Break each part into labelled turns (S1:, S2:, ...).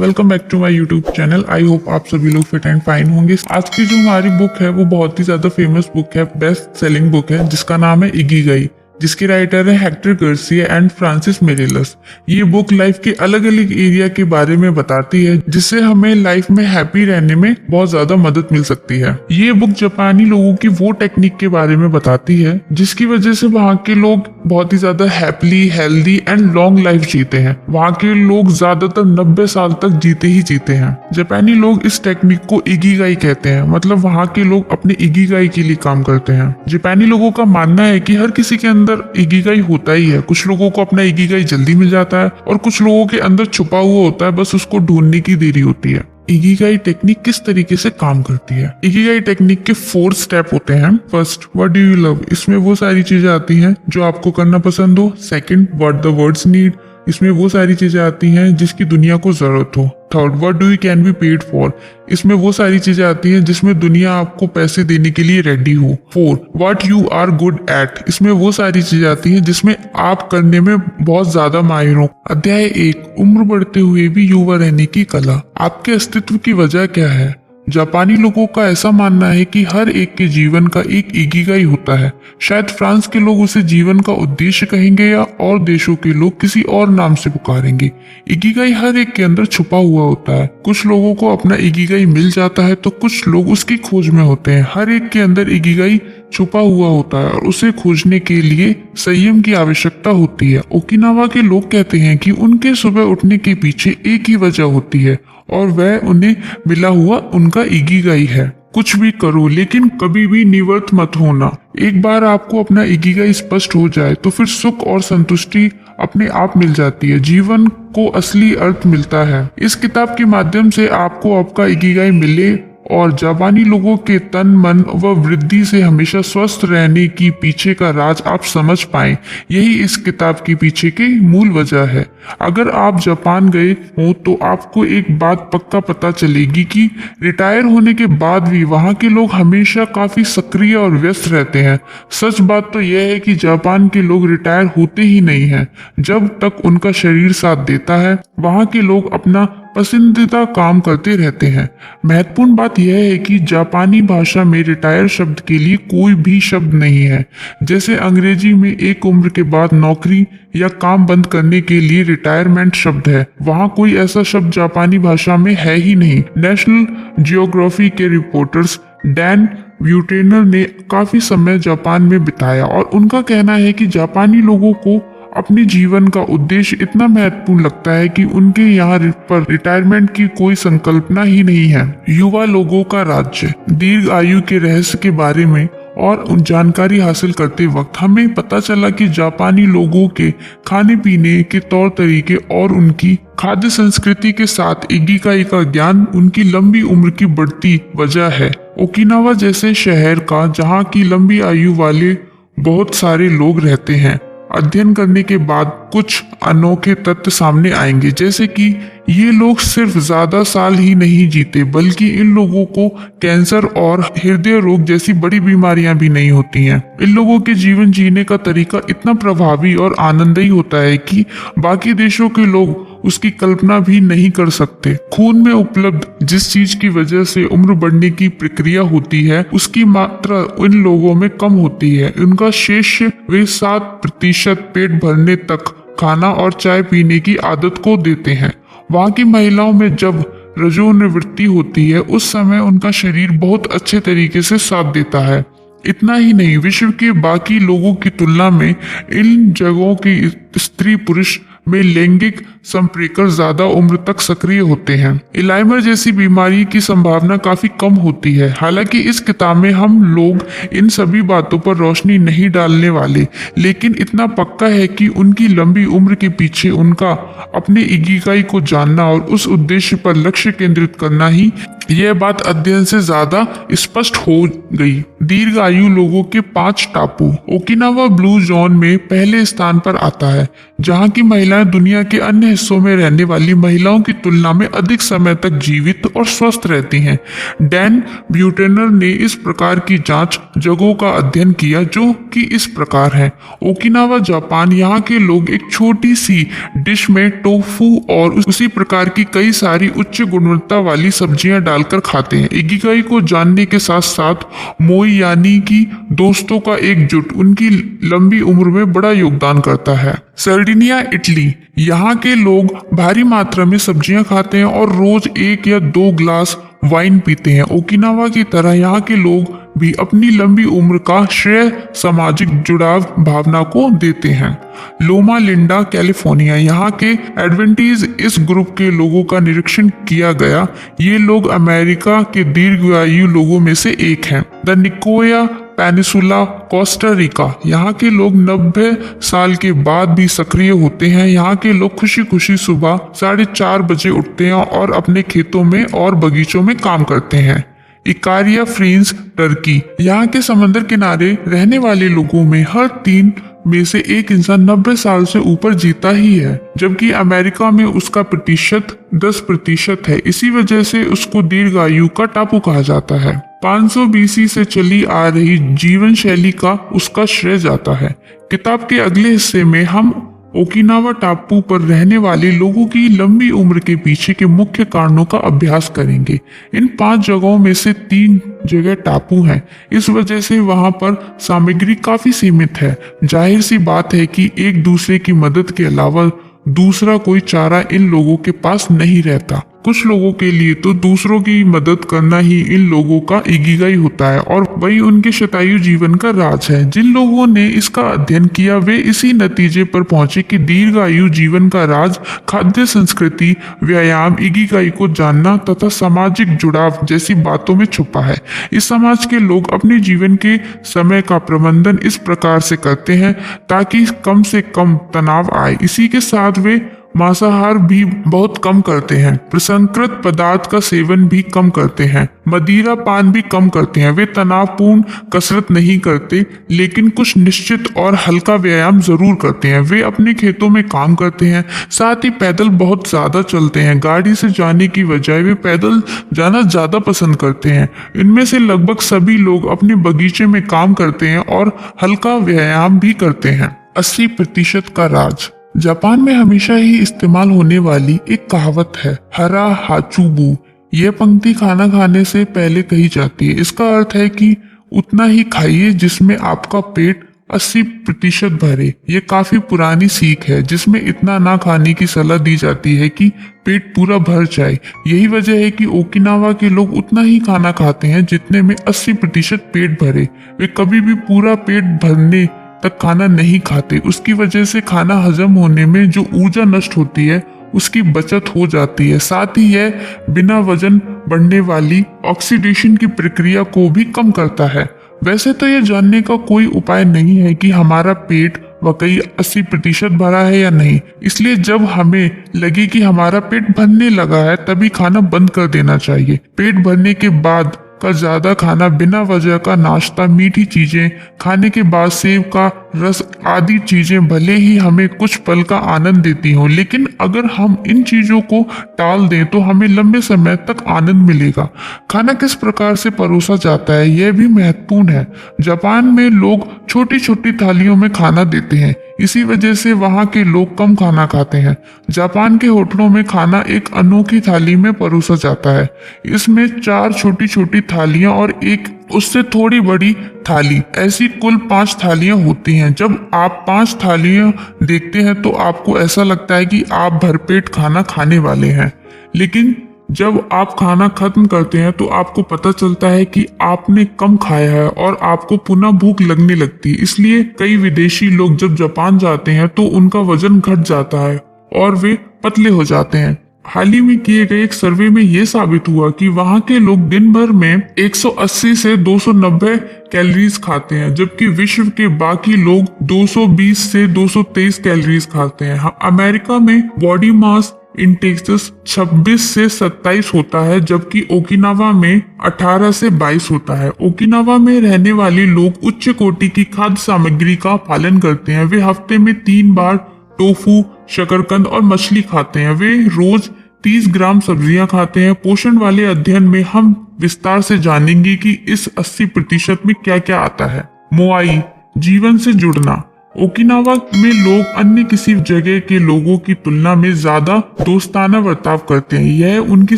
S1: Welcome back to my YouTube channel. I hope आप सभी लोग फिट एंड फाइन होंगे। आज की जो हमारी बुक है वो बहुत ही ज्यादा फेमस बुक है, बेस्ट सेलिंग बुक है, जिसका नाम है इकिगाई, जिसके राइटर है हेक्टर गार्सिया एंड फ्रांसिस मिरेलस। ये बुक लाइफ के अलग अलग एरिया के बारे में बताती है, जिससे हमें लाइफ में हैप्पी रहने में बहुत ज्यादा मदद मिल सकती है। ये बुक जापानी लोगों की वो टेक्निक के बारे में बताती है जिसकी वजह से वहाँ के लोग बहुत ही ज्यादा happily, healthy and long life जीते हैं। वहाँ के लोग ज्यादातर 90 साल तक जीते ही जीते हैं। जापानी लोग इस टेक्निक को इकिगाई कहते हैं, मतलब वहाँ के लोग अपने इकिगाई के लिए काम करते हैं। जापानी लोगों का मानना है कि हर किसी के अंदर इकिगाई होता ही है। कुछ लोगों को अपना इकिगाई जल्दी मिल जाता है और कुछ लोगों के अंदर छुपा हुआ होता है, बस उसको ढूंढने की देरी होती है। इकिगाई टेक्निक किस तरीके से काम करती है? इकिगाई टेक्निक के 4 स्टेप होते हैं। First, what do you love? इसमें वो सारी चीजें आती हैं जो आपको करना पसंद हो। Second, what the words need? इसमें वो सारी चीजें आती हैं जिसकी दुनिया को जरूरत हो। Third, what do you can be paid for? इसमें वो सारी चीजें आती हैं जिसमें दुनिया आपको पैसे देने के लिए रेडी हो। For, what you are good at? इसमें वो सारी चीजें आती हैं जिसमें आप करने में बहुत ज्यादा माहिर हो। अध्याय 1, उम्र बढ़ते हुए भी युवा रहने की कला। आपके अस्तित्व की वजह क्या है? जापानी लोगों का ऐसा मानना है कि हर एक के जीवन का एक इकिगाई होता है। शायद फ्रांस के लोग उसे जीवन का उद्देश्य कहेंगे या और देशों के लोग किसी और नाम से पुकारेंगे। इकिगाई हर एक के अंदर छुपा हुआ होता है। कुछ लोगों को अपना इकिगाई मिल जाता है तो कुछ लोग उसकी खोज में होते हैं। हर एक के अंदर इकिगाई छुपा हुआ होता है और उसे खोजने के लिए संयम की आवश्यकता होती है। ओकिनावा के लोग कहते हैं कि उनके सुबह उठने के पीछे एक ही वजह होती है और वह उन्हें मिला हुआ उनका इकिगाई है। कुछ भी करो लेकिन कभी भी निवर्त मत होना। एक बार आपको अपना इकिगाई स्पष्ट हो जाए तो फिर सुख और संतुष्टि अपने आप मिल जाती है। जीवन को असली अर्थ मिलता है। इस किताब के माध्यम से आपको आपका इकिगाई मिले और जापानी लोगों के तन, मन व वृद्धि से हमेशा स्वस्थ रहने की पीछे का राज आप समझ पाएं। यही इस किताब के पीछे की मूल वजह है। अगर आप जापान गए हो तो आपको एक बात पक्का पता चलेगी कि रिटायर होने के बाद भी वहाँ के लोग हमेशा काफी सक्रिय और व्यस्त रहते हैं। सच बात तो यह है कि जापान के लोग रिटायर होते ही नहीं हैं। जब तक उनका शरीर साथ देता है वहाँ के लोग अपना पसंदीदा काम करते रहते हैं। महत्वपूर्ण बात यह है कि जापानी भाषा में रिटायर शब्द के लिए कोई भी शब्द नहीं है। जैसे अंग्रेजी में एक उम्र के बाद नौकरी या काम बंद करने के लिए रिटायरमेंट शब्द है, वहाँ कोई ऐसा शब्द जापानी भाषा में है ही नहीं। नेशनल जियोग्राफी के रिपोर्टर्स डैन ब्यूटेनर ने काफी समय जापान में बिताया और उनका कहना है कि जापानी लोगों को अपने जीवन का उद्देश्य इतना महत्वपूर्ण लगता है कि उनके यहाँ पर रिटायरमेंट की कोई संकल्पना ही नहीं है। युवा लोगों का राज्य। दीर्घ आयु के रहस्य के बारे में और उन जानकारी हासिल करते वक्त हमें पता चला कि जापानी लोगों के खाने पीने के तौर तरीके और उनकी खाद्य संस्कृति के साथ इकिगाई का ज्ञान उनकी लंबी उम्र की बढ़ती वजह है। ओकिनावा जैसे शहर का जहाँ की लंबी आयु वाले बहुत सारे लोग रहते हैं, अध्ययन करने के बाद कुछ अनोखे तथ्य सामने आएंगे, जैसे कि ये लोग सिर्फ ज्यादा साल ही नहीं जीते बल्कि इन लोगों को कैंसर और हृदय रोग जैसी बड़ी बीमारियां भी नहीं होती हैं। इन लोगों के जीवन जीने का तरीका इतना प्रभावी और आनंददायी होता है कि बाकी देशों के लोग उसकी कल्पना भी नहीं कर सकते। खून में उपलब्ध जिस चीज की वजह से उम्र बढ़ने की प्रक्रिया होती है उसकी मात्रा इन लोगों में कम होती है। उनका शेष वे 7% पेट भरने तक खाना और चाय पीने की आदत को देते हैं। वहाँ की महिलाओं में जब रजोनिवृत्ति होती है उस समय उनका शरीर बहुत अच्छे तरीके से साथ देता है। इतना ही नहीं, विश्व के बाकी लोगों की तुलना में इन जगहों की स्त्री पुरुष में लैंगिक संप्रेषण ज्यादा उम्र तक सक्रिय होते हैं। अल्जाइमर जैसी बीमारी की संभावना काफी कम होती है। हालांकि इस किताब में हम लोग इन सभी बातों पर रोशनी नहीं डालने वाले, लेकिन इतना पक्का है कि उनकी लंबी उम्र के पीछे उनका अपने इकिगाई को जानना और उस उद्देश्य पर लक्ष्य केंद्रित करना ही, यह बात अध्ययन से ज्यादा स्पष्ट हो गई। दीर्घ आयु लोगों के 5 टापू। ओकिनावा ब्लू जोन में पहले स्थान पर आता है, जहाँ की महिलाएं दुनिया के अन्य हिस्सों में रहने वाली महिलाओं की तुलना में अधिक समय तक जीवित और स्वस्थ रहती हैं। डैन ब्यूटेनर ने इस प्रकार की जांच जगहों का अध्ययन किया जो कि इस प्रकार है। ओकिनावा जापान, यहाँ के लोग एक छोटी सी डिश में टोफू और उसी प्रकार की कई सारी उच्च गुणवत्ता वाली सब्जियां डालकर खाते हैं। इकिगाई को जानने के साथ साथ मोई यानी कि दोस्तों का एकजुट उनकी लंबी उम्र में बड़ा योगदान करता है। सर्डिनिया इटली, यहाँ के लोग भारी मात्रा में सब्जियां खाते हैं और रोज 1 या 2 ग्लास वाइन पीते हैं। ओकिनावा की तरह यहाँ के लोग भी अपनी लंबी उम्र का श्रेय सामाजिक जुड़ाव भावना को देते हैं। लोमा लिंडा, कैलिफोर्निया, यहाँ के एडवेंटीज इस ग्रुप के लोगों का निरीक्षण किया गया। ये लोग अमेरिका के दीर्घायु लोगों में से एक हैं। The Nicoya peninsula, Costa Rica, यहाँ के लोग 90 साल के बाद भी सक्रिय होते हैं। यहाँ के लोग खुशी खुशी सुबह 4:30 बजे उठते हैं और अपने खेतों में और बगीचों में काम करते हैं। इकारिया फ्रींस, टर्की, यहाँ के समंदर किनारे रहने वाले लोगों में हर 3 में से 1 इंसान 90 साल से ऊपर जीता ही है, जबकि अमेरिका में उसका प्रतिशत 10% है। इसी वजह से उसको दीर्घायु का टापू कहा जाता है। 500 BC से चली आ रही जीवन शैली का उसका श्रेय जाता है। किताब के अगले हिस्से में हम ओकिनावा टापू पर रहने वाले लोगों की लंबी उम्र के पीछे के मुख्य कारणों का अभ्यास करेंगे। इन 5 जगहों में से 3 जगह टापू हैं। इस वजह से वहां पर सामग्री काफी सीमित है। जाहिर सी बात है कि एक दूसरे की मदद के अलावा दूसरा कोई चारा इन लोगों के पास नहीं रहता। कुछ लोगों के लिए तो दूसरों की मदद करना ही इन लोगों का इकिगाई होता है और वही उनके शतायु जीवन का राज है। जिन लोगों ने इसका अध्ययन किया वे इसी नतीजे पर पहुंचे कि दीर्घायु जीवन का राज खाद्य संस्कृति, व्यायाम, इकिगाई को जानना तथा सामाजिक जुड़ाव जैसी बातों में छुपा है। इस समाज के लोग अपने जीवन के समय का प्रबंधन इस प्रकार से करते हैं ताकि कम से कम तनाव आए। इसी के साथ वे मांसाहार भी बहुत कम करते हैं, प्रसंस्कृत पदार्थ का सेवन भी कम करते हैं, मदिरा पान भी कम करते हैं। वे तनावपूर्ण कसरत नहीं करते लेकिन कुछ निश्चित और हल्का व्यायाम जरूर करते हैं। वे अपने खेतों में काम करते हैं, साथ ही पैदल बहुत ज्यादा चलते हैं। गाड़ी से जाने की बजाय वे पैदल जाना ज्यादा पसंद करते हैं। इनमें से लगभग सभी लोग अपने बगीचे में काम करते हैं और हल्का व्यायाम भी करते हैं। 80% का राज। जापान में हमेशा ही इस्तेमाल होने वाली एक कहावत है, हरा हाचुबू। यह पंक्ति खाना खाने से पहले कही जाती है। इसका अर्थ है कि उतना ही खाइए जिसमें आपका पेट 80% भरे। ये काफी पुरानी सीख है जिसमें इतना ना खाने की सलाह दी जाती है कि पेट पूरा भर जाए। यही वजह है कि ओकिनावा के लोग उतना ही खाना खाते हैं जितने में 80% पेट भरे। वे कभी भी पूरा पेट भरने तक खाना नहीं खाते। उसकी वजह से खाना हजम होने में जो ऊर्जा नष्ट होती है उसकी बचत हो जाती है। साथ ही यह बिना वजन बढ़ने वाली ऑक्सीडेशन की प्रक्रिया को भी कम करता है। वैसे तो यह जानने का कोई उपाय नहीं है कि हमारा पेट वाकई 80% भरा है या नहीं, इसलिए जब हमें लगे कि हमारा पेट भरने लगा है तभी खाना बंद कर देना चाहिए। पेट भरने के बाद का ज्यादा खाना, बिना वजह का नाश्ता, मीठी चीजें खाने के बाद सेब का रस आदि चीजें भले ही हमें कुछ पल का आनंद देती हों, लेकिन अगर हम इन चीजों को टाल दें तो हमें लंबे समय तक आनंद मिलेगा। खाना किस प्रकार से परोसा जाता है यह भी महत्वपूर्ण है। जापान में लोग छोटी छोटी थालियों में खाना देते हैं, इसी वजह से वहाँ के लोग कम खाना खाते हैं। जापान के होटलों में खाना एक अनोखी थाली में परोसा जाता है। इसमें 4 छोटी छोटी थालियां और एक उससे थोड़ी बड़ी थाली, ऐसी कुल 5 थालियां होती हैं। जब आप 5 थालियां देखते हैं तो आपको ऐसा लगता है कि आप भरपेट खाना खाने वाले हैं, लेकिन जब आप खाना खत्म करते हैं तो आपको पता चलता है कि आपने कम खाया है और आपको पुनः भूख लगने लगती है। इसलिए कई विदेशी लोग जब जापान जाते हैं तो उनका वजन घट जाता है और वे पतले हो जाते हैं। हाल ही में किए गए एक सर्वे में यह साबित हुआ कि वहां के लोग दिन भर में 180 से 290 कैलोरीज खाते हैं, जबकि विश्व के बाकी लोग 220 से 223 कैलोरीज खाते हैं। अमेरिका में बॉडी मास इंडेक्स 26 से 27 होता है, जबकि ओकिनावा में 18 से 22 होता है। ओकिनावा में रहने वाले लोग उच्च कोटि की खाद्य सामग्री का पालन करते हैं। वे हफ्ते में 3 बार टोफू, शकरकंद और मछली खाते हैं। वे रोज 30 ग्राम सब्जियां खाते हैं। पोषण वाले अध्ययन में हम विस्तार से जानेंगे कि इस 80% में क्या क्या आता है। मोआई, जीवन से जुड़ना। ओकिनावा में लोग अन्य किसी जगह के लोगों की तुलना में ज्यादा दोस्ताना बर्ताव करते हैं। यह उनकी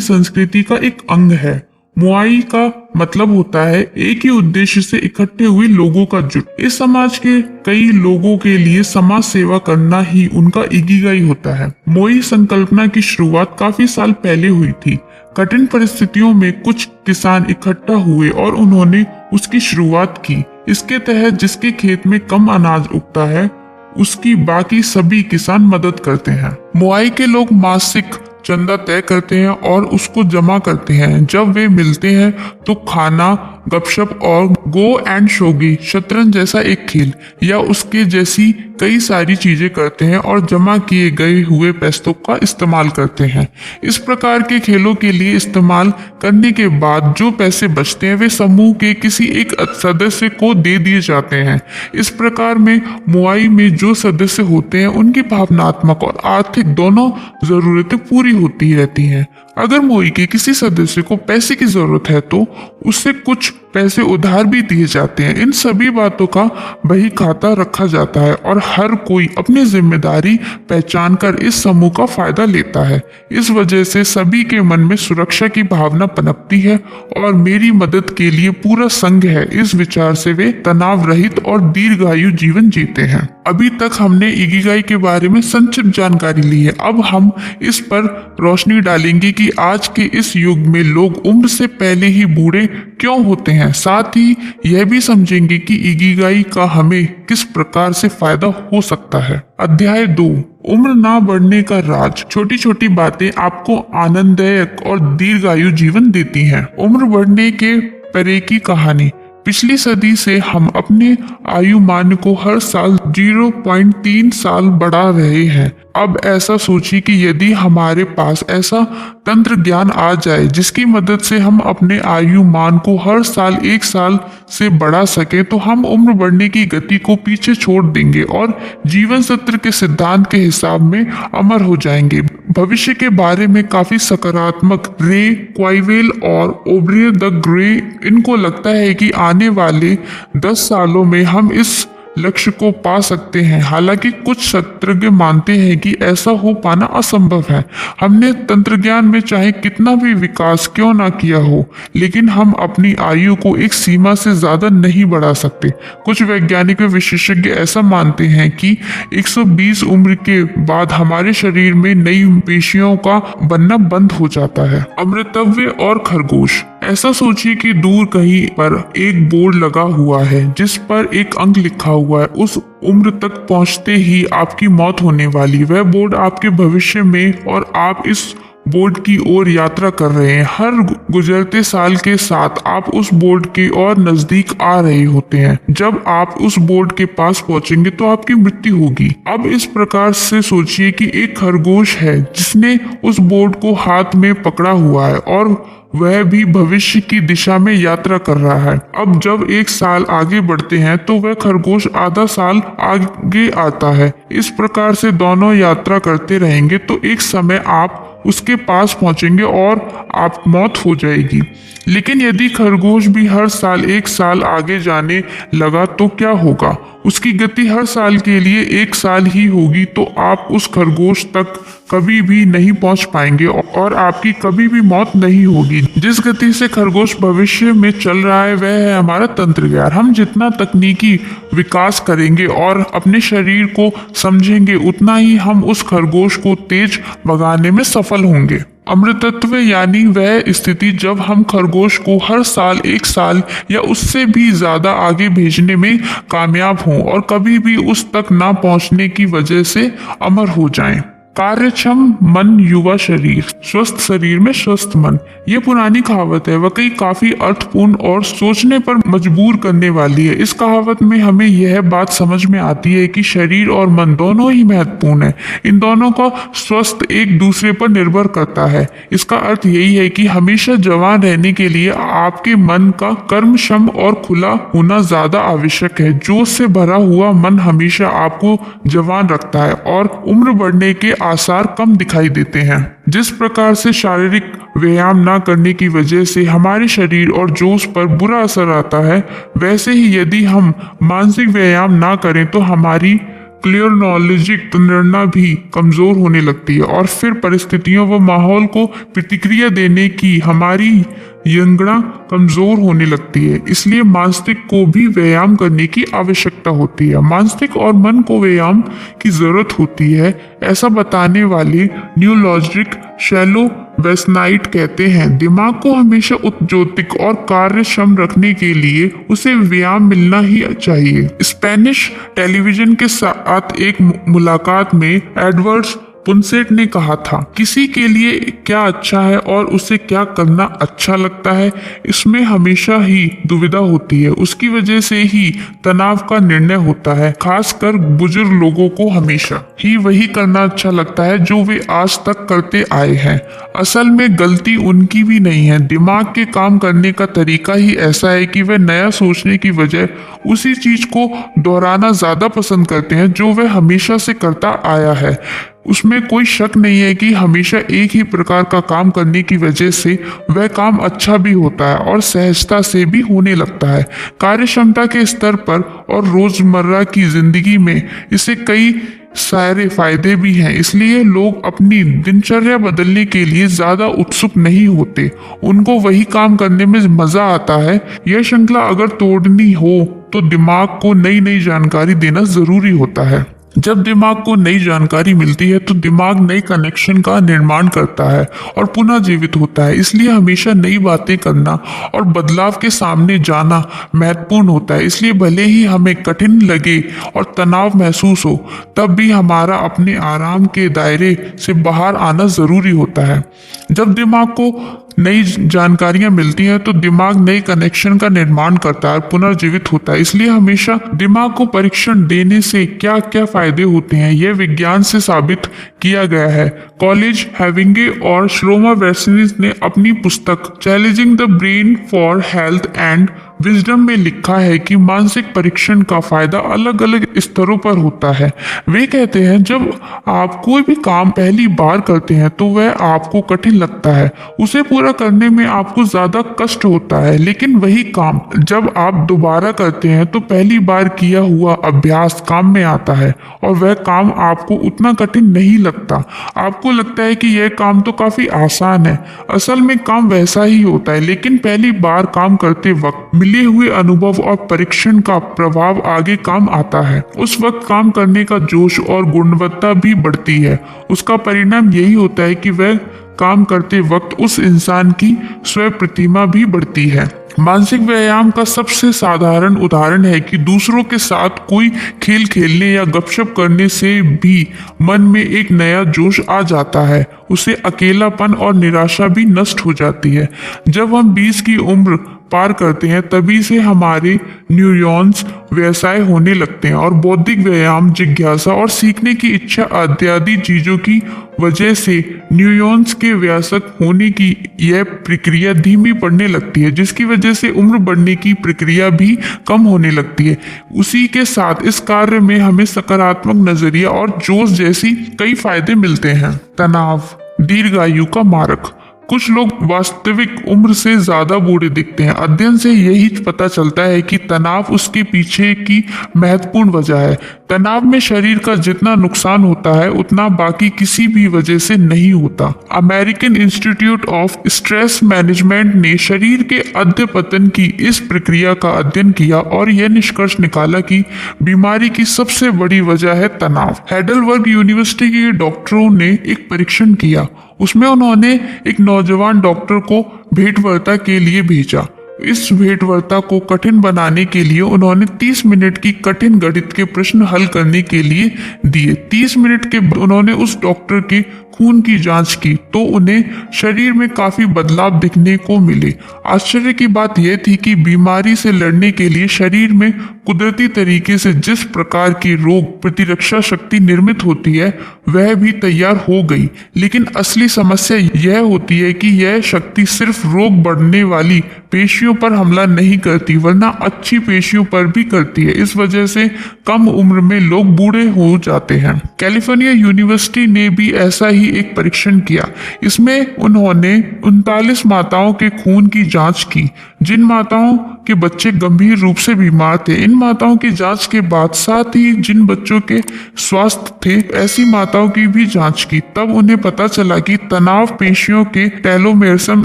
S1: संस्कृति का एक अंग है। मोआई का मतलब होता है एक ही उद्देश्य से इकट्ठे हुए लोगों का जुट। इस समाज के कई लोगों के लिए समाज सेवा करना ही उनका इकिगाई होता है। मोई संकल्पना की शुरुआत काफी साल पहले हुई थी। कठिन परिस्थितियों में कुछ किसान इकट्ठा हुए और उन्होंने उसकी शुरुआत की। इसके तहत जिसके खेत में कम अनाज उगता है उसकी बाकी सभी किसान मदद करते हैं। मोआई के लोग मासिक चंदा तय करते हैं और उसको जमा करते हैं। जब वे मिलते हैं तो खाना, गपशप और गो एंड शोगी, शतरंज जैसा एक खेल या उसके जैसी कई सारी चीजें करते हैं और जमा किए गए हुए पैसों का इस्तेमाल करते हैं। इस प्रकार के खेलों के लिए इस्तेमाल करने के बाद जो पैसे बचते हैं वे समूह के किसी एक सदस्य को दे दिए जाते हैं। इस प्रकार में मोआई में जो सदस्य होते हैं उनकी भावनात्मक और आर्थिक दोनों जरूरतें पूरी होती रहती हैं। अगर मोई के किसी सदस्य को पैसे की जरूरत है तो उससे कुछ पैसे उधार भी दिए जाते हैं। इन सभी बातों का बही खाता रखा जाता है और हर कोई अपनी जिम्मेदारी पहचान कर इस समूह का फायदा लेता है। इस वजह से सभी के मन में सुरक्षा की भावना पनपती है और मेरी मदद के लिए पूरा संघ है। इस विचार से वे तनाव रहित और दीर्घायु जीवन जीते हैं। अभी तक हमने इकिगाई के बारे में संक्षिप्त जानकारी ली है। अब हम इस पर रोशनी डालेंगे कि आज के इस युग में लोग उम्र से पहले ही बूढ़े क्यों होते हैं। साथ ही यह भी समझेंगे कि इकिगाई का हमें किस प्रकार से फायदा हो सकता है। अध्याय 2, उम्र ना बढ़ने का राज। छोटी छोटी बातें आपको आनंददायक और दीर्घायु जीवन देती हैं। उम्र बढ़ने के परे की कहानी। पिछली सदी से हम अपने आयुमान को हर साल 0.3 साल बढ़ा रहे हैं। अब ऐसा सोचिए कि यदि हमारे पास ऐसा तंत्र ज्ञान आ जाए जिसकी मदद से हम अपने आयुमान को हर साल 1 साल से बढ़ा सके तो हम उम्र बढ़ने की गति को पीछे छोड़ देंगे और जीवन सत्र के सिद्धांत के हिसाब में अमर हो जाएंगे। भविष्य के बारे में काफी सकारात्मक रे क्वाइवेल और ओब्रियर द ग्रे इनको लगता है कि आने वाले 10 सालों में हम इस लक्ष्य को पा सकते हैं। हालांकि कुछ शस्त्रज्ञ मानते हैं कि ऐसा हो पाना असंभव है। हमने तंत्रज्ञान में चाहे कितना भी विकास क्यों ना किया हो, लेकिन हम अपनी आयु को एक सीमा से ज्यादा नहीं बढ़ा सकते। कुछ वैज्ञानिक व विशेषज्ञ ऐसा मानते हैं कि 120 उम्र के बाद हमारे शरीर में नई पेशियों का बनना बंद हो जाता है। अमृतव्य और खरगोश। ऐसा सोचिए कि दूर कहीं पर एक बोर्ड लगा हुआ है जिस पर एक अंक लिखा हुआ है। उस उम्र तक पहुंचते ही आपकी मौत होने वाली। वह बोर्ड आपके भविष्य में और आप इस बोर्ड की ओर यात्रा कर रहे हैं। हर गुजरते साल के साथ आप उस बोर्ड के और नजदीक आ रहे होते हैं। जब आप उस बोर्ड के पास पहुंचेंगे तो आपकी मृत्यु होगी। अब इस प्रकार से सोचिए कि एक खरगोश है जिसने उस बोर्ड को हाथ में पकड़ा हुआ है और वह भी भविष्य की दिशा में यात्रा कर रहा है। अब जब 1 साल आगे बढ़ते हैं तो वह खरगोश आधा साल आगे आता है। इस प्रकार से दोनों यात्रा करते रहेंगे तो एक समय आप उसके पास पहुंचेंगे और आप मौत हो जाएगी। लेकिन यदि खरगोश भी हर साल 1 साल आगे जाने लगा तो क्या होगा? उसकी गति हर साल के लिए 1 साल ही होगी तो आप उस खरगोश तक कभी भी नहीं पहुंच पाएंगे और आपकी कभी भी मौत नहीं होगी। जिस गति से खरगोश भविष्य में चल रहा है वह है हमारा तंत्र ज्ञान। हम जितना तकनीकी विकास करेंगे और अपने शरीर को समझेंगे उतना ही हम उस खरगोश को तेज भगाने में सफल होंगे। अमृतत्व यानी वह स्थिति जब हम खरगोश को हर साल 1 साल या उससे भी ज्यादा आगे भेजने में कामयाब हों और कभी भी उस तक ना पहुंचने की वजह से अमर हो जाएं। कार्यक्षम मन युवा शरीर, स्वस्थ शरीर में स्वस्थ मन। ये पुरानी कहावत है, वह काफी अर्थपूर्ण और सोचने पर मजबूर करने वाली है। इस कहावत में हमें यह बात समझ में आती है कि शरीर और मन दोनों ही महत्वपूर्ण है। इन दोनों का स्वस्थ एक दूसरे पर निर्भर करता है। इसका अर्थ यही है कि हमेशा जवान रहने के लिए आपके मन का कर्मक्षम और खुला होना ज्यादा आवश्यक है। जोश से भरा हुआ मन हमेशा आपको जवान रखता है और उम्र बढ़ने के आसार कम दिखाई देते हैं। जिस प्रकार से शारीरिक व्यायाम ना करने की वजह से हमारे शरीर और जोश पर बुरा असर आता है, वैसे ही यदि हम मानसिक व्यायाम ना करें तो हमारी क्लियरनॉलेजिक प्रेरणा भी कमजोर होने लगती है और फिर परिस्थितियों व माहौल को प्रतिक्रिया देने की हमारी यंगड़ा कमजोर होने लगती है। इसलिए मानसिक को भी व्यायाम करने की आवश्यकता होती है। मानसिक और मन को व्यायाम की जरूरत होती है, ऐसा बताने वाले न्यूरोलॉजिक शैलो वेस्नाइट कहते हैं। दिमाग को हमेशा उत्तेजित और कार्यक्षम रखने के लिए उसे व्यायाम मिलना ही चाहिए। स्पेनिश टेलीविजन के साथ एक मुलाकात में एडवर्ड्स पुनसेट ने कहा था, किसी के लिए क्या अच्छा है और उसे क्या करना अच्छा लगता है, इसमें हमेशा ही दुविधा होती है। उसकी वजह से ही तनाव का निर्णय होता है। खासकर बुजुर्ग लोगों को हमेशा ही वही करना अच्छा लगता है जो वे आज तक करते आए हैं। असल में गलती उनकी भी नहीं है, दिमाग के काम करने का तरीका ही ऐसा है कि वे नया सोचने की वजह उसी चीज को दोहराना ज्यादा पसंद करते हैं जो वे हमेशा से करता आया है। उसमें कोई शक नहीं है कि हमेशा एक ही प्रकार का काम करने की वजह से वह काम अच्छा भी होता है और सहजता से भी होने लगता है। कार्यक्षमता के स्तर पर और रोजमर्रा की जिंदगी में इससे कई सारे फायदे भी हैं। इसलिए लोग अपनी दिनचर्या बदलने के लिए ज्यादा उत्सुक नहीं होते, उनको वही काम करने में मजा आता है। यह श्रृंखला अगर तोड़नी हो तो दिमाग को नई नई जानकारी देना जरूरी होता है। जब दिमाग को नई जानकारी मिलती है तो दिमाग नए कनेक्शन का निर्माण करता है और पुनः जीवित होता है। इसलिए हमेशा नई बातें करना और बदलाव के सामने जाना महत्वपूर्ण होता है। इसलिए भले ही हमें कठिन लगे और तनाव महसूस हो, तब भी हमारा अपने आराम के दायरे से बाहर आना जरूरी होता है। जब दिमाग को नई जानकारियां मिलती हैं तो दिमाग नए कनेक्शन का निर्माण करता है, पुनर्जीवित होता है। इसलिए हमेशा दिमाग को परीक्षण देने से क्या क्या फायदे होते हैं, यह विज्ञान से साबित किया गया है। कॉलेज हैविंगे और श्लोमा वेर्सिनिस ने अपनी पुस्तक challenging the brain for health and wisdom में लिखा है कि मानसिक परीक्षण का फायदा अलग अलग स्तरों पर होता है। वे कहते हैं, जब आप कोई भी काम पहली बार करते हैं तो वह आपको कठिन लगता है, उसे पूरा करने में आपको ज्यादा कष्ट होता है। लेकिन वही काम जब आप दोबारा करते हैं तो पहली बार किया हुआ अभ्यास काम में आता है और वह काम आपको उतना कठिन नहीं लगता। आपको लगता है कि यह काम तो काफी आसान है। असल में काम वैसा ही होता है, लेकिन पहली बार काम करते वक्त मिले हुए अनुभव और परीक्षण का प्रभाव आगे काम आता है। उस वक्त काम करने का जोश और गुणवत्ता भी बढ़ती है। उसका परिणाम यही होता है कि वह काम करते वक्त उस इंसान की स्वयं प्रतिमा भी बढ़ती है। मानसिक व्यायाम का सबसे साधारण उदाहरण है कि दूसरों के साथ कोई खेल खेलने या गपशप करने से भी मन में एक नया जोश आ जाता है। उसे अकेलापन और निराशा भी नष्ट हो जाती है। जब हम 20 की उम्र पार करते हैं तभी से हमारे न्यूरॉन्स व्यवसाय होने लगते हैं और बौद्धिक व्यायाम, जिज्ञासा और सीखने की इच्छा इत्यादि चीजों की वजह से न्यूरॉन्स के व्यासक होने की यह प्रक्रिया धीमी पड़ने लगती है, जिसकी वजह से उम्र बढ़ने की प्रक्रिया भी कम होने लगती है। उसी के साथ इस कार्य में हमें सकारात्मक नजरिया और जोश जैसी कई फायदे मिलते हैं। तनाव दीर्घायु का मारक। कुछ लोग वास्तविक उम्र से ज्यादा बूढ़े दिखते हैं। अध्ययन से यही पता चलता है कि तनाव उसके पीछे की महत्वपूर्ण वजह है। तनाव में शरीर का जितना नुकसान होता है उतना बाकी किसी भी वजह से नहीं होता। American institute of stress management ने शरीर के अधपतन की इस प्रक्रिया का अध्ययन किया और यह निष्कर्ष निकाला कि बीमारी की सबसे बड़ी वजह है तनाव। हेडलबर्ग यूनिवर्सिटी के डॉक्टरों ने एक परीक्षण किया। उसमें उन्होंने एक नौजवान डॉक्टर को भेंटवार्ता के लिए भेजा। इस भेंटवार्ता को कठिन बनाने के लिए उन्होंने 30 मिनट की कठिन गणित के प्रश्न हल करने के लिए दिए। 30 मिनट के बाद उन्होंने उस डॉक्टर की खून की जांच की तो उन्हें शरीर में काफी बदलाव दिखने को मिले। आश्चर्य की बात यह थी कि बीमारी से लड़ने के लिए शरीर में कुदरती तरीके से जिस प्रकार की रोग प्रतिरक्षा शक्ति निर्मित होती है वह भी तैयार हो गई। लेकिन असली समस्या यह होती है कि यह शक्ति सिर्फ रोग बढ़ने वाली पेशियों पर हमला नहीं करती वरना अच्छी पेशियों पर भी करती है। इस वजह से कम उम्र में लोग बूढ़े हो जाते हैं। कैलिफोर्निया यूनिवर्सिटी ने भी ऐसा ही एक परीक्षण किया। इसमें उन्होंने 39 माताओं के खून की जांच की जिन माताओं के बच्चे गंभीर रूप से बीमार थे। इन माताओं की जांच के बाद साथ ही जिन बच्चों के स्वस्थ थे ऐसी माताओं की भी जांच की। तब उन्हें पता चला कि तनाव पेशियों के टेलोमेरसम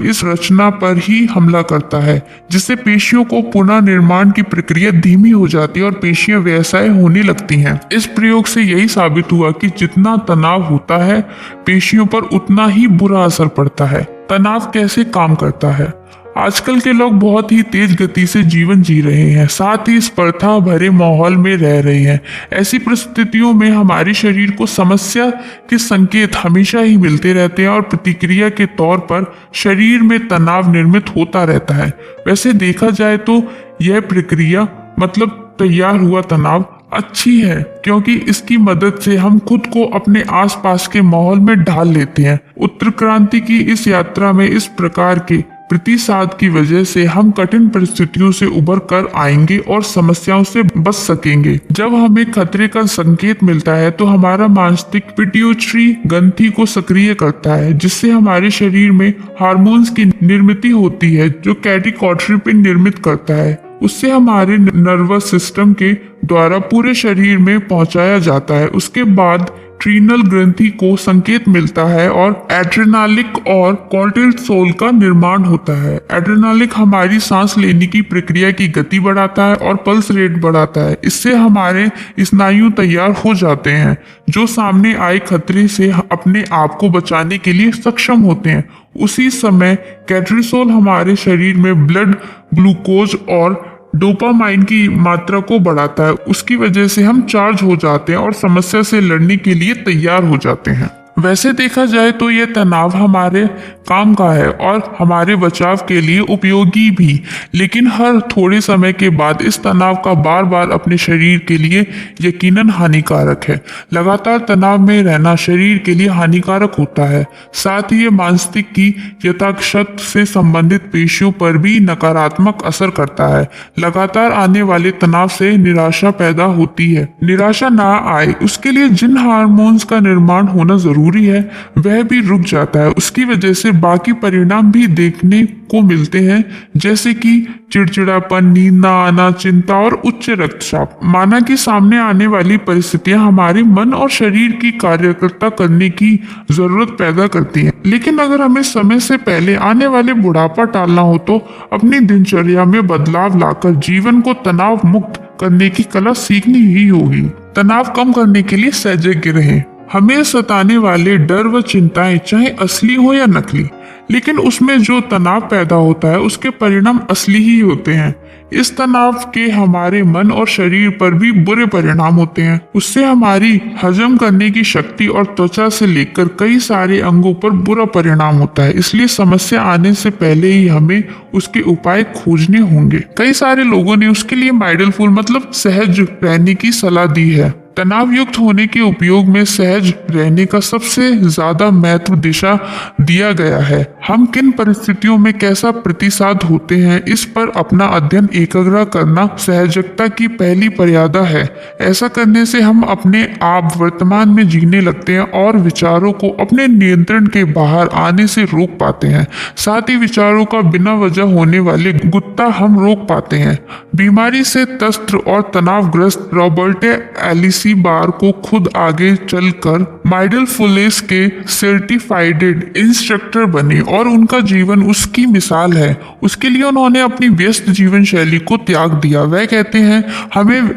S1: इस रचना पर ही हमला करता है जिससे पेशियों को पुनः निर्माण की प्रक्रिया धीमी हो जाती है और पेशियां व्यवसाय होने लगती हैं। इस प्रयोग से यही साबित हुआ कि जितना तनाव होता है पेशियों पर उतना ही बुरा असर पड़ता है। तनाव कैसे काम करता है? आजकल के लोग बहुत ही तेज गति से जीवन जी रहे हैं, साथ ही स्पर्धा भरे माहौल में रह रहे हैं। ऐसी परिस्थितियों में हमारे शरीर को समस्या के संकेत हमेशा ही मिलते रहते हैं और प्रतिक्रिया के तौर पर शरीर में तनाव निर्मित होता रहता है। वैसे देखा जाए तो यह प्रक्रिया मतलब तैयार हुआ तनाव अच्छी है क्योंकि इसकी मदद से हम खुद को अपने आसपास के माहौल में ढाल लेते हैं। उत्तर क्रांति की इस यात्रा में इस प्रकार के प्रतिसाद की वजह से हम कठिन परिस्थितियों से उबर कर आएंगे और समस्याओं से बच सकेंगे। जब हमें खतरे का संकेत मिलता है तो हमारा मस्तिष्क पिट्यूटरी ग्रंथि को सक्रिय करता है जिससे हमारे शरीर में हार्मोन्स की निर्मित होती है जो कैटेकोट्रोपिन निर्मित करता है। उससे हमारे नर्वस सिस्टम के द्वारा पूरे शरीर में पहुंचाया जाता है। उसके बाद ट्रीनल ग्रंथि को संकेत मिलता है और एड्रेनालिक और कॉर्टिसोल का निर्माण होता है। एड्रेनालिक हमारी सांस लेने की प्रक्रिया की गति बढ़ाता है और पल्स रेट बढ़ाता है। इससे हमारे स्नायु तैयार हो जाते हैं जो सामने आए खतरे से अपने आप को बचाने के लिए सक्षम होते हैं। उसी समय कॉर्टिसोल हमारे शरीर में ब्लड ग्लूकोज और डोपामाइन की मात्रा को बढ़ाता है। उसकी वजह से हम चार्ज हो जाते हैं और समस्या से लड़ने के लिए तैयार हो जाते हैं। वैसे देखा जाए तो यह तनाव हमारे काम का है और हमारे बचाव के लिए उपयोगी भी, लेकिन हर थोड़े समय के बाद इस तनाव का बार बार अपने शरीर के लिए यकीनन हानिकारक है। लगातार तनाव में रहना शरीर के लिए हानिकारक होता है। साथ ही ये मानसिक की यथाक्षत से संबंधित पेशियों पर भी नकारात्मक असर करता है। लगातार आने वाले तनाव से निराशा पैदा होती है। निराशा ना आए उसके लिए जिन हार्मोन्स का निर्माण होना जरूरी है वह भी रुक जाता है। उसकी वजह से बाकी परिणाम भी देखने को मिलते हैं जैसे कि चिड़चिड़ापन, नींद न आना, चिंता और उच्च रक्तचाप। माना कि सामने आने वाली परिस्थितियां हमारे मन और शरीर की कार्यकर्ता करने की जरूरत पैदा करती हैं। लेकिन अगर हमें समय से पहले आने वाले बुढ़ापा टालना हो तो अपनी दिनचर्या में बदलाव लाकर जीवन को तनाव मुक्त करने की कला सीखनी ही होगी। तनाव कम करने के लिए सजग रहें। हमें सताने वाले डर व चिंताएं चाहे असली हो या नकली, लेकिन उसमें जो तनाव पैदा होता है उसके परिणाम असली ही होते हैं। इस तनाव के हमारे मन और शरीर पर भी बुरे परिणाम होते हैं। उससे हमारी हजम करने की शक्ति और त्वचा से लेकर कई सारे अंगों पर बुरा परिणाम होता है। इसलिए समस्या आने से पहले ही हमें उसके उपाय खोजने होंगे। कई सारे लोगों ने उसके लिए माइंडफुल मतलब सहज रहने की सलाह दी है। तनाव युक्त होने के उपयोग में सहज रहने का सबसे ज्यादा महत्व दिशा दिया गया है। हम किन परिस्थितियों में कैसा प्रतिसाद होते हैं इस पर अपना अध्ययन एकाग्र करना सहजता की पहली मर्यादा है। ऐसा करने से हम अपने आप वर्तमान में जीने लगते हैं और विचारों को अपने नियंत्रण के बाहर आने से रोक पाते हैं। साथ ही विचारों का बिना वजह होने वाले गुत्ता हम रोक पाते हैं। बीमारी से त्रस्त और तनावग्रस्त रॉबर्ट एलिस बार को खुद आगे चलकर माइंडफुलनेस के सर्टिफाइड इंस्ट्रक्टर बने और उनका जीवन उसकी मिसाल है। उसके लिए उन्होंने अपनी व्यस्त जीवन शैली को त्याग दिया। वह कहते हैं हमें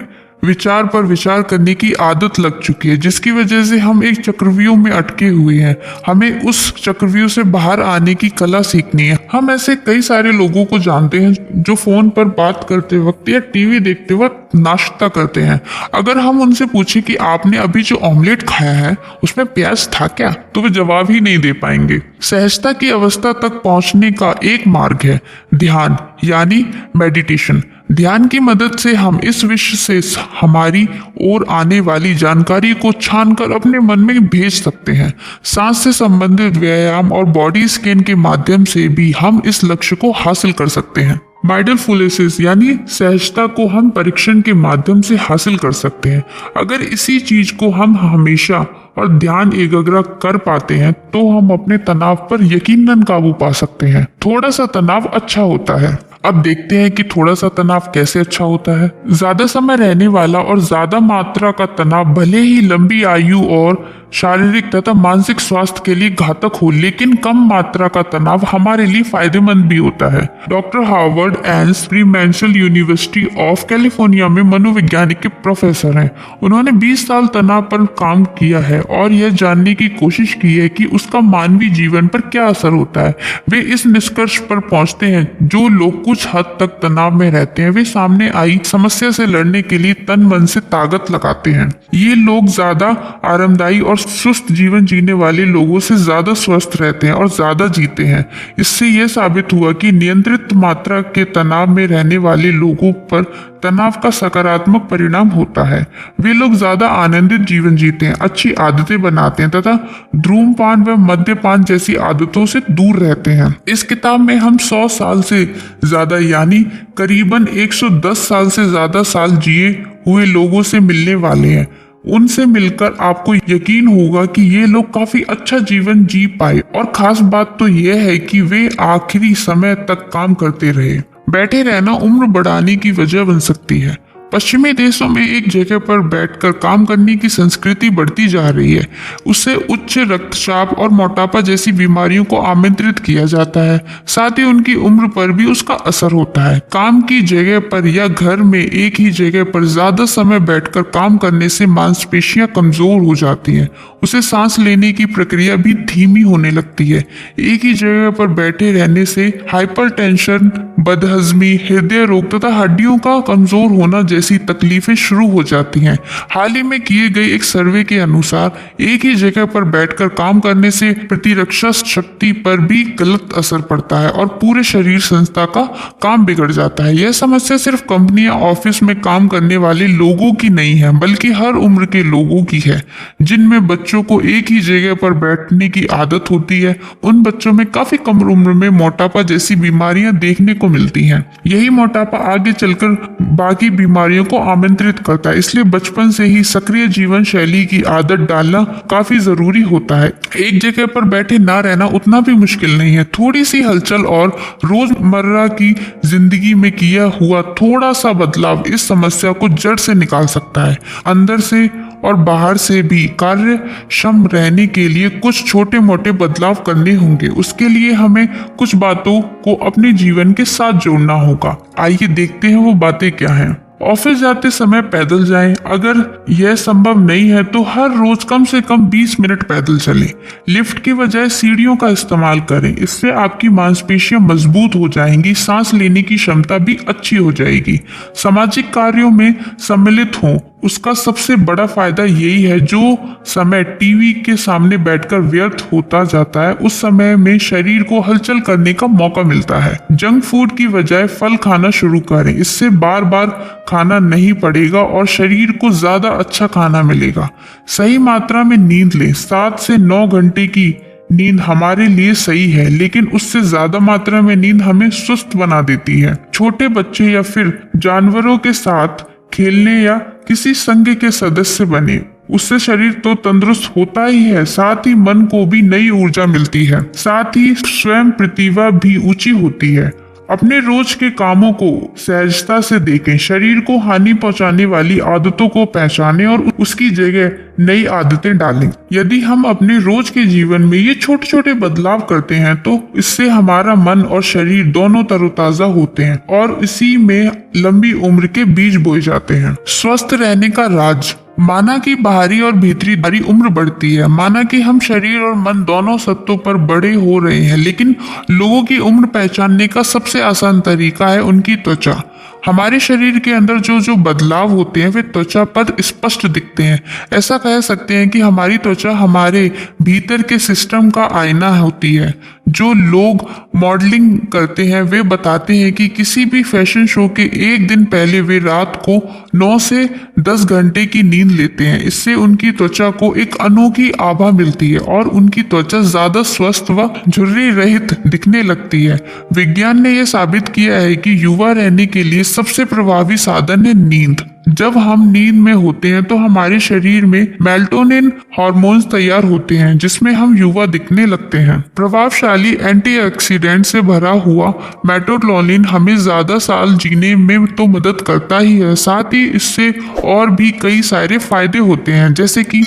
S1: विचार पर विचार करने की आदत लग चुकी है, जिसकी वजह से हम एक चक्रव्यूह में अटके हुए हैं। हमें उस चक्रव्यूह से बाहर आने की कला सीखनी है। हम ऐसे कई सारे लोगों को जानते हैं जो फोन पर बात करते वक्त या टीवी देखते वक्त नाश्ता करते हैं। अगर हम उनसे पूछे कि आपने अभी जो ऑमलेट खाया है उसमें प्याज था क्या, तो वे जवाब ही नहीं दे पाएंगे। सहजता की अवस्था तक पहुंचने का एक मार्ग है ध्यान, यानी मेडिटेशन। ध्यान की मदद से हम इस विश्व से हमारी ओर आने वाली जानकारी को छानकर अपने मन में भेज सकते हैं। सांस से संबंधित व्यायाम और बॉडी स्कैन के माध्यम से भी हम इस लक्ष्य को हासिल कर सकते हैं। माइंडफुलनेस यानी सहजता को हम परीक्षण के माध्यम से हासिल कर सकते हैं। अगर इसी चीज को हम हमेशा और ध्यान एकाग्र कर पाते हैं तो हम अपने तनाव पर यकीनन काबू पा सकते हैं। थोड़ा सा तनाव अच्छा होता है। अब देखते हैं कि थोड़ा सा तनाव कैसे अच्छा होता है। ज्यादा समय रहने वाला और ज्यादा मात्रा का तनाव भले ही लंबी आयु और शारीरिक तथा मानसिक स्वास्थ्य के लिए घातक हो, लेकिन कम मात्रा का तनाव हमारे लिए फायदेमंद भी होता है। डॉक्टर हार्वर्ड एंस प्रीमेंशल यूनिवर्सिटी ऑफ कैलिफोर्निया में मनोवैज्ञानिक के प्रोफेसर हैं। उन्होंने 20 साल तनाव पर काम किया है और यह जानने की कोशिश की है कि उसका मानवीय जीवन पर क्या असर होता है। वे इस निष्कर्ष पर पहुंचते हैं जो लोग कुछ हद तक तनाव में रहते हैं वे सामने आई समस्या से लड़ने के लिए तन मन से ताकत लगाते हैं। ये लोग ज्यादा आरामदायी और सुस्त जीवन जीने वाले लोगों से ज्यादा स्वस्थ रहते हैं और ज्यादा जीते हैं। इससे यह साबित हुआ कि नियंत्रित मात्रा के तनाव में रहने वाले लोगों पर तनाव का सकारात्मक परिणाम होता है। वे लोग ज्यादा आनंदित जीवन जीते हैं, अच्छी आदतें बनाते हैं तथा धूम्रपान व मद्यपान जैसी आदतों से दूर रहते हैं। इस किताब में हम 100 साल से ज्यादा यानी करीबन 110 साल से ज्यादा साल जिए हुए लोगों से मिलने वाले हैं। उनसे मिलकर आपको यकीन होगा कि ये लोग काफी अच्छा जीवन जी पाए और खास बात तो यह है कि वे आखिरी समय तक काम करते रहे। बैठे रहना उम्र बढ़ाने की वजह बन सकती है। पश्चिमी देशों में एक जगह पर बैठकर काम करने की संस्कृति बढ़ती जा रही है। उससे उच्च रक्तचाप और मोटापा जैसी बीमारियों को आमंत्रित किया जाता है। साथ ही उनकी उम्र पर भी उसका असर होता है। काम की जगह पर या घर में एक ही जगह पर ज्यादा समय बैठकर काम करने से मांसपेशियां कमजोर हो जाती हैं। उसे सांस लेने की प्रक्रिया भी धीमी होने लगती है। एक ही जगह पर बैठे रहने से हाइपरटेंशन, बदहजमी, हृदय रोग तथा हड्डियों का कमजोर होना जैसी तकलीफें शुरू हो जाती हैं। हाल ही में किए गए एक सर्वे के अनुसार एक ही जगह पर बैठकर काम करने से प्रतिरक्षा शक्ति पर भी गलत असर पड़ता है और पूरे शरीर संस्था का काम बिगड़ जाता है। यह समस्या सिर्फ कंपनी या ऑफिस में काम करने वाले लोगों की नहीं है, बल्कि हर उम्र के लोगों की है। जिनमें बच्चों को एक ही जगह पर बैठने की आदत होती है, उन बच्चों में काफी कम उम्र में मोटापा जैसी बीमारियां देखने को मिलती हैं। यही मोटापा आगे चलकर बाकी बीमारियों को आमंत्रित करता है। इसलिए बचपन से ही सक्रिय जीवन शैली की आदत डालना काफी जरूरी होता है। एक जगह पर बैठे ना रहना उतना भी मुश्किल नहीं है। थोड़ी सी हलचल और रोजमर्रा की जिंदगी में किया हुआ थोड़ा सा बदलाव इस समस्या को जड़ से निकाल सकता है। अंदर से और बाहर से भी कार्यक्षम रहने के लिए कुछ छोटे मोटे बदलाव करने होंगे। उसके लिए हमें कुछ बातों को अपने जीवन के साथ जोड़ना होगा। आइए देखते हैं वो बातें क्या हैं। ऑफिस जाते समय पैदल जाएं। अगर यह संभव नहीं है तो हर रोज कम से कम 20 मिनट पैदल चलें। लिफ्ट की बजाय सीढ़ियों का इस्तेमाल करें। इससे आपकी मांसपेशियां मजबूत हो जाएंगी, सांस लेने की क्षमता भी अच्छी हो जाएगी। सामाजिक कार्यों में सम्मिलित हों। उसका सबसे बड़ा फायदा यही है, जो समय टीवी के सामने बैठकर व्यर्थ होता जाता है उस समय में शरीर को हलचल करने का मौका मिलता है। जंक फूड की बजाय फल खाना शुरू करें। इससे बार बार खाना नहीं पड़ेगा और शरीर को ज्यादा अच्छा खाना मिलेगा। सही मात्रा में नींद लें। 7 से 9 घंटे की नींद हमारे लिए सही है, लेकिन उससे ज्यादा मात्रा में नींद हमें सुस्त बना देती है। छोटे बच्चे या फिर जानवरों के साथ खेलने या किसी संघ के सदस्य बने। उससे शरीर तो तंदुरुस्त होता ही है, साथ ही मन को भी नई ऊर्जा मिलती है। साथ ही स्वयं प्रतिभा भी ऊंची होती है। अपने रोज के कामों को सहजता से देखें, शरीर को हानि पहुंचाने वाली आदतों को पहचानें और उसकी जगह नई आदतें डालें। यदि हम अपने रोज के जीवन में ये छोटे छोटे बदलाव करते हैं तो इससे हमारा मन और शरीर दोनों तरोताजा होते हैं और इसी में लंबी उम्र के बीज बोए जाते हैं। स्वस्थ रहने का राज। माना कि बाहरी और भीतरी उम्र बढ़ती है, माना कि हम शरीर और मन दोनों सत्तों पर बड़े हो रहे हैं, लेकिन लोगों की उम्र पहचानने का सबसे आसान तरीका है उनकी त्वचा। हमारे शरीर के अंदर जो जो बदलाव होते हैं वे त्वचा पर स्पष्ट दिखते हैं। ऐसा कह सकते हैं कि हमारी त्वचा हमारे भीतर के सिस्टम का आईना होती है। जो लोग मॉडलिंग करते हैं वे बताते हैं कि किसी भी फैशन शो के एक दिन पहले वे रात को 9 से 10 घंटे की नींद लेते हैं। इससे उनकी त्वचा को एक अनोखी आभा मिलती है और उनकी त्वचा ज्यादा स्वस्थ व झुर्री रहित दिखने लगती है। विज्ञान ने यह साबित किया है कि युवा रहने के लिए सबसे प्रभावी साधन है नींद। जब हम नींद में होते हैं तो हमारे शरीर में मेलाटोनिन हार्मोन्स तैयार होते हैं जिसमें हम युवा दिखने लगते हैं। प्रभावशाली एंटीऑक्सीडेंट से भरा हुआ मेलाटोनिन हमें ज्यादा साल जीने में तो मदद करता ही है, साथ ही इससे और भी कई सारे फायदे होते हैं, जैसे कि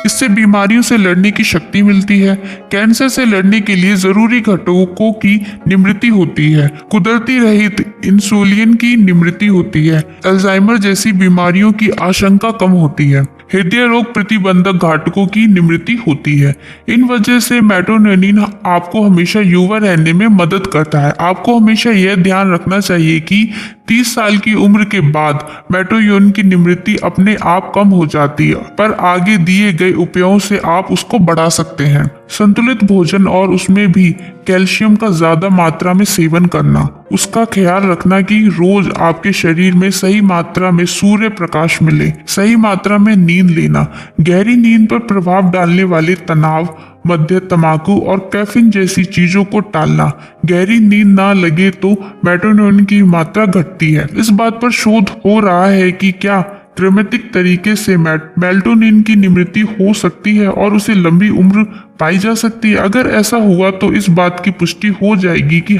S1: इससे बीमारियों से लड़ने की शक्ति मिलती है, कैंसर से लड़ने के लिए जरूरी घटकों की निमृति होती है, कुदरती रहित इंसुलिन की निमृति होती है, अल्जाइमर जैसी बीमारियों की आशंका कम होती है, हृदय रोग प्रतिबंधक घटकों की निमृति होती है। इन वजह से मेलाटोनिन आपको हमेशा युवा रहने में मदद करता है। आपको हमेशा यह ध्यान रखना चाहिए कि 30 साल की उम्र के बाद मेलाटोनिन की निमृति अपने आप कम हो जाती है, पर आगे दिए गए उपायों से आप उसको बढ़ा सकते हैं। संतुलित भोजन और उसमें भी कैल्शियम का ज्यादा मात्रा में सेवन करना, उसका ख्याल रखना कि रोज आपके शरीर में सही मात्रा में सूर्य प्रकाश मिले, सही मात्रा में नींद लेना, गहरी नींद पर प्रभाव डालने वाले तनाव, मद्य, तंबाकू और कैफीन जैसी चीजों को टालना। गहरी नींद ना लगे तो मेलाटोनिन की मात्रा घटती है। इस बात पर शोध हो रहा है कि क्या ड्रामेटिक तरीके से मेलाटोनिन की निमृति हो सकती है और उसे लंबी उम्र पाई जा सकती है। अगर ऐसा हुआ तो इस बात की पुष्टि हो जाएगी कि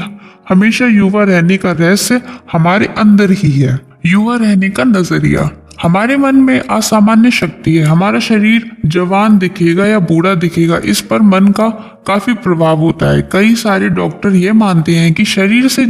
S1: हमेशा युवा रहने का रहस्य हमारे अंदर ही है। युवा रहने का नजरिया। हमारे मन में असामान्य शक्ति है। हमारा शरीर जवान दिखेगा या बूढ़ा दिखेगा, इस पर मन का काफी प्रभाव होता है। कई सारे डॉक्टर ये मानते हैं कि शरीर से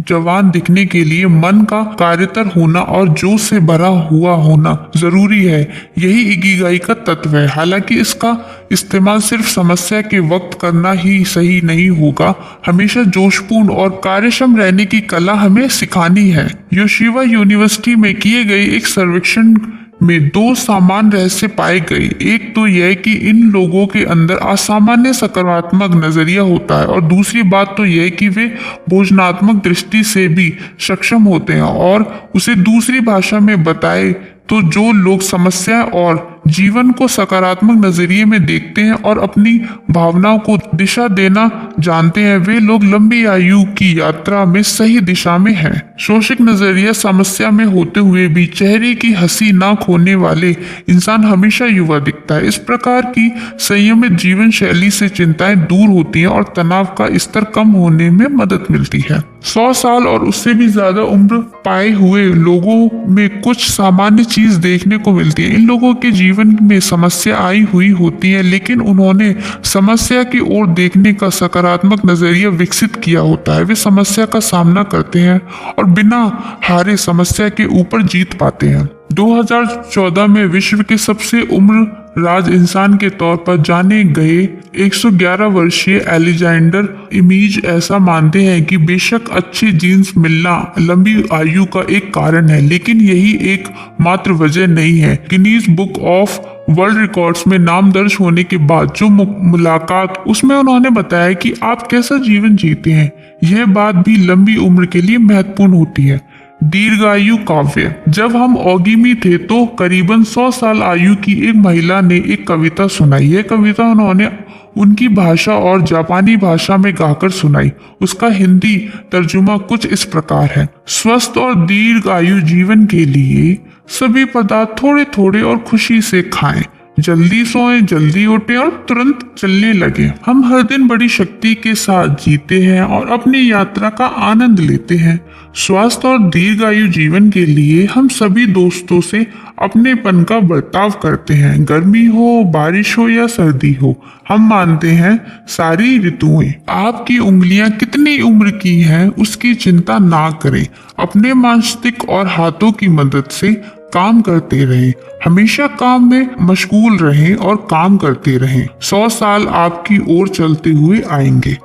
S1: जवान दिखने के लिए मन का कार्यतर होना और जोश से भरा हुआ होना जरूरी है। यही इकिगाई का तत्व है। हालांकि इसका इस्तेमाल सिर्फ समस्या के वक्त करना ही सही नहीं होगा। हमेशा जोशपूर्ण और कार्यक्षम रहने की कला हमें सिखानी है। योशिवा यूनिवर्सिटी में किए गए एक सर्वेक्षण में 2 सामान्य रहस्य पाए गए। एक तो यह कि इन लोगों के अंदर असामान्य सकारात्मक नजरिया होता है और दूसरी बात तो यह कि वे भोजनात्मक दृष्टि से भी सक्षम होते हैं। और उसे दूसरी भाषा में बताए तो जो लोग समस्या और जीवन को सकारात्मक नजरिए में देखते हैं और अपनी भावनाओं को दिशा देना जानते हैं, वे लोग लंबी आयु की यात्रा में सही दिशा में हैं। शोषक नजरिया। समस्या में होते हुए भी चेहरे की हंसी ना खोने वाले इंसान हमेशा युवा दिखता है। इस प्रकार की संयमित जीवन शैली से चिंताएं दूर होती हैं और तनाव का स्तर कम होने में मदद मिलती है। 100 साल और उससे भी ज्यादा उम्र पाए हुए लोगों में कुछ सामान्य चीज देखने को मिलती है। इन लोगों के जीवन में समस्या आई हुई होती है, लेकिन उन्होंने समस्या की ओर देखने का सकारात्मक नजरिया विकसित किया होता है। वे समस्या का सामना करते हैं और बिना हारे समस्या के ऊपर जीत पाते हैं। 2014 में विश्व के सबसे उम्र राज इंसान के तौर पर जाने गए 111 वर्षीय एलेक्जेंडर इमीज ऐसा मानते हैं कि बेशक अच्छे जीन्स मिलना लंबी आयु का एक कारण है, लेकिन यही एक मात्र वजह नहीं है। Guinness book of world records में नाम दर्ज होने के बाद जो मुलाकात, उसमें उन्होंने बताया कि आप कैसा जीवन जीते हैं, यह बात भी लंबी उम्र के लिए महत्वपूर्ण होती है। दीर्घायु काव्य। जब हम औगी में थे तो करीबन 100 साल आयु की एक महिला ने एक कविता सुनाई। यह कविता उन्होंने उनकी भाषा और जापानी भाषा में गाकर सुनाई। उसका हिंदी तर्जुमा कुछ इस प्रकार है। स्वस्थ और दीर्घ आयु जीवन के लिए सभी पदार्थ थोड़े थोड़े और खुशी से खाएं। जल्दी सोएं, जल्दी उठें और तुरंत चलने लगे। हम हर दिन बड़ी शक्ति के साथ जीते हैं और अपनी यात्रा का आनंद लेते हैं। स्वास्थ्य और दीर्घायु जीवन के लिए हम सभी दोस्तों से अपनेपन का बर्ताव करते हैं। गर्मी हो, बारिश हो या सर्दी हो, हम मानते हैं सारी ऋतुएं। आपकी उंगलियां कितनी उम्र की हैं उसकी चिंता ना करें। अपने मस्तिष्क और हाथों की मदद से काम करते रहें। हमेशा काम में मशगूल रहें और काम करते रहें। 100 साल आपकी ओर चलते हुए आएंगे।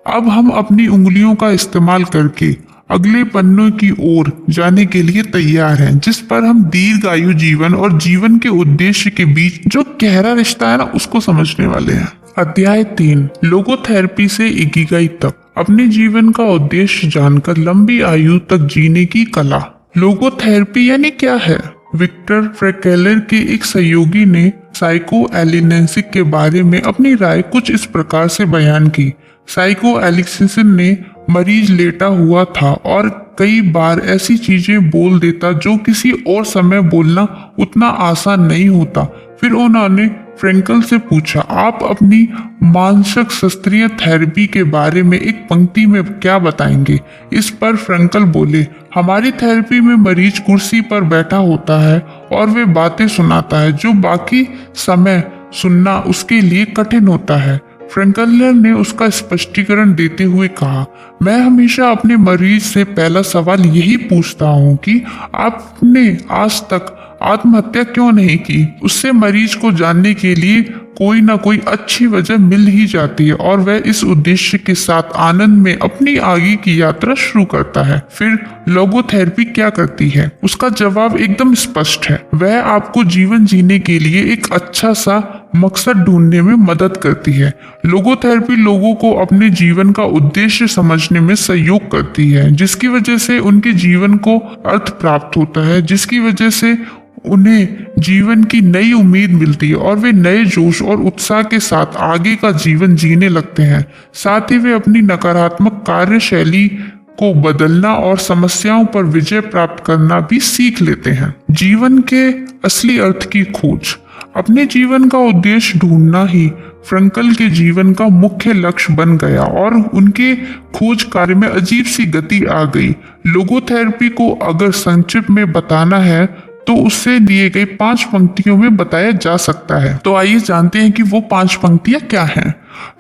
S1: अब हम अपनी उंगलियों का इस्तेमाल करके अगले पन्नों की ओर जाने के लिए तैयार हैं, जिस पर हम दीर्घायु जीवन और जीवन के उद्देश्य के बीच जो गहरा रिश्ता है ना, उसको समझने वाले हैं। अध्याय 3, लोगोथेरेपी से इकिगाई तक। अपने जीवन का उद्देश्य जानकर लंबी आयु तक जीने की कला। लोगोथेरेपी यानी क्या है? विक्टर फ्रैकेलर के एक सहयोगी ने साइकोएनालिसिस के बारे में अपनी राय कुछ इस प्रकार से बयान की। साइकोएनालिसिस ने मरीज लेटा हुआ था और कई बार ऐसी चीजें बोल देता जो किसी और समय बोलना उतना आसान नहीं होता। फिर उन्होंने फ्रैंकल से पूछा, आप अपनी मानसिक शास्त्रीय थेरेपी के बारे में एक पंक्ति में क्या बताएंगे? इस पर फ्रैंकल बोले, हमारी थेरेपी में मरीज कुर्सी पर बैठा होता है और वे बातें सुनाता है जो बाकी समय सुनना उसके लिए कठिन होता है। फ्रैंकलर ने उसका स्पष्टीकरण देते हुए कहा, मैं हमेशा अपने मरीज से पहला सवाल यही पूछता हूँ कि आपने आज तक आत्महत्या क्यों नहीं की। उससे मरीज को जानने के लिए कोई ना कोई अच्छी वजह मिल ही जाती है और वह इस उद्देश्य के साथ आनंद में अपनी आगे की यात्रा शुरू करता है। फिर लोगोथेरेपी क्या करती है? उसका जवाब एकदम स्पष्ट है। वह आपको जीवन जीने के लिए एक अच्छा सा मकसद ढूंढने में मदद करती है। लोगोथेरेपी लोगों को अपने जीवन का उद्देश्य समझने में सहयोग करती है, जिसकी वजह से उनके जीवन को अर्थ प्राप्त होता है, जिसकी वजह से उन्हें जीवन की नई उम्मीद मिलती है और वे नए जोश और उत्साह के साथ आगे का जीवन जीने लगते हैं। साथ ही वे अपनी नकारात्मक कार्यशैली को बदलना और समस्याओं पर विजय प्राप्त करना भी सीख लेते हैं। जीवन के असली अर्थ की खोज। अपने जीवन का उद्देश्य ढूंढना ही फ्रैंकल के जीवन का मुख्य लक्ष्य बन गया और उनके खोज कार्य में अजीब सी गति आ गई। लोगोथेरेपी को अगर संक्षिप्त में बताना है तो उससे दिए गए 5 पंक्तियों में बताया जा सकता है। तो आइए जानते हैं कि वो 5 पंक्तियां क्या हैं।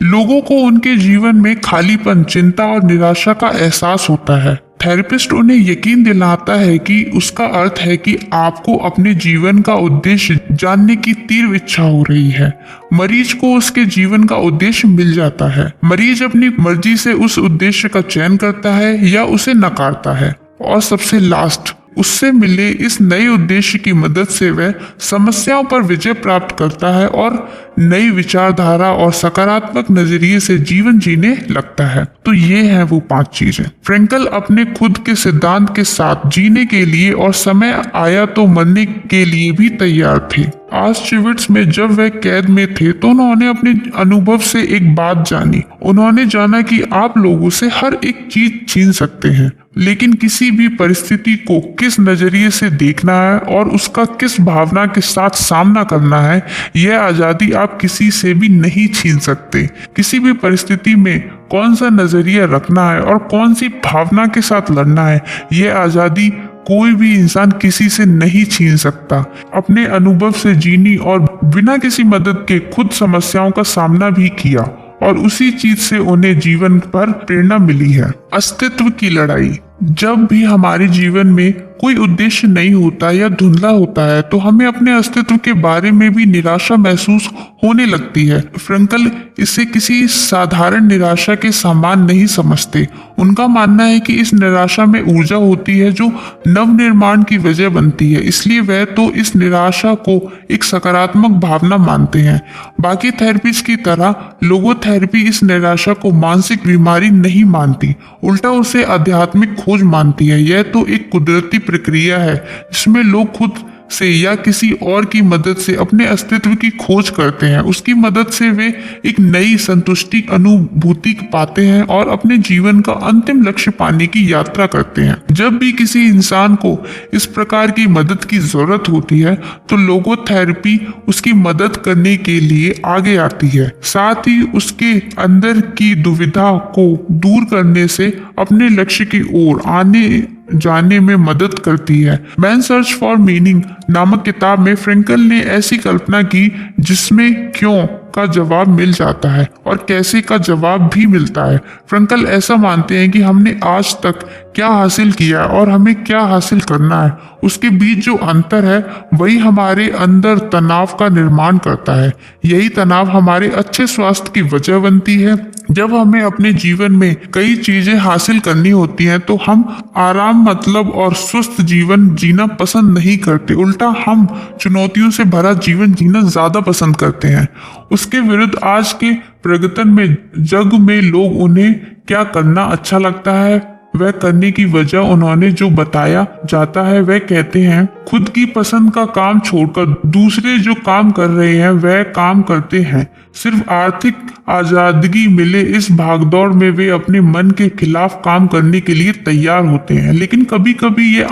S1: लोगों को उनके जीवन में खालीपन, चिंता और निराशा का एहसास होता है। थेरेपिस्ट उन्हें यकीन दिलाता है कि उसका अर्थ है कि आपको अपने जीवन का उद्देश्य जानने की तीव्र इच्छा हो रही है। मरीज को उसके जीवन का उद्देश्य मिल जाता है। मरीज अपनी मर्जी से उस उद्देश्य का चयन करता है या उसे नकारता है। और सबसे लास्ट, उससे मिले इस नए उद्देश्य की मदद से वह समस्याओं पर विजय प्राप्त करता है और नई विचारधारा और सकारात्मक नजरिए से जीवन जीने लगता है। तो ये हैं वो 5 चीजें। फ्रैंकल अपने खुद के सिद्धांत के साथ जीने के लिए और समय आया तो मरने के लिए भी तैयार थे। ऑस्ट्रिविट्ज में जब वह कैद में थे तो उन्होंने अपने अनुभव से एक बात जानी। उन्होंने जाना कि आप लोगों से हर एक चीज छीन सकते हैं, लेकिन किसी भी परिस्थिति को किस नजरिए से देखना है और उसका किस भावना के साथ सामना करना है, यह आजादी आप किसी से भी नहीं छीन सकते। किसी भी परिस्थिति में कौन सा नजरिया रखना है और कौन सी भावना के साथ लड़ना है, यह आजादी कोई भी इंसान किसी से नहीं छीन सकता। अपने अनुभव से जीनी और बिना किसी मदद के खुद समस्याओं का सामना भी किया और उसी चीज से उन्हें जीवन पर प्रेरणा मिली है। अस्तित्व की लड़ाई। जब भी हमारे जीवन में कोई उद्देश्य नहीं होता या धुंधला होता है तो हमें अपने अस्तित्व के बारे में भी निराशा महसूस होने लगती है। फ्रैंकल इसे किसी साधारण निराशा के समान नहीं समझते। उनका मानना है कि इस निराशा में ऊर्जा होती है जो नवनिर्माण की वजह बनती है, इसलिए वह तो इस निराशा को एक सकारात्मक भावना मानते हैं। बाकी थेरेपीज की तरह लोगोथेरेपी इस निराशा को मानसिक बीमारी नहीं मानती, उल्टा उसे आध्यात्मिक खोज मानती है। यह तो एक कुदरती प्रक्रिया है जिसमें लोग खुद से या किसी और की मदद से अपने अस्तित्व की खोज करते हैं। उसकी मदद से वे एक नई संतुष्टि अनुभूति पाते हैं और अपने जीवन का अंतिम लक्ष्य पाने की यात्रा करते हैं। जब भी किसी इंसान को इस प्रकार की मदद की जरूरत होती है तो लोगोथेरेपी उसकी मदद करने के लिए आगे आती है, साथ ही उसके अंदर की दुविधा को दूर करने से अपने लक्ष्य की ओर आने जाने में मदद करती है। मैन सर्च फॉर मीनिंग नामक किताब में फ्रेंकल ने ऐसी कल्पना की जिसमें क्यों का जवाब मिल जाता है और कैसे का जवाब भी मिलता है। फ्रेंकल ऐसा मानते हैं कि हमने आज तक क्या हासिल किया है और हमें क्या हासिल करना है, उसके बीच जो अंतर है वही हमारे अंदर तनाव का निर्माण करता है। यही तनाव हमारे अच्छे स्वास्थ्य की वजह बनती है। जब हमें अपने जीवन में कई चीजें हासिल करनी होती हैं तो हम आराम मतलब और स्वस्थ जीवन जीना पसंद नहीं करते, उल्टा हम चुनौतियों से भरा जीवन जीना ज्यादा पसंद करते हैं। उसके विरुद्ध आज के प्रगतन में जग में लोग उन्हें क्या करना अच्छा लगता है वह करने की वजह उन्होंने जो बताया जाता है वह कहते हैं खुद की पसंद का काम छोड़कर दूसरे जो काम कर रहे हैं वह काम करते हैं। सिर्फ आर्थिक आजादगी मिले इस भागदौड़ में वे अपने मन के खिलाफ काम करने के लिए तैयार होते हैं। लेकिन कभी कभी ये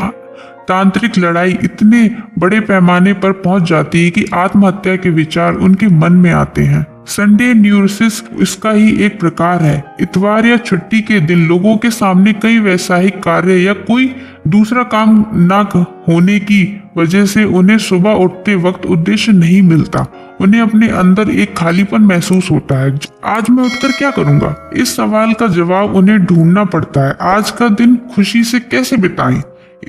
S1: तांत्रिक लड़ाई इतने बड़े पैमाने पर पहुंच जाती है कि आत्महत्या के विचार उनके मन में आते हैं। संडे न्यूरोसिस इसका ही एक प्रकार है। इतवार या छुट्टी के दिन लोगों के सामने कई वैवाहिक कार्य या कोई दूसरा काम ना होने की वजह से उन्हें सुबह उठते वक्त उद्देश्य नहीं मिलता। उन्हें अपने अंदर एक खालीपन महसूस होता है। आज मैं उठकर क्या करूंगा? इस सवाल का जवाब उन्हें ढूंढना पड़ता है। आज का दिन खुशी से कैसे बिताएं?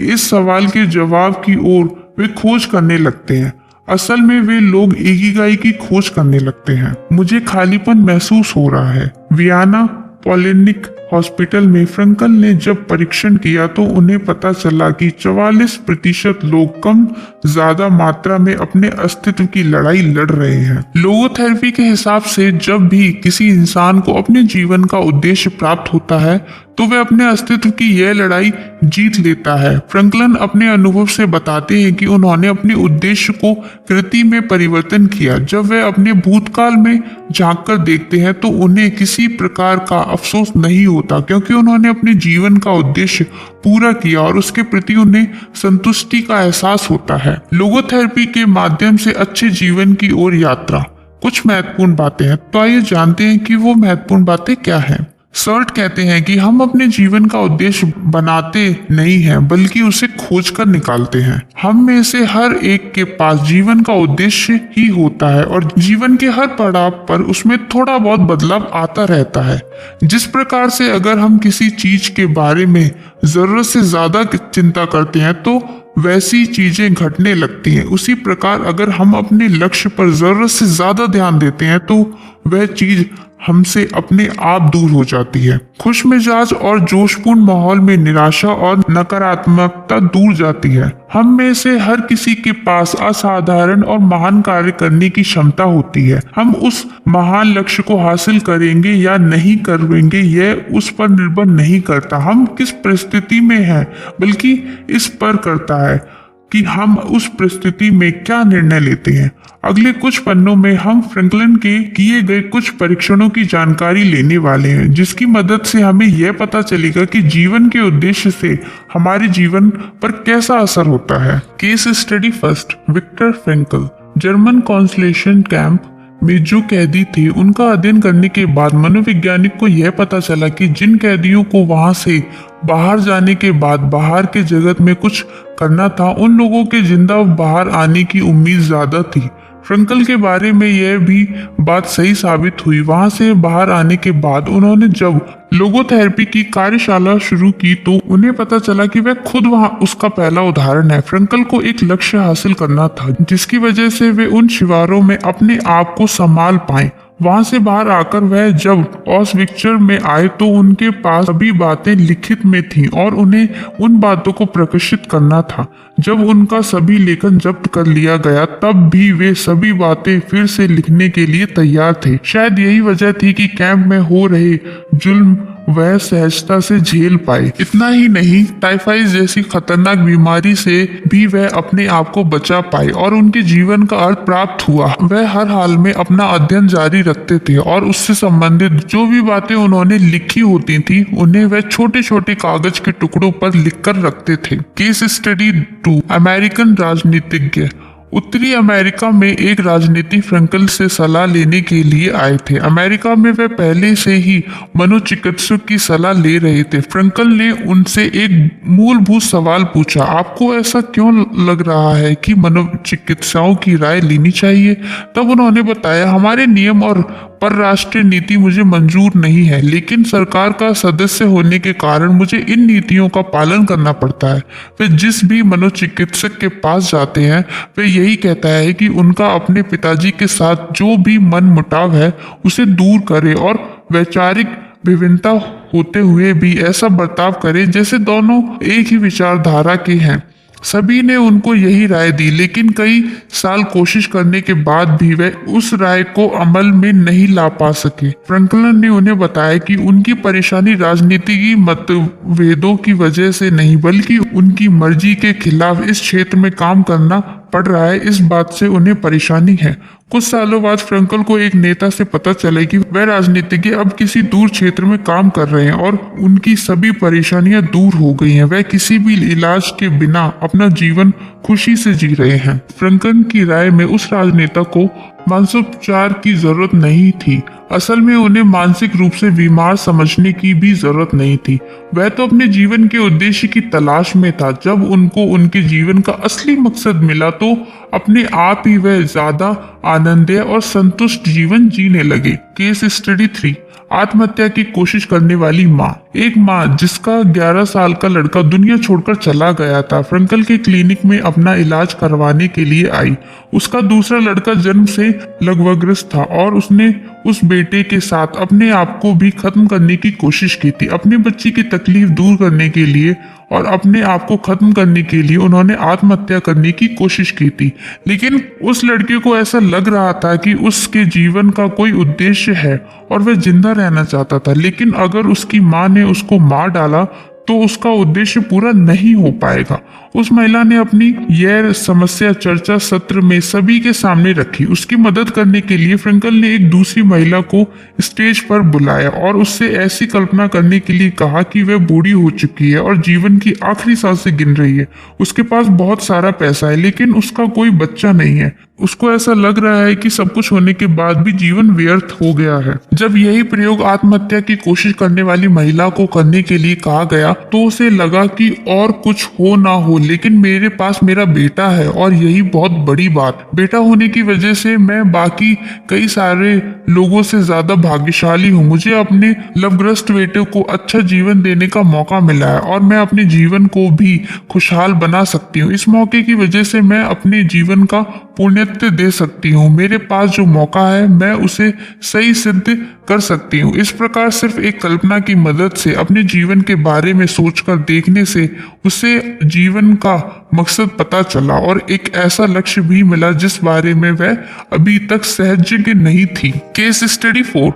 S1: इस सवाल के जवाब की ओर वे खोज करने लगते हैं। असल में वे लोग इकिगाई की खोज करने लगते हैं। मुझे खालीपन महसूस हो रहा है। वियना पॉलिक्लिनिक हॉस्पिटल में फ्रेंकल ने जब परीक्षण किया तो उन्हें पता चला कि 44% लोग कम ज्यादा मात्रा में अपने अस्तित्व की लड़ाई लड़ रहे हैं। लोगोथेरेपी के हिसाब से जब भी किसी इंसान को अपने जीवन का उद्देश्य प्राप्त होता है तो वह अपने अस्तित्व की यह लड़ाई जीत लेता है। फ्रेंकल अपने अनुभव से बताते हैं कि उन्होंने अपने उद्देश्य को कृति में परिवर्तन किया। जब वे अपने भूतकाल में झांककर देखते हैं तो उन्हें किसी प्रकार का अफसोस नहीं होता, क्योंकि उन्होंने अपने जीवन का उद्देश्य पूरा किया और उसके प्रति उन्हें संतुष्टि का एहसास होता है। लोगोथेरेपी के माध्यम से अच्छे जीवन की ओर यात्रा। कुछ महत्वपूर्ण बातें हैं, तो आइए जानते हैं कि वो महत्वपूर्ण बातें क्या हैं। सर्ट कहते हैं कि हम अपने जीवन का उद्देश्य बनाते नहीं हैं बल्कि उसे खोज कर निकालते हैं। हम में से हर एक के पास जीवन का उद्देश्य ही होता है और जीवन के हर पड़ाव पर उसमें थोड़ा बहुत बदलाव आता रहता है। जिस प्रकार से अगर हम किसी चीज के बारे में जरूरत से ज्यादा चिंता करते हैं तो वैसी चीजें घटने लगती हैं। उसी प्रकार अगर हम अपने लक्ष्य पर जरूरत से ज्यादा ध्यान देते हैं तो वह चीज हमसे अपने आप दूर हो जाती है। खुश मिजाज और जोशपूर्ण माहौल में निराशा और नकारात्मकता दूर जाती है। हम में से हर किसी के पास असाधारण और महान कार्य करने की क्षमता होती है। हम उस महान लक्ष्य को हासिल करेंगे या नहीं करेंगे यह उस पर निर्भर नहीं करता हम किस परिस्थिति में हैं, बल्कि इस पर करता है कि हम उस परिस्थिति में क्या निर्णय लेते हैं। अगले कुछ पन्नों में हम फ्रेंकल के किए गए कुछ परीक्षणों की जानकारी लेने वाले हैं, जिसकी मदद से हमें यह पता चलेगा कि जीवन के उद्देश्य से हमारे जीवन पर कैसा असर होता है। Case study first. Victor Frankl German concentration camp में जो कैदी थे उनका अध्ययन करने के बाद मनोवैज्ञानिक को यह पता चला कि जिन कैदियों को वहां से बाहर जाने के बाद बाहर के जगत में कुछ करना था उन लोगों के जिंदा बाहर आने की उम्मीद ज्यादा थी। फ्रेंकल के बारे में यह भी बात सही साबित हुई। वहां से बाहर आने के बाद उन्होंने जब लोगोथेरेपी की कार्यशाला शुरू की तो उन्हें पता चला कि वह खुद वहां उसका पहला उदाहरण है। फ्रेंकल को एक लक्ष्य हासिल करना था जिसकी वजह से वे उन शिवारों में अपने आप को संभाल पाए। वहां से बाहर आकर वह जब ऑस्विट्जर में आए तो उनके पास सभी बातें लिखित में थीं और उन्हें उन बातों को प्रकाशित करना था। जब उनका सभी लेखन जब्त कर लिया गया तब भी वे सभी बातें फिर से लिखने के लिए तैयार थे। शायद यही वजह थी कि कैंप में हो रहे जुल्म वह सहजता से झेल पाए। इतना ही नहीं, टाइफाइड जैसी खतरनाक बीमारी से भी वह अपने आप को बचा पाए और उनके जीवन का अर्थ प्राप्त हुआ। वह हर हाल में अपना अध्ययन जारी रखते थे और उससे संबंधित जो भी बातें उन्होंने लिखी होती थी उन्हें वह छोटे छोटे कागज के टुकड़ों पर लिखकर रखते थे। केस स्टडी 2, अमेरिकन राजनीतिज्ञ। उत्तरी अमेरिका में एक राजनीति फ्रैंकल से सलाह लेने के लिए आए थे। अमेरिका में वे पहले से ही मनोचिकित्सक की सलाह ले रहे थे। फ्रैंकल ने उनसे एक मूलभूत सवाल पूछा, आपको ऐसा क्यों लग रहा है कि मनोचिकित्साओं की राय लेनी चाहिए? तब उन्होंने बताया, हमारे नियम और परराष्ट्रीय नीति मुझे मंजूर नहीं है, लेकिन सरकार का सदस्य होने के कारण मुझे इन नीतियों का पालन करना पड़ता है। वे जिस भी मनोचिकित्सक के पास जाते हैं वे यही कहता है कि उनका अपने पिताजी के साथ जो भी मन मुटाव है उसे दूर करे और वैचारिक विभिन्नता होते हुए भी ऐसा बर्ताव करे जैसे दोनों एक ही विचारधारा के हैं। सभी ने उनको यही राय दी, लेकिन कई साल कोशिश करने के बाद भी वे उस राय को अमल में नहीं ला पा सके। फ्रैंकलिन ने उन्हें बताया कि उनकी परेशानी राजनीतिक मतभेदों की वजह से नहीं बल्कि उनकी मर्जी के खिलाफ इस क्षेत्र में काम करना पड़ रहा है, इस बात से उन्हें परेशानी है। कुछ सालों बाद फ्रैंकल को एक नेता से पता चला कि वह राजनीतिज्ञ अब किसी दूर क्षेत्र में काम कर रहे हैं और उनकी सभी परेशानियां दूर हो गई हैं। वह किसी भी इलाज के बिना अपना जीवन खुशी से जी रहे हैं। फ्रैंकल की राय में उस राजनेता को मानसोपचार की जरूरत नहीं थी। असल में उन्हें मानसिक रूप से बीमार समझने की भी जरूरत नहीं थी। वह तो अपने जीवन के उद्देश्य की तलाश में था। जब उनको उनके जीवन का असली मकसद मिला तो अपने आप ही वह ज्यादा आनंदमय और संतुष्ट जीवन जीने लगे। केस स्टडी 3, आत्महत्या की कोशिश करने वाली माँ। एक माँ जिसका 11 साल का लड़का दुनिया छोड़कर चला गया था, फ्रैंकल के क्लिनिक में अपना इलाज करवाने के लिए आई। उसका दूसरा लड़का जन्म से लकवाग्रस्त था और उसने उस बेटे के साथ अपने आप को भी खत्म करने की कोशिश की थी। अपने बच्ची की तकलीफ दूर करने के लिए और अपने आप को खत्म करने के लिए उन्होंने आत्महत्या करने की कोशिश की थी। लेकिन उस लड़के को ऐसा लग रहा था कि उसके जीवन का कोई उद्देश्य है और वह जिंदा रहना चाहता था। लेकिन अगर उसकी माँ ने उसको मार डाला तो उसका उद्देश्य पूरा नहीं हो पाएगा। उस महिला ने अपनी यह समस्या चर्चा सत्र में सभी के सामने रखी। उसकी मदद करने के लिए फ्रैंकल ने एक दूसरी महिला को स्टेज पर बुलाया और उससे ऐसी कल्पना करने के लिए कहा कि वह बूढ़ी हो चुकी है और जीवन की आखिरी सांसें गिन रही है। उसके पास बहुत सारा पैसा है लेकिन उसका कोई बच्चा नहीं है। उसको ऐसा लग रहा है कि सब कुछ होने के बाद भी जीवन व्यर्थ हो गया है। जब यही प्रयोग आत्महत्या की कोशिश करने वाली महिला को करने के लिए कहा गया तो उसे लगा कि और कुछ हो ना हो, लेकिन मेरे पास मेरा बेटा है और यही बहुत बड़ी बात। बेटा होने की वजह से मैं बाकी कई सारे लोगों से ज्यादा भाग्यशाली हूँ। मुझे अपने लवग्रस्त बेटे को अच्छा जीवन देने का मौका मिला है और मैं अपने जीवन को भी खुशहाल बना सकती हूँ। इस मौके की वजह से मैं अपने जीवन का पुण्यत्य दे सकती हूँ। मेरे पास जो मौका है मैं उसे सही सिद्ध कर सकती हूँ। इस प्रकार सिर्फ एक कल्पना की मदद से अपने जीवन के बारे में सोचकर देखने से उसे जीवन का मकसद पता चला और एक ऐसा लक्ष्य भी मिला जिस बारे में वह अभी तक सहज नहीं थी। केस स्टडी 4,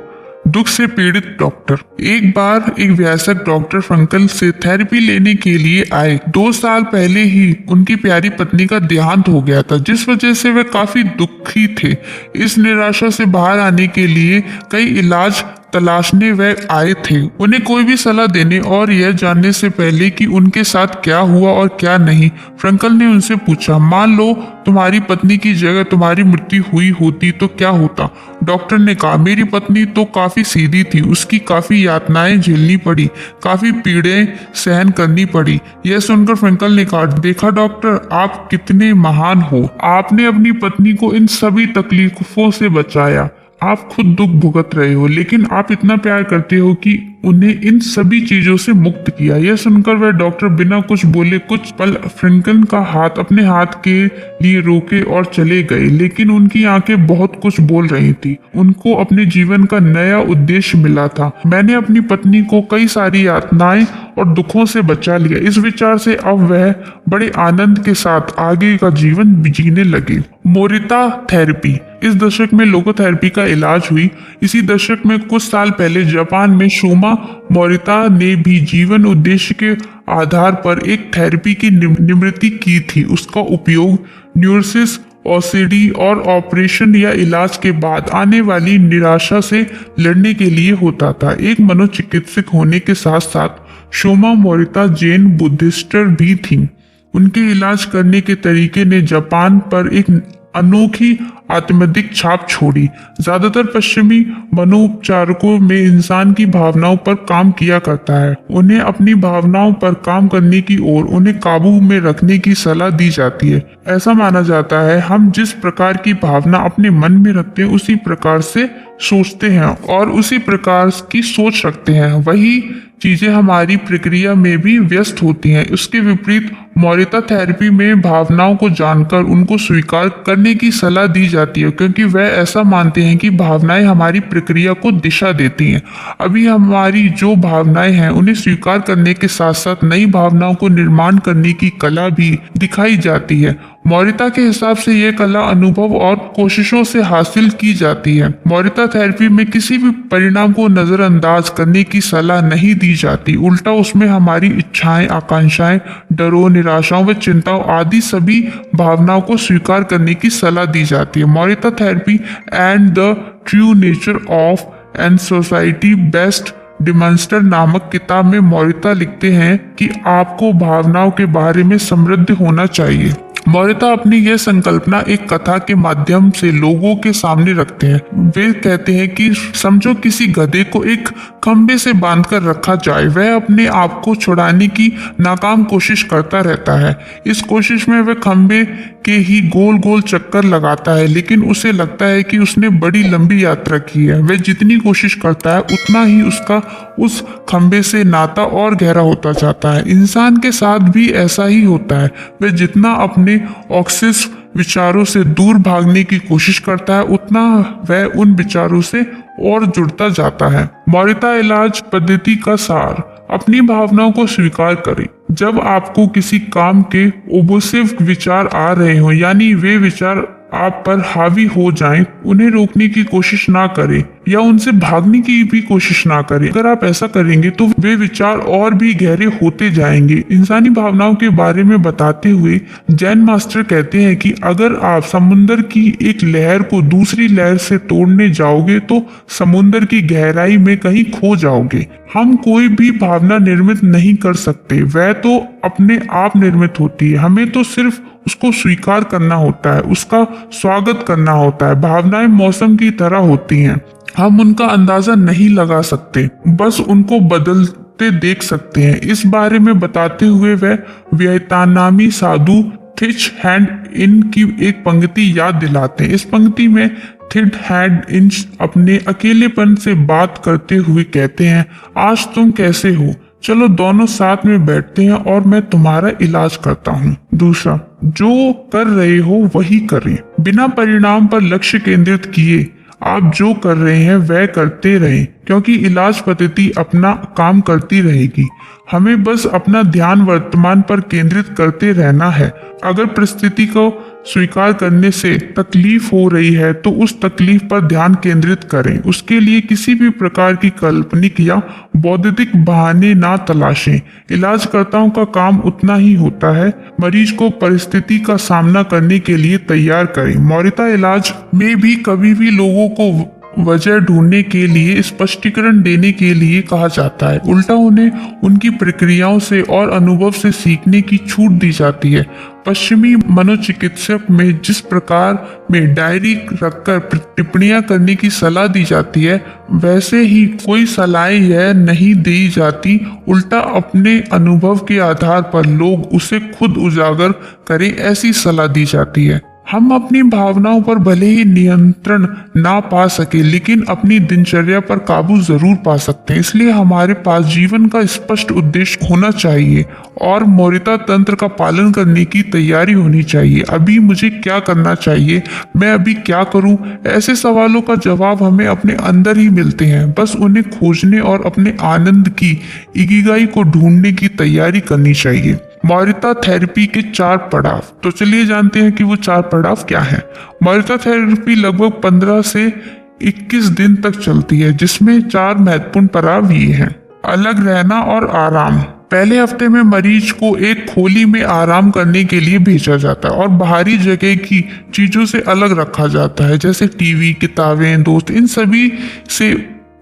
S1: दुख से पीड़ित डॉक्टर। एक बार एक वयस्क डॉक्टर फ्रैंकल से थेरेपी लेने के लिए आए। 2 साल पहले ही उनकी प्यारी पत्नी का देहांत हो गया था, जिस वजह से वे काफी दुखी थे। इस निराशा से बाहर आने के लिए कई इलाज तलाशने वे आए थे। उन्हें कोई भी सलाह देने और यह जानने से पहले कि उनके साथ क्या हुआ और क्या नहीं, फ्रैंकल ने उनसे पूछा, मान लो तुम्हारी पत्नी की जगह तुम्हारी मृत्यु हुई होती तो क्या होता? डॉक्टर ने कहा, मेरी पत्नी तो काफी सीधी थी, उसकी काफी यातनाएं झेलनी पड़ी, काफी पीड़ाएं सहन करनी पड़ी। यह सुनकर फ्रैंकल ने कहा, देखा डॉक्टर, आप कितने महान हो। आपने अपनी पत्नी को इन सभी तकलीफों से बचाया। आप खुद दुख भुगत रहे हो लेकिन आप इतना प्यार करते हो कि उन्हें इन सभी चीजों से मुक्त किया। यह सुनकर वह डॉक्टर बिना कुछ बोले कुछ पल फ्रैंकल का हाथ अपने हाथ के लिए रोके और चले गए, लेकिन उनकी आंखें बहुत कुछ बोल रही थी। उनको अपने जीवन का नया उद्देश्य मिला था। मैंने अपनी पत्नी को कई सारी यातनाएं और दुखों से बचा लिया। इस विचार से अब वह बड़े आनंद के साथ आगे का जीवन जीने लगे। Morita therapy. इस दशक में लोगोथेरेपी का इलाज हुई। इसी दशक में कुछ साल पहले जापान में शोमा मोरिता ने भी जीवन उद्देश्य के आधार पर एक थेरेपी की निर्मित की थी। उसका उपयोग न्यूरोसिस, ओसीडी और ऑपरेशन या इलाज के बाद आने वाली निराशा से लड़ने के लिए होता था। एक मनोचिकित्सक होने के साथ साथ शोमा मोरिता जैन बुद्धिस्टर भी थी। उनके इलाज करने के तरीके ने जापान पर एक अनोखी आत्मदिक छाप छोड़ी। ज्यादातर पश्चिमी मनोपचारकों में इंसान की भावनाओं पर काम किया करता है। उन्हें अपनी भावनाओं पर काम करने की और उन्हें काबू में रखने की सलाह दी जाती है। ऐसा माना जाता है हम जिस प्रकार की भावना अपने मन में रखते हैं उसी प्रकार से सोचते हैं और उसी प्रकार की सोच रखते हैं। वही चीजें हमारी प्रक्रिया में भी व्यस्त होती हैं। उसके विपरीत मोरिता थेरेपी में भावनाओं को जानकर उनको स्वीकार करने की सलाह दी जाती है, क्योंकि वह ऐसा मानते हैं कि भावनाएं हमारी प्रक्रिया को दिशा देती हैं। अभी हमारी जो भावनाएं हैं उन्हें स्वीकार करने के साथ साथ नई भावनाओं को निर्माण करने की कला भी दिखाई जाती है। मोरिता के हिसाब से यह कला अनुभव और कोशिशों से हासिल की जाती है। मोरिता थेरेपी में किसी भी परिणाम को नजरअंदाज करने की सलाह नहीं दी जाती, उल्टा उसमें हमारी इच्छाएं, आकांक्षाएं, डरों, निराशाओं व चिंताओं आदि सभी भावनाओं को स्वीकार करने की सलाह दी जाती है। Morita therapy and the true nature of and society best डिमॉन्स्टर नामक किताब में मोरिता लिखते हैं कि आपको भावनाओं के बारे में समृद्ध होना चाहिए। मोरिता अपनी यह संकल्पना एक कथा के माध्यम से लोगों के सामने रखते हैं। वे कहते हैं कि समझो किसी गधे को एक खंबे से बांधकर रखा जाए। वह अपने आप को छुड़ाने की नाकाम कोशिश करता रहता है। इस कोशिश में वह खंबे के ही गोल गोल चक्कर लगाता है, लेकिन उसे लगता है कि उसने बड़ी लंबी यात्रा की है। वह जितनी कोशिश करता है उतना ही उसका उस खंबे से नाता और गहरा होता जाता है। इंसान के साथ भी ऐसा ही होता है। वह जितना अपने ऑक्सिस विचारों से दूर भागने की कोशिश करता है उतना वह उन विचारों से और जुड़ता जाता है। मोरिता इलाज पद्धति का सार: अपनी भावनाओं को स्वीकार करें। जब आपको किसी काम के ओबसेसिव विचार आ रहे हो, यानी वे विचार आप पर हावी हो जाएं, उन्हें रोकने की कोशिश ना करें या उनसे भागने की भी कोशिश ना करें। अगर आप ऐसा करेंगे तो वे विचार और भी गहरे होते जाएंगे। इंसानी भावनाओं के बारे में बताते हुए जैन मास्टर कहते हैं कि अगर आप समुद्र की एक लहर को दूसरी लहर से तोड़ने जाओगे तो समुद्र की गहराई में कहीं खो जाओगे। हम कोई भी भावना निर्मित नहीं कर सकते, वह तो अपने आप निर्मित होती है। हमें तो सिर्फ उसको स्वीकार करना होता है, उसका स्वागत करना होता है। भावनाएं मौसम की तरह होती हैं, हम उनका अंदाजा नहीं लगा सकते, बस उनको बदलते देख सकते हैं। इस बारे में बताते हुए वह वियतनामी साधु थिच हैंड इन की एक पंक्ति याद दिलाते हैं। इस पंक्ति में थिट हैंड इन अपने अकेलेपन से बात करते हुए कहते हैं, आज तुम कैसे हो? चलो दोनों साथ में बैठते हैं और मैं तुम्हारा इलाज करता हूँ। दूसरा, जो कर रहे हो वही करें, बिना परिणाम पर लक्ष्य केंद्रित किए आप जो कर रहे हैं वह करते रहें, क्योंकि इलाज पद्धति अपना काम करती रहेगी। हमें बस अपना ध्यान वर्तमान पर केंद्रित करते रहना है। अगर परिस्थिति को स्वीकार करने से तकलीफ हो रही है तो उस तकलीफ पर ध्यान केंद्रित करें। उसके लिए किसी भी प्रकार की काल्पनिक या बौद्धिक बहाने ना तलाशें। इलाजकर्ताओं का काम उतना ही होता है, मरीज को परिस्थिति का सामना करने के लिए तैयार करें। मोरिता इलाज में भी कभी भी लोगों को वजह ढूंढने के लिए, स्पष्टीकरण देने के लिए कहा जाता है। उल्टा उन्हें उनकी प्रक्रियाओं से और अनुभव से सीखने की छूट दी जाती है। पश्चिमी मनोचिकित्सक में जिस प्रकार में डायरी रखकर टिप्पणियां करने की सलाह दी जाती है, वैसे ही कोई सलाहें यह नहीं दी जाती। उल्टा अपने अनुभव के आधार पर लोग उसे खुद उजागर करें, ऐसी सलाह दी जाती है। हम अपनी भावनाओं पर भले ही नियंत्रण ना पा सके, लेकिन अपनी दिनचर्या पर काबू जरूर पा सकते हैं। इसलिए हमारे पास जीवन का स्पष्ट उद्देश्य होना चाहिए और मोरिता तंत्र का पालन करने की तैयारी होनी चाहिए। अभी मुझे क्या करना चाहिए, मैं अभी क्या करूं? ऐसे सवालों का जवाब हमें अपने अंदर ही मिलते हैं। बस उन्हें खोजने और अपने आनंद की इकिगाई को ढूंढने की तैयारी करनी चाहिए। मोरिता थेरेपी के 4 पड़ाव। तो चलिए जानते हैं कि वो 4 पड़ाव क्या हैं। मोरिता थेरेपी लगभग 15 से 21 दिन तक चलती है, जिसमें 4 महत्वपूर्ण पड़ाव ये हैं। अलग रहना और आराम। पहले हफ्ते में मरीज को एक खोली में आराम करने के लिए भेजा जाता है और बाहरी जगह की चीजों से अलग रखा जाता है, जैसे टीवी, किताबें, दोस्त, इन सभी से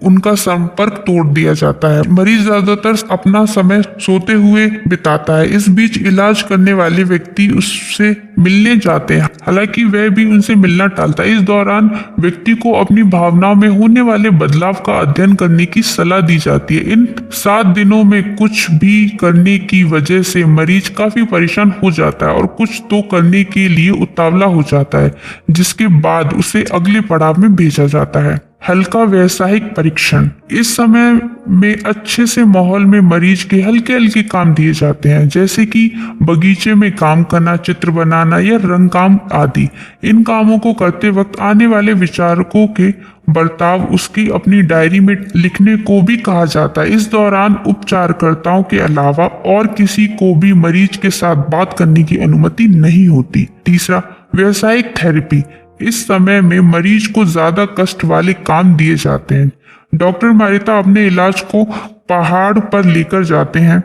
S1: उनका संपर्क तोड़ दिया जाता है। मरीज ज्यादातर अपना समय सोते हुए बिताता है। इस बीच इलाज करने वाले व्यक्ति उससे मिलने जाते हैं, हालांकि वह भी उनसे मिलना टालता है। इस दौरान व्यक्ति को अपनी भावनाओं में होने वाले बदलाव का अध्ययन करने की सलाह दी जाती है। इन 7 दिनों में कुछ भी करने की वजह से मरीज काफी परेशान हो जाता है और कुछ तो करने के लिए उतावला हो जाता है, जिसके बाद उसे अगले पड़ाव में भेजा जाता है। हल्का व्यावसायिक परीक्षण। इस समय में अच्छे से माहौल में मरीज के हल्के हल्के काम दिए जाते हैं, जैसे कि बगीचे में काम करना, चित्र बनाना या रंग काम आदि। इन कामों को करते वक्त आने वाले विचारकों के बर्ताव उसकी अपनी डायरी में लिखने को भी कहा जाता है। इस दौरान उपचारकर्ताओं के अलावा और किसी को भी मरीज के साथ बात करने की अनुमति नहीं होती। तीसरा, व्यावसायिक थेरेपी। इस समय में मरीज को ज्यादा कष्ट वाले काम दिए जाते हैं। डॉक्टर मोरिता अपने इलाज को पहाड़ पर लेकर जाते हैं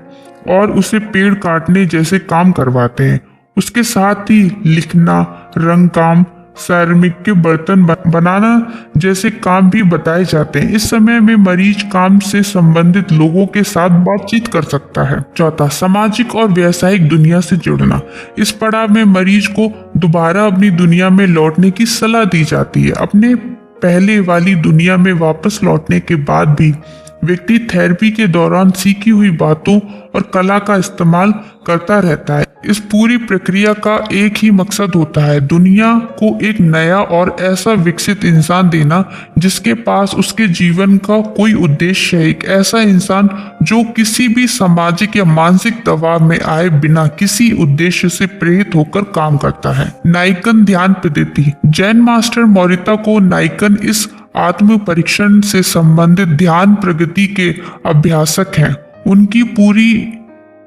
S1: और उसे पेड़ काटने जैसे काम करवाते हैं। उसके साथ ही लिखना, रंग काम, सेरेमिक के बर्तन बनाना जैसे काम भी बताए जाते हैं। इस समय में मरीज काम से संबंधित लोगों के साथ बातचीत कर सकता है। चौथा, सामाजिक और व्यावसायिक दुनिया से जुड़ना। इस पड़ाव में मरीज को दोबारा अपनी दुनिया में लौटने की सलाह दी जाती है। अपने पहले वाली दुनिया में वापस लौटने के बाद भी व्यक्ति थेरेपी के दौरान सीखी हुई बातों और कला का इस्तेमाल करता रहता है। इस पूरी प्रक्रिया का एक ही मकसद होता है, दुनिया को एक नया और ऐसा विकसित इंसान देना जिसके पास उसके जीवन का कोई उद्देश्य है। एक ऐसा इंसान जो किसी भी सामाजिक या मानसिक दबाव में आए बिना किसी उद्देश्य से प्रेरित होकर काम करता है। नाइकन ध्यान पद्धति। जैन मास्टर मोरिता को नाइकन इस आत्म परीक्षण से संबंधित ध्यान प्रगति के अभ्यासक हैं। उनकी पूरी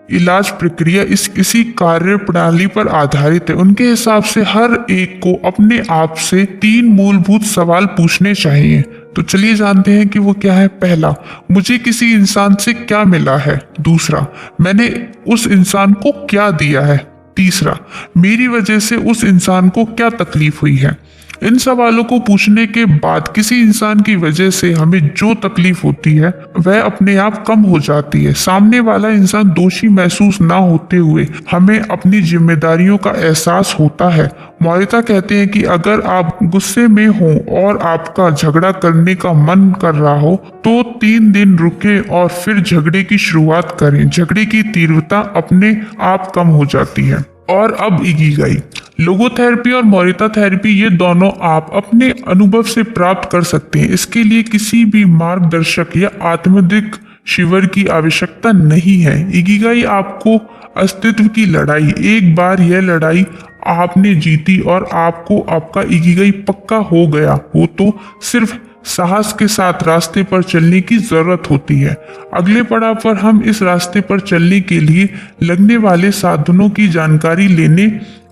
S1: इलाज प्रक्रिया इसी कार्य प्रणाली पर आधारित है। उनके हिसाब से हर एक को अपने आप से 3 मूलभूत सवाल पूछने चाहिए। तो चलिए जानते हैं कि वो क्या है। पहला, मुझे किसी इंसान से क्या मिला है। दूसरा, मैंने उस इंसान को क्या दिया है। तीसरा, मेरी वजह से उस इंसान को क्या तकलीफ हुई है। इन सवालों को पूछने के बाद किसी इंसान की वजह से हमें जो तकलीफ होती है वह अपने आप कम हो जाती है। सामने वाला इंसान दोषी महसूस ना होते हुए हमें अपनी जिम्मेदारियों का एहसास होता है। मोरिता कहते हैं कि अगर आप गुस्से में हो और आपका झगड़ा करने का मन कर रहा हो तो 3 दिन रुके और फिर झगड़े की शुरुआत करें। झगड़े की तीव्रता अपने आप कम हो जाती है। और अब इकिगाई। लोगोथेरेपी और मोरिता थेरेपी ये दोनों आप अपने अनुभव से प्राप्त कर सकते हैं। इसके लिए किसी भी मार्गदर्शक या आत्मदिक शिविर की आवश्यकता नहीं है। इकिगाई आपको अस्तित्व की लड़ाई। एक बार यह लड़ाई आपने जीती और आपको आपका इकिगाई पक्का हो गया हो तो सिर्फ साहस के साथ रास्ते पर चलने की जरूरत होती है। अगले पड़ाव पर हम इस रास्ते पर चलने के लिए लगने वाले साधनों की जानकारी लेने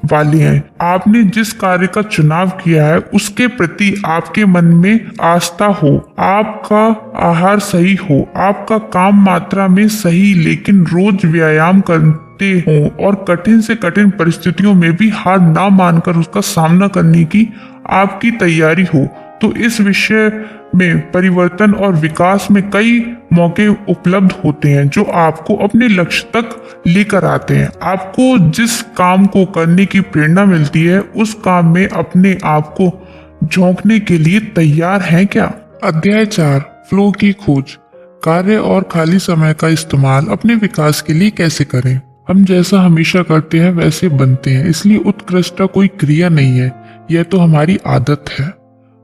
S1: वाले हैं। आपने जिस कार्य का चुनाव किया है उसके प्रति आपके मन में आस्था हो, आपका आहार सही हो, आपका काम मात्रा में सही लेकिन रोज व्यायाम करते हो और कठिन से कठिन परिस्थितियों में भी हार ना मानकर उसका सामना करने की आपकी तैयारी हो, तो इस विषय में परिवर्तन और विकास में कई मौके उपलब्ध होते हैं जो आपको अपने लक्ष्य तक लेकर आते हैं। आपको जिस काम को करने की प्रेरणा मिलती है उस काम में अपने आप को झोंकने के लिए तैयार हैं क्या। अध्याय 4, फ्लो की खोज। कार्य और खाली समय का इस्तेमाल अपने विकास के लिए कैसे करें। हम जैसा हमेशा करते हैं वैसे बनते हैं, इसलिए उत्कृष्टता कोई क्रिया नहीं है, यह तो हमारी आदत है।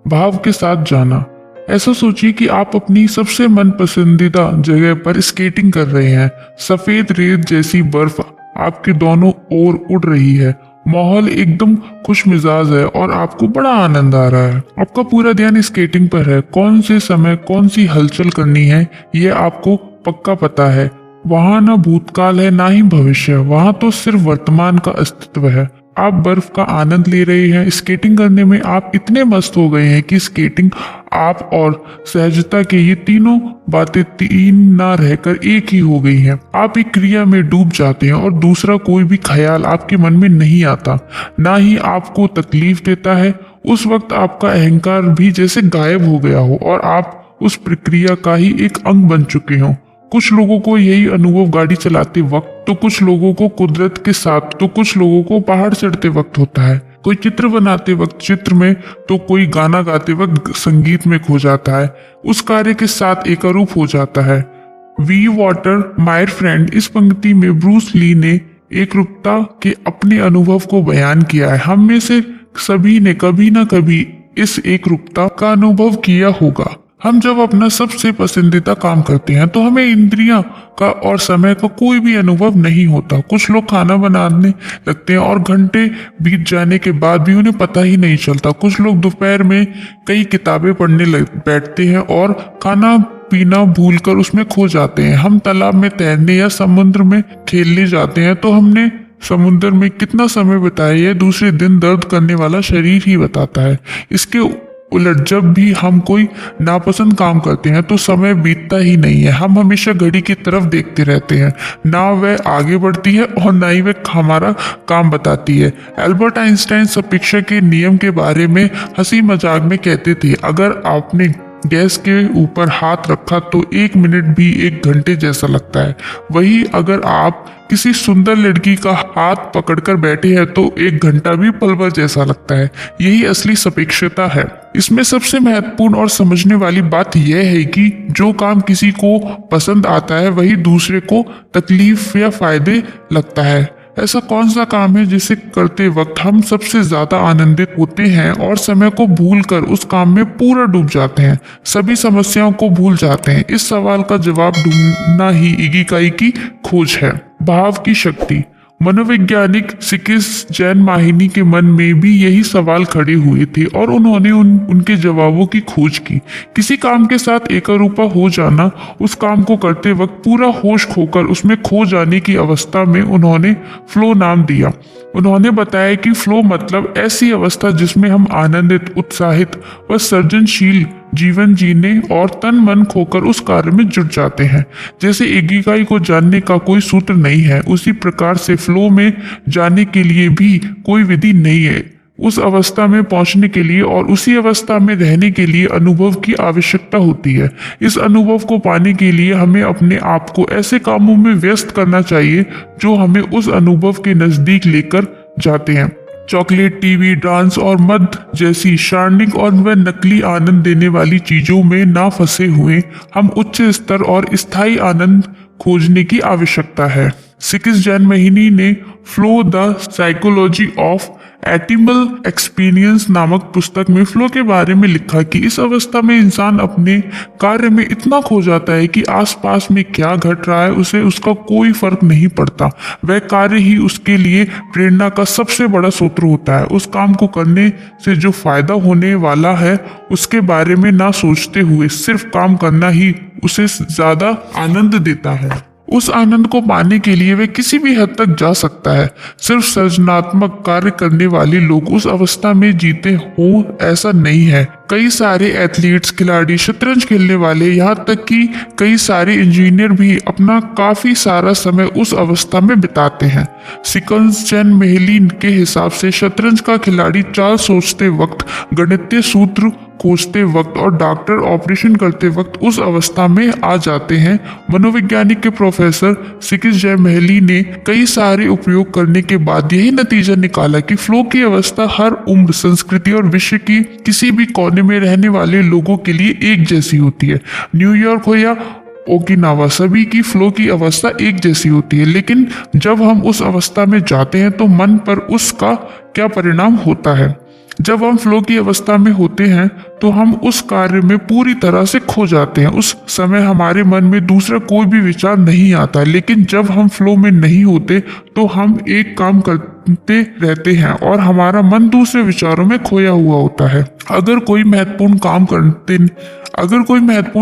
S1: भाव के साथ जाना। ऐसा सोचिए कि आप अपनी सबसे मन पसंदीदा जगह पर स्केटिंग कर रहे हैं। सफेद रेत जैसी बर्फ आपके दोनों ओर उड़ रही है। माहौल एकदम खुश मिजाज है और आपको बड़ा आनंद आ रहा है। आपका पूरा ध्यान स्केटिंग पर है। कौन से समय कौन सी हलचल करनी है ये आपको पक्का पता है। वहाँ न भूतकाल है ना ही भविष्य, वहाँ तो सिर्फ वर्तमान का अस्तित्व है। आप बर्फ का आनंद ले रहे हैं। स्केटिंग करने में आप इतने मस्त हो गए हैं कि स्केटिंग, आप और सहजता के ये तीनों बातें तीन ना रहकर एक ही हो गई हैं। आप एक क्रिया में डूब जाते हैं और दूसरा कोई भी ख्याल आपके मन में नहीं आता, ना ही आपको तकलीफ देता है। उस वक्त आपका अहंकार भी जैसे गायब हो गया हो और आप उस प्रक्रिया का ही एक अंग बन चुके हो। कुछ लोगों को यही अनुभव गाड़ी चलाते वक्त, तो कुछ लोगों को कुदरत के साथ, तो कुछ लोगों को पहाड़ चढ़ते वक्त होता है। कोई चित्र बनाते वक्त चित्र में, तो कोई गाना गाते वक्त संगीत में खो जाता है, उस कार्य के साथ एकरूप हो जाता है। वी वाटर माय फ्रेंड, इस पंक्ति में ब्रूस ली ने एकरूपता के अपने अनुभव को बयान किया है। हम में से सभी ने कभी ना कभी इस एकरूपता का अनुभव किया होगा। हम जब अपना सबसे पसंदीदा काम करते हैं तो हमें इंद्रियां का और समय का कोई भी अनुभव नहीं होता। कुछ लोग खाना बनाने लगते हैं और घंटे बीत जाने के बाद भी उन्हें पता ही नहीं चलता। कुछ लोग दोपहर में कई किताबें पढ़ने बैठते हैं और खाना पीना भूलकर उसमें खो जाते हैं। हम तालाब में तैरने या समुद्र में खेलने जाते हैं तो हमने समुद्र में कितना समय बिताया यह दूसरे दिन दर्द करने वाला शरीर ही बताता है। इसके उलट जब भी हम कोई नापसंद काम करते हैं तो समय बीतता ही नहीं है। हम हमेशा घड़ी की तरफ देखते रहते हैं, ना वह आगे बढ़ती है और ना ही वह हमारा काम बताती है। एल्बर्ट आइंस्टाइन सापेक्षता के नियम के बारे में हंसी मजाक में कहते थे, अगर आपने गैस के ऊपर हाथ रखा तो 1 मिनट भी 1 घंटे जैसा लगता है। वही अगर आप किसी सुंदर लड़की का हाथ पकड़कर बैठे हैं तो 1 घंटा भी पल भर जैसा लगता है। यही असली सापेक्षता है। इसमें सबसे महत्वपूर्ण और समझने वाली बात यह है कि जो काम किसी को पसंद आता है वही दूसरे को तकलीफ या फायदे लगता है। ऐसा कौन सा काम है जिसे करते वक्त हम सबसे ज्यादा आनंदित होते हैं और समय को भूलकर उस काम में पूरा डूब जाते हैं, सभी समस्याओं को भूल जाते हैं? इस सवाल का जवाब ढूंढना ही इकिगाई की खोज है। भाव की शक्ति। मनोवैज्ञानिक सिकिस जैन माहिनी के मन में भी यही सवाल खड़े हुए थे और उन्होंने उनके जवाबों की खोज की। किसी काम के साथ एकरूपा हो जाना, उस काम को करते वक्त पूरा होश खोकर उसमें खो जाने की अवस्था में उन्होंने फ्लो नाम दिया। उन्होंने बताया कि फ्लो मतलब ऐसी अवस्था जिसमें हम आनंदित, उत्साहित व सृजनशील जीवन जीने और तन मन खोकर उस कार्य में जुट जाते हैं। जैसे इकिगाई को जानने का कोई सूत्र नहीं है, उसी प्रकार से फ्लो में जाने के लिए भी कोई विधि नहीं है। उस अवस्था में पहुंचने के लिए और उसी अवस्था में रहने के लिए अनुभव की आवश्यकता होती है। इस अनुभव को पाने के लिए हमें अपने आप को ऐसे कामों में व्यस्त करना चाहिए जो हमें उस अनुभव के नजदीक लेकर जाते हैं। चॉकलेट, टीवी, डांस और मद जैसी शारीरिक और व नकली आनंद देने वाली चीजों में ना फंसे हुए हम उच्च स्तर और स्थायी आनंद खोजने की आवश्यकता है। सिकिस जैन माहिनी ने flow the psychology of optimal experience नामक पुस्तक में फ्लो के बारे में लिखा कि इस अवस्था में इंसान अपने कार्य में इतना खो जाता है कि आसपास में क्या घट रहा है उसे उसका कोई फर्क नहीं पड़ता। वह कार्य ही उसके लिए प्रेरणा का सबसे बड़ा स्रोत होता है। उस काम को करने से जो फायदा होने वाला है उसके बारे में ना सोचते हुए सिर्फ काम करना ही उसे ज्यादा आनंद देता है। उस आनंद को पाने के लिए वे किसी भी हद तक जा सकता है। सिर्फ सृजनात्मक कार्य करने वाले लोग उस अवस्था में जीते हो ऐसा नहीं है। कई सारे एथलीट्स, खिलाड़ी, शतरंज खेलने वाले, यहाँ तक कि कई सारे इंजीनियर भी अपना काफी सारा समय उस अवस्था में बिताते हैं। सिकिस जैन माहिनी के हिसाब से शतरंज का खिलाड़ी चाल सोचते वक्त, गणितीय सूत्र खोजते वक्त और डॉक्टर ऑपरेशन करते वक्त उस अवस्था में आ जाते हैं। मनोवैज्ञानिक के प्रोफेसर सिकिस जैन माहिनी ने कई सारे उपयोग करने के बाद यही नतीजा निकाला कि फ्लो की अवस्था हर उम्र, संस्कृति और विश्व की किसी भी कोने में रहने वाले लोगों के लिए एक जैसी होती है। न्यूयॉर्क हो या ओकिनावा, सभी की फ्लो की अवस्था एक जैसी होती है। लेकिन जब हम उस अवस्था में जाते हैं तो मन पर उसका क्या परिणाम होता है? जब हम फ्लो की अवस्था में होते हैं तो हम उस कार्य में पूरी तरह से खो जाते हैं। उस समय हमारे मन में दूसरा कोई भी विचार नहीं आता। लेकिन जब हम फ्लो में नहीं होते तो हम एक काम करते रहते हैं और हमारा मन दूसरे विचारों में खोया हुआ होता है। अगर कोई महत्वपूर्ण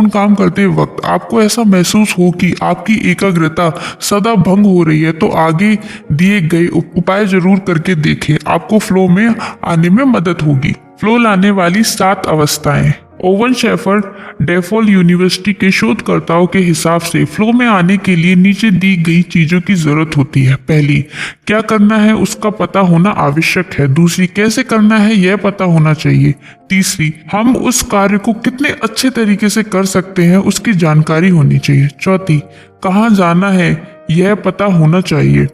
S1: काम करते वक्त आपको ऐसा महसूस हो कि आपकी एकाग्रता सदा भंग हो रही है, तो आगे दिए गए उपाय जरूर करके देखें। आपको फ्लो में आने में मदद होगी। फ्लो लाने वाली 7 अवस्थाएं। ओवन शेफर्ड डेफोल यूनिवर्सिटी के शोधकर्ताओं के हिसाब से फ्लो में आने के लिए नीचे दी गई चीजों की जरूरत होती है। पहली, क्या करना है उसका पता होना आवश्यक है। दूसरी, कैसे करना है यह पता होना चाहिए। तीसरी, हम उस कार्य को कितने अच्छे तरीके से कर सकते हैं उसकी जानकारी होनी चाहिए। चौथी, कहाँ जाना है यह पता होना चाहिए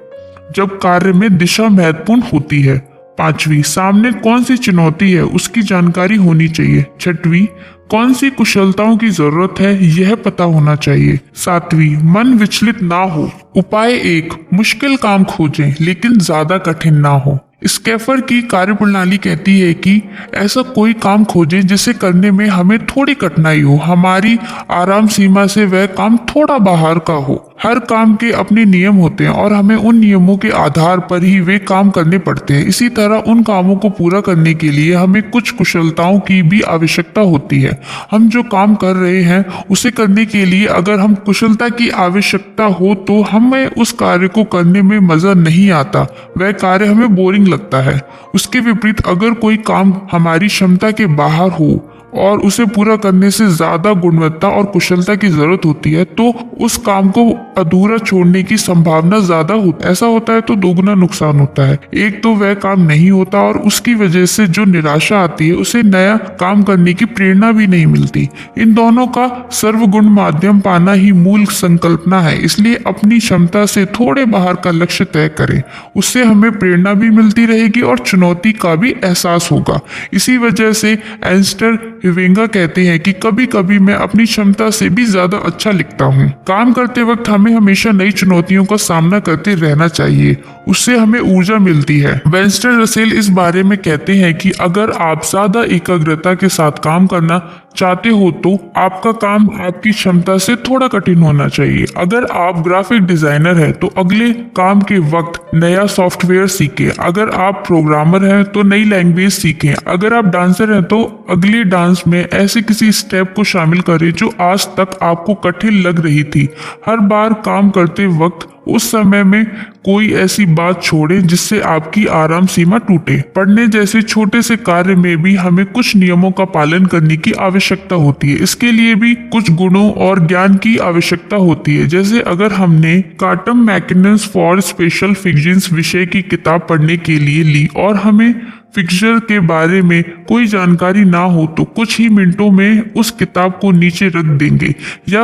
S1: जब कार्य में दिशा महत्वपूर्ण होती है। पांचवी, सामने कौन सी चुनौती है उसकी जानकारी होनी चाहिए। छठवीं, कौन सी कुशलताओं की जरूरत है यह पता होना चाहिए। सातवीं, मन विचलित ना हो। उपाय 1, मुश्किल काम खोजें लेकिन ज्यादा कठिन ना हो। स्कैफर की कार्यप्रणाली कहती है कि ऐसा कोई काम खोजें जिसे करने में हमें थोड़ी कठिनाई हो, हमारी आराम सीमा से वह काम थोड़ा बाहर का हो। हर काम के अपने नियम होते हैं और हमें उन नियमों के आधार पर ही वे काम करने पड़ते हैं। इसी तरह उन कामों को पूरा करने के लिए हमें कुछ कुशलताओं की भी आवश्यकता होती है। हम जो काम कर रहे हैं उसे करने के लिए अगर हम कुशलता की आवश्यकता हो तो हमें उस कार्य को करने में मजा नहीं आता, वह कार्य हमें बोरिंग लगता है। उसके विपरीत अगर कोई काम हमारी क्षमता के बाहर हो और उसे पूरा करने से ज्यादा गुणवत्ता और कुशलता की जरूरत होती है, तो उस काम को अधूरा छोड़ने की संभावना ज्यादा होती है। ऐसा होता है तो दोगुना नुकसान होता है। एक तो वह काम नहीं होता और उसकी वजह से जो निराशा आती है, उसे नया काम करने की प्रेरणा भी नहीं मिलती। इन दोनों का सर्वगुण माध्यम पाना ही मूल संकल्पना है। इसलिए अपनी क्षमता से थोड़े बाहर का लक्ष्य तय करें, उससे हमें प्रेरणा भी मिलती रहेगी और चुनौती का भी एहसास होगा। इसी वजह से एंस्टर हिवेंगा कहते हैं कि कभी कभी मैं अपनी क्षमता से भी ज्यादा अच्छा लिखता हूँ। काम करते वक्त हमें हमेशा नई चुनौतियों का सामना करते रहना चाहिए, उससे हमें ऊर्जा मिलती है। वेंस्टर रसेल इस बारे में कहते हैं कि अगर आप ज्यादा एकाग्रता के साथ काम करना चाहते हो तो आपका काम आपकी क्षमता से थोड़ा कठिन होना चाहिए। अगर आप ग्राफिक डिजाइनर हैं तो अगले काम के वक्त नया सॉफ्टवेयर सीखें। अगर आप प्रोग्रामर हैं तो नई लैंग्वेज सीखें। अगर आप डांसर हैं तो अगले डांस में ऐसे किसी स्टेप को शामिल करें जो आज तक आपको कठिन लग रही थी। हर बार काम करते वक्त उस समय में कोई ऐसी बात छोड़ें जिससे आपकी आराम सीमा टूटे। पढ़ने जैसे छोटे से कार्य में भी हमें कुछ नियमों का पालन करने की आवश्यकता होती है। इसके लिए भी कुछ गुणों और ज्ञान की आवश्यकता होती है। जैसे अगर हमने quantum mechanics for special physics विषय की किताब पढ़ने के लिए ली और हमें फिक्सर के बारे में कोई जानकारी ना हो तो कुछ ही मिनटों में उस किताब को नीचे रख देंगे। या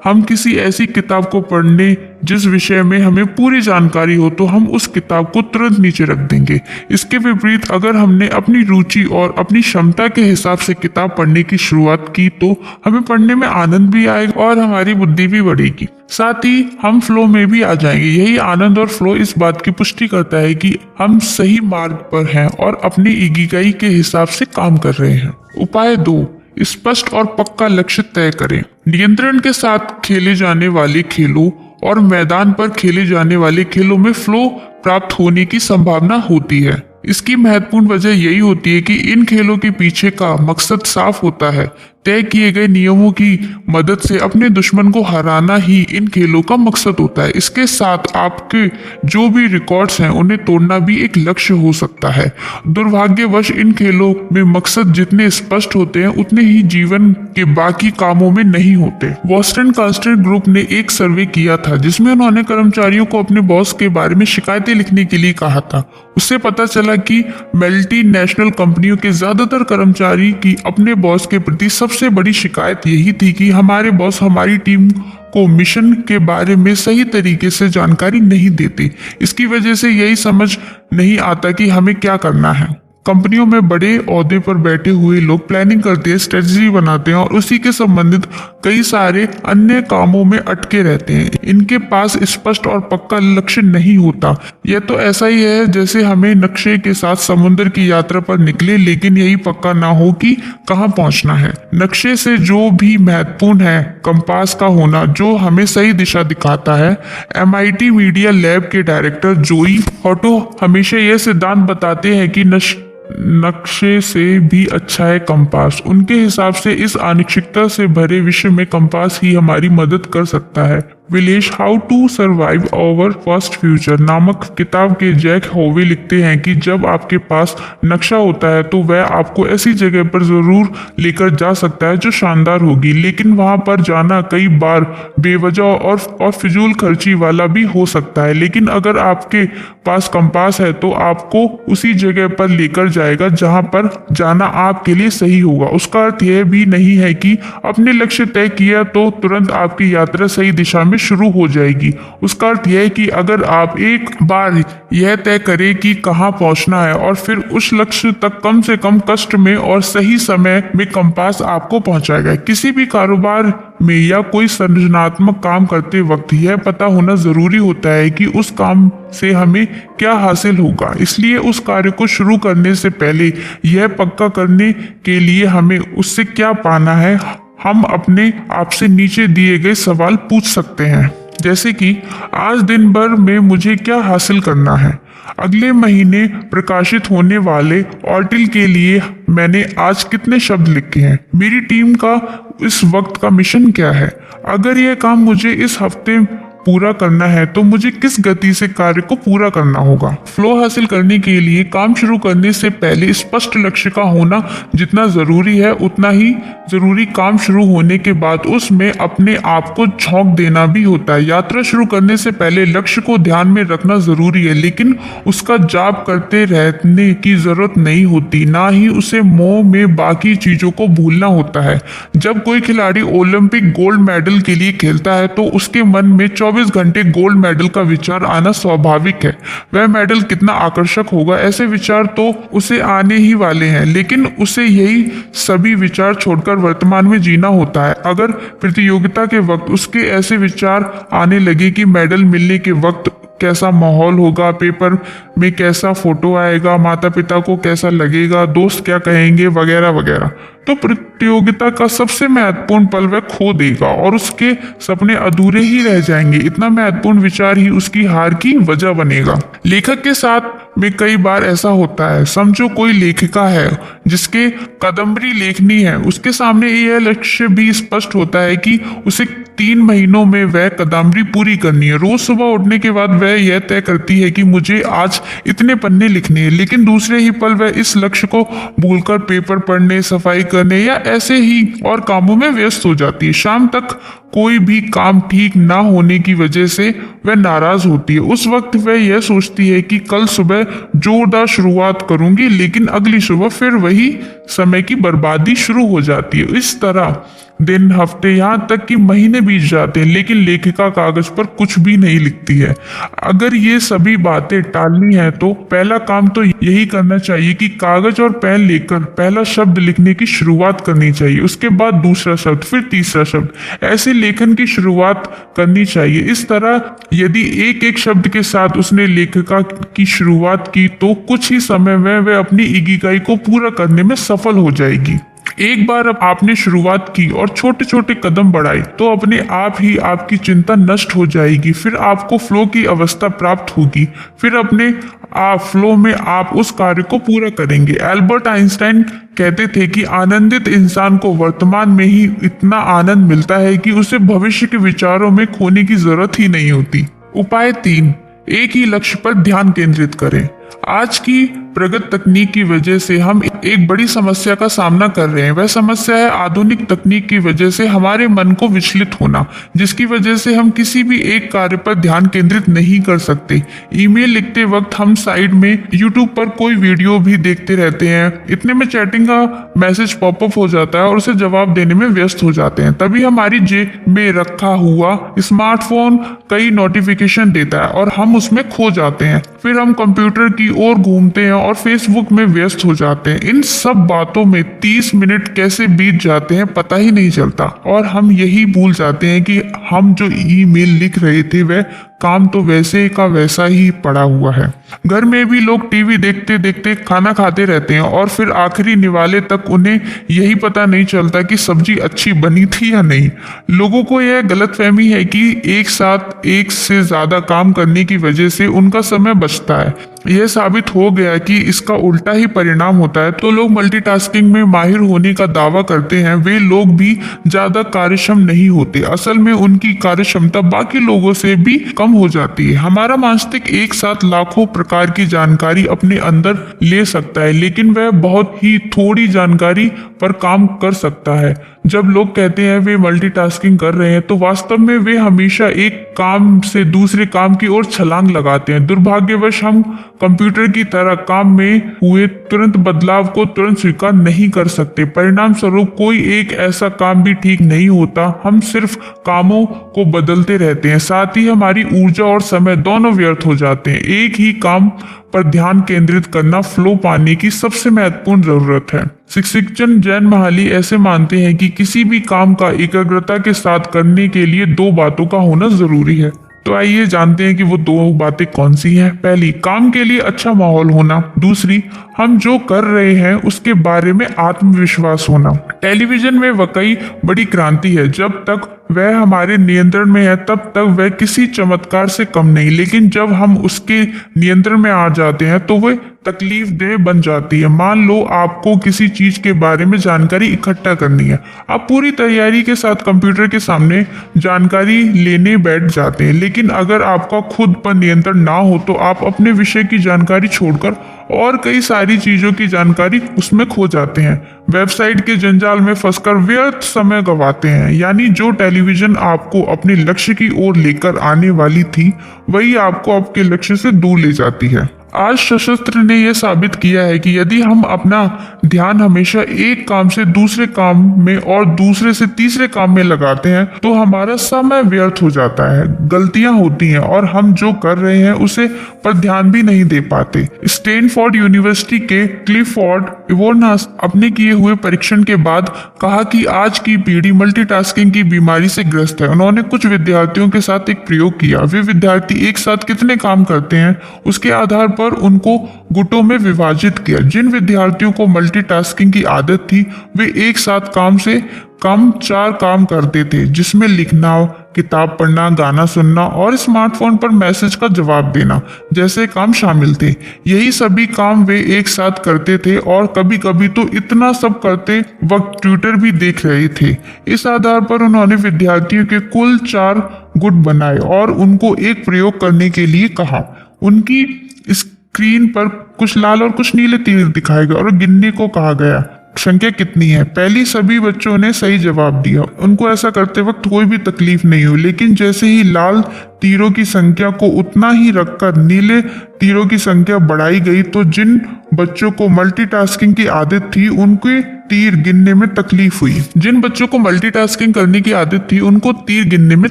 S1: हम किसी ऐसी किताब को पढ़ने जिस विषय में हमें पूरी जानकारी हो तो हम उस किताब को तुरंत नीचे रख देंगे। इसके विपरीत अगर हमने अपनी रुचि और अपनी क्षमता के हिसाब से किताब पढ़ने की शुरुआत की तो हमें पढ़ने में आनंद भी आएगा और हमारी बुद्धि भी बढ़ेगी, साथ ही हम फ्लो में भी आ जाएंगे। यही आनंद और फ्लो इस बात की पुष्टि करता है कि हम सही मार्ग पर हैं और अपनी इकिगाई के हिसाब से काम कर रहे हैं। उपाय 2, स्पष्ट और पक्का लक्ष्य तय करें। नियंत्रण के साथ खेले जाने वाले खेलों और मैदान पर खेले जाने वाले खेलों में फ्लो प्राप्त होने की संभावना होती है। इसकी महत्वपूर्ण वजह यही होती है कि इन खेलों के पीछे का मकसद साफ होता है। तय किए गए नियमों की मदद से अपने दुश्मन को हराना ही इन खेलों का मकसद होता है। इसके साथ आपके जो भी रिकॉर्ड्स हैं उन्हें तोड़ना भी एक लक्ष्य हो सकता है। दुर्भाग्यवश इन खेलों में मकसद जितने स्पष्ट होते हैं उतने ही जीवन के बाकी कामों में नहीं होते। बोस्टन कंसल्टेंट ग्रुप ने एक सर्वे किया था जिसमें उन्होंने कर्मचारियों को अपने बॉस के बारे में शिकायतें लिखने के लिए कहा था। उससे पता चला कि मल्टीनेशनल कंपनियों के ज्यादातर कर्मचारी की अपने बॉस के प्रति सबसे बड़ी शिकायत यही थी कि हमारे बॉस हमारी टीम को मिशन के बारे में सही तरीके से जानकारी नहीं देते। इसकी वजह से यही समझ नहीं आता कि हमें क्या करना है। कंपनियों में बड़े ओहदे पर बैठे हुए लोग प्लानिंग करते हैं, स्ट्रेटजी बनाते हैं और उसी के संबंधित कई सारे अन्य कामों में अटके रहते हैं। इनके पास स्पष्ट और पक्का लक्ष्य नहीं होता। यह तो ऐसा ही है जैसे हमें नक्शे के साथ समुद्र की यात्रा पर निकले, लेकिन यही पक्का ना हो कि कहाँ पहुंचना है। नक्शे से जो भी महत्वपूर्ण है कंपास का होना, जो हमें सही दिशा दिखाता है। MIT मीडिया लैब के डायरेक्टर जोई ऑटो हमेशा यह सिद्धांत बताते हैं कि नक्शे से भी अच्छा है कंपास। उनके हिसाब से इस अनिश्चितता से भरे विश्व में कंपास ही हमारी मदद कर सकता है। विलेश how to survive our first future नामक किताब के जैक होवे लिखते हैं कि जब आपके पास नक्शा होता है तो वह आपको ऐसी जगह पर जरूर लेकर जा सकता है जो शानदार होगी, लेकिन वहां पर जाना कई बार बेवजह और फिजूल खर्ची वाला भी हो सकता है। लेकिन अगर आपके पास कंपास है तो आपको उसी जगह पर लेकर जाएगा जहां पर जाना आपके लिए सही होगा। उसका अर्थ यह भी नहीं है कि अपने लक्ष्य तय किया तो तुरंत आपकी यात्रा सही दिशा में शुरू हो जाएगी। उसका अर्थ यह है कि अगर आप एक बार यह तय करें कि कहां पहुंचना है और फिर उस लक्ष्य तक कम से कम कष्ट में और सही समय में कंपास आपको पहुंचाएगा। किसी भी कारोबार में या कोई सृजनात्मक काम करते वक्त यह पता होना जरूरी होता है कि उस काम से हमें क्या हासिल होगा। इसलिए उस कार्य को शुरू करने से पहले यह पक्का करने के लिए हमें उससे क्या पाना है, हम अपने आप से नीचे दिए गए सवाल पूछ सकते हैं, जैसे कि आज दिन भर में मुझे क्या हासिल करना है। अगले महीने प्रकाशित होने वाले आर्टिकल के लिए मैंने आज कितने शब्द लिखे हैं। मेरी टीम का इस वक्त का मिशन क्या है। अगर यह काम मुझे इस हफ्ते पूरा करना है तो मुझे किस गति से कार्य को पूरा करना होगा। फ्लो हासिल करने के लिए काम शुरू करने से पहले स्पष्ट लक्ष्य का होना जितना जरूरी है, उतना ही जरूरी काम शुरू होने के बाद उसमें अपने आप को झोंक देना भी होता है। यात्रा शुरू करने से पहले लक्ष्य को ध्यान में रखना जरूरी है, लेकिन उसका जाप करते रहने की जरूरत नहीं होती, ना ही उसे मोह में बाकी चीजों को भूलना होता है। जब कोई खिलाड़ी ओलंपिक गोल्ड मेडल के लिए खेलता है तो उसके मन में 24 घंटे गोल्ड मेडल का विचार आना स्वाभाविक है। वह मेडल कितना आकर्षक होगा, ऐसे विचार तो उसे आने ही वाले हैं, लेकिन उसे यही सभी विचार छोड़कर वर्तमान में जीना होता है। अगर प्रतियोगिता के वक्त उसके ऐसे विचार आने लगे कि मेडल मिलने के वक्त कैसा माहौल होगा, पेपर में कैसा फोटो आएगा, माता पिता को कैसा लगेगा, दोस्त क्या कहेंगे, वगैरह वगैरह, तो प्रतियोगिता का सबसे महत्वपूर्ण पल वह खो देगा और उसके सपने अधूरे ही रह जाएंगे। इतना महत्वपूर्ण विचार ही उसकी हार की वजह बनेगा। लेखक के साथ में कई बार ऐसा होता है। समझो कोई लेखिका है जिसके कादम्बरी लेखनी है, उसके सामने यह लक्ष्य भी स्पष्ट होता है कि उसे 3 महीनों में वह कादम्बरी पूरी करनी है। रोज सुबह उठने के बाद वह यह तय करती है कि मुझे आज इतने पन्ने लिखने हैं, लेकिन दूसरे ही पल वह इस लक्ष्य को भूलकर पेपर पढ़ने, सफाई करने या ऐसे ही और कामों में व्यस्त हो जाती है। शाम तक कोई भी काम ठीक ना होने की वजह से वह नाराज होती है। उस वक्त वह यह सोचती है कि कल सुबह जोरदार शुरुआत करूंगी, लेकिन अगली सुबह फिर वही समय की बर्बादी शुरू हो जाती है। इस तरह दिन, हफ्ते, यहाँ तक कि महीने बीत जाते हैं, लेकिन लेखिका कागज पर कुछ भी नहीं लिखती है। अगर ये सभी बातें टालनी है तो पहला काम तो यही करना चाहिए कि कागज और पेन लेकर पहला शब्द लिखने की शुरुआत करनी चाहिए, उसके बाद दूसरा शब्द, फिर तीसरा शब्द, ऐसे लेखन की शुरुआत करनी चाहिए। इस तरह यदि एक एक शब्द के साथ उसने लेखिका की शुरुआत की तो कुछ ही समय में वह अपनी इकिगाई को पूरा करने में सफल हो जाएगी। एक बार अब आपने शुरुआत की और छोटे छोटे कदम बढ़ाए तो अपने आप ही आपकी चिंता नष्ट हो जाएगी। फिर आपको फ्लो की अवस्था प्राप्त होगी। फिर अपने आप फ्लो में आप उस कार्य को पूरा करेंगे। एल्बर्ट आइंस्टाइन कहते थे कि आनंदित इंसान को वर्तमान में ही इतना आनंद मिलता है कि उसे भविष्य के विचारों में खोने की जरूरत ही नहीं होती। उपाय 3, एक ही लक्ष्य पर ध्यान केंद्रित करें। आज की प्रगत तकनीक की वजह से हम एक बड़ी समस्या का सामना कर रहे हैं। वह समस्या है आधुनिक तकनीक की वजह से हमारे मन को विचलित होना, जिसकी वजह से हम किसी भी एक कार्य पर ध्यान केंद्रित नहीं कर सकते। ईमेल लिखते वक्त हम साइड में यूट्यूब पर कोई वीडियो भी देखते रहते हैं। इतने में चैटिंग का मैसेज पॉपअप हो जाता है और उसे जवाब देने में व्यस्त हो जाते हैं। तभी हमारी जेब में रखा हुआ स्मार्टफोन कई नोटिफिकेशन देता है और हम उसमें खो जाते हैं। फिर हम कंप्यूटर की ओर घूमते हैं और फेसबुक में व्यस्त हो जाते हैं। इन सब बातों में 30 मिनट कैसे बीत जाते हैं पता ही नहीं चलता और हम यही भूल जाते हैं कि हम जो ईमेल लिख रहे थे वह काम तो वैसे का वैसा ही पड़ा हुआ है। घर में भी लोग टीवी देखते देखते खाना खाते रहते हैं और फिर आखिरी निवाले तक उन्हें यही पता नहीं चलता कि सब्जी अच्छी बनी थी या नहीं। लोगों को यह गलतफहमी है कि एक साथ एक से ज्यादा काम करने की वजह से उनका समय बचता है। यह साबित हो गया कि इसका उल्टा ही परिणाम होता है। तो लोग मल्टीटास्किंग में माहिर होने का दावा करते हैं, वे लोग भी ज्यादा कार्यक्षम नहीं होते। असल में उनकी कार्यक्षमता बाकी लोगों से भी कम हो जाती है। हमारा मस्तिष्क एक साथ लाखों प्रकार की जानकारी अपने अंदर ले सकता है, लेकिन वह बहुत ही थोड़ी जानकारी पर काम कर सकता है। जब लोग कहते हैं वे मल्टीटास्किंग कर रहे हैं तो वास्तव में वे हमेशा एक काम से दूसरे काम की ओर छलांग लगाते हैं। दुर्भाग्यवश हम कंप्यूटर की तरह काम में हुए तुरंत बदलाव को तुरंत स्वीकार नहीं कर सकते। परिणाम स्वरूप कोई एक ऐसा काम भी ठीक नहीं होता। हम सिर्फ कामों को बदलते रहते हैं, साथ ही हमारी ऊर्जा और समय दोनों व्यर्थ हो जाते हैं। एक ही काम पर ध्यान केंद्रित करना फ्लो पाने की सबसे महत्वपूर्ण जरूरत है। शिक्षक जैन महाली ऐसे मानते हैं कि किसी भी काम का एकाग्रता के साथ करने के लिए दो बातों का होना जरूरी है। तो आइए जानते हैं कि वो दो बातें कौन सी हैं। पहली, काम के लिए अच्छा माहौल होना। दूसरी, हम जो कर रहे हैं उसके बारे में आत्मविश्वास होना। टेलीविजन में वाकई बड़ी क्रांति है। जब तक वह हमारे नियंत्रण में है तब तक वह किसी चमत्कार से कम नहीं, लेकिन जब हम उसके नियंत्रण में आ जाते हैं तो वह तकलीफ देह बन जाती है। मान लो आपको किसी चीज के बारे में जानकारी इकट्ठा करनी है। आप पूरी तैयारी के साथ कंप्यूटर के सामने जानकारी लेने बैठ जाते हैं, लेकिन अगर आपका खुद पर नियंत्रण ना हो तो आप अपने विषय की जानकारी छोड़कर और कई सारी चीजों की जानकारी उसमें खो जाते हैं। वेबसाइट के जंजाल में फंसकर व्यर्थ समय गंवाते हैं। यानी जो टेलीविजन आपको अपने लक्ष्य की ओर लेकर आने वाली थी वही आपको आपके लक्ष्य से दूर ले जाती है। आज सशस्त्र ने यह साबित किया है कि यदि हम अपना ध्यान हमेशा एक काम से दूसरे काम में और दूसरे से तीसरे काम में लगाते हैं तो हमारा समय व्यर्थ हो जाता है, गलतियां होती हैं और हम जो कर रहे हैं उसे पर ध्यान भी नहीं दे पाते। स्टैनफोर्ड यूनिवर्सिटी के क्लिफोर्ड इवोर्नस अपने किए हुए परीक्षण के बाद कहा कि आज की पीढ़ी मल्टीटास्किंग की बीमारी से ग्रस्त है। उन्होंने कुछ विद्यार्थियों के साथ एक प्रयोग किया। वे विद्यार्थी एक साथ कितने काम करते हैं उसके आधार पर उनको गुटों में विभाजित किया। जिन विद्यार्थियों को मल्टीटास्किंग की आदत थी वे एक साथ काम से कम 4 काम करते थे, जिसमें लिखना, किताब पढ़ना, गाना सुनना और स्मार्टफोन पर मैसेज का जवाब देना जैसे काम शामिल थे। यही सभी काम वे एक साथ करते थे और कभी कभी तो इतना सब करते वक्त ट्विटर भी देख रहे थे। इस आधार पर उन्होंने विद्यार्थियों के कुल 4 गुट बनाए और उनको एक प्रयोग करने के लिए कहा। उनकी स्क्रीन पर कुछ लाल और कुछ नीले तीर दिखाए गए और गिनने को कहा गया संख्या कितनी है। पहली सभी बच्चों ने सही जवाब दिया। उनको ऐसा करते वक्त कोई भी तकलीफ नहीं हुई, लेकिन जैसे ही लाल तीरों की संख्या को उतना ही रखकर नीले तीरों की संख्या बढ़ाई गई तो जिन बच्चों को मल्टीटास्किंग की आदत थी उनके तीर गिनने में तकलीफ हुई। जिन बच्चों को मल्टीटास्किंग करने की आदत थी उनको तीर गिनने में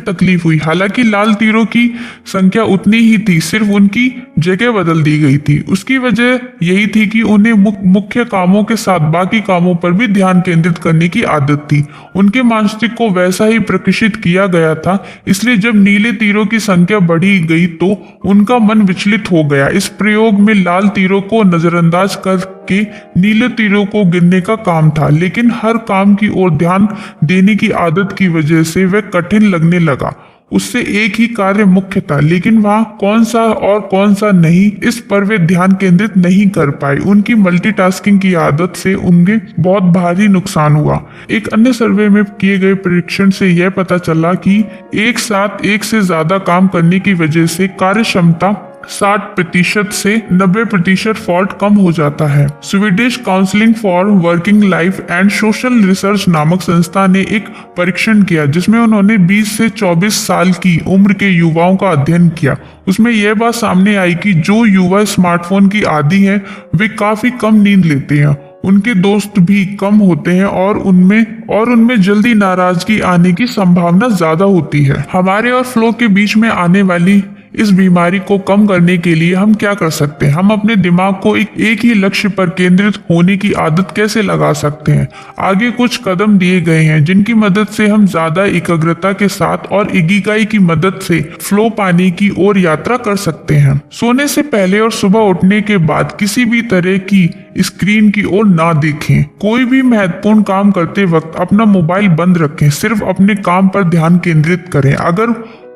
S1: तकलीफ हुई। हालांकि लाल तीरों की संख्या उतनी ही थी, सिर्फ उनकी जगह बदल दी गई थी। उसकी वजह यही थी कि उन्हें मुख्य कामों के साथ बाकी कामों पर भी ध्यान केंद्रित करने की आदत थी। उनके मस्तिष्क को वैसा ही प्रशिक्षित किया गया था, इसलिए जब नीले तीरों की संख्या बढ़ी गई तो उनका मन विचलित हो गया। इस प्रयोग में लाल तीरों को नजरअंदाज करके नीले तीरों को गिनने का काम था, लेकिन हर काम की ओर ध्यान देने की आदत की वजह से वह कठिन लगने लगा। उससे एक ही कार्य मुख्य था, लेकिन वहां कौन सा और कौन सा नहीं, इस पर वे ध्यान केंद्रित नहीं कर पाए। उनकी मल्टीटास्किंग की आदत से उन्हें बहुत भारी नुकसान हुआ। एक अन्य सर्वे में किए गए परीक्षण से यह पता चला कि एक साथ एक से ज्यादा काम करने की वजह से कार्य क्षमता 60% से 90% फॉल्ट कम हो जाता है। Swedish counselling for working life and social research नामक संस्था ने एक परीक्षण किया जिसमें उन्होंने 20 से 24 साल की उम्र के युवाओं का अध्ययन किया। उसमें यह बात सामने आई कि जो युवा स्मार्टफोन की आदी हैं वे काफी कम नींद लेते हैं, उनके दोस्त भी कम होते हैं और उनमें जल्दी नाराजगी आने की संभावना ज्यादा होती है। हमारे और फ्लो के बीच में आने वाली इस बीमारी को कम करने के लिए हम क्या कर सकते हैं? हम अपने दिमाग को एक ही लक्ष्य पर केंद्रित होने की आदत कैसे लगा सकते हैं? आगे कुछ कदम दिए गए हैं जिनकी मदद से हम ज्यादा एकाग्रता के साथ और इकिगाई की मदद से फ्लो पाने की ओर यात्रा कर सकते हैं। सोने से पहले और सुबह उठने के बाद किसी भी तरह की स्क्रीन की ओर ना देखें। कोई भी महत्वपूर्ण काम करते वक्त अपना मोबाइल बंद रखें, सिर्फ अपने काम पर ध्यान केंद्रित करें। अगर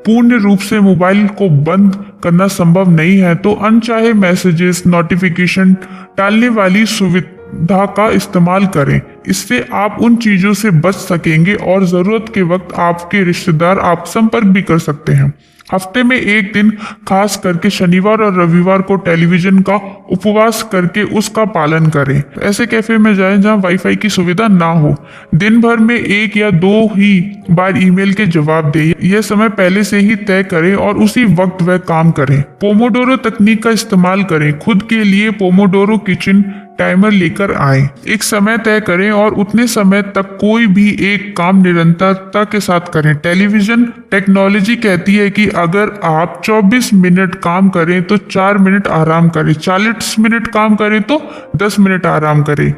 S1: पूर्ण रूप से मोबाइल को बंद करना संभव नहीं है तो अनचाहे मैसेजेस, नोटिफिकेशन टालने वाली सुविधा का इस्तेमाल करें। इससे आप उन चीजों से बच सकेंगे और जरूरत के वक्त आपके रिश्तेदार आप संपर्क भी कर सकते हैं। हफ्ते में एक दिन, खास करके शनिवार और रविवार को टेलीविजन का उपवास करके उसका पालन करें। ऐसे कैफे में जाएं जहां वाईफाई की सुविधा ना हो। दिन भर में 1 या 2 ही बार ईमेल के जवाब दें। यह समय पहले से ही तय करें और उसी वक्त वह काम करें। पोमोडोरो तकनीक का इस्तेमाल करें। खुद के लिए पोमोडोरो किचन टाइमर लेकर आएं। एक समय तय करें और उतने समय तक कोई भी एक काम निरंतरता के साथ करें। टेलीविजन टेक्नोलॉजी कहती है कि अगर आप 24 मिनट काम करें तो 4 मिनट आराम करें, 40 मिनट काम करें तो 10 मिनट आराम करें।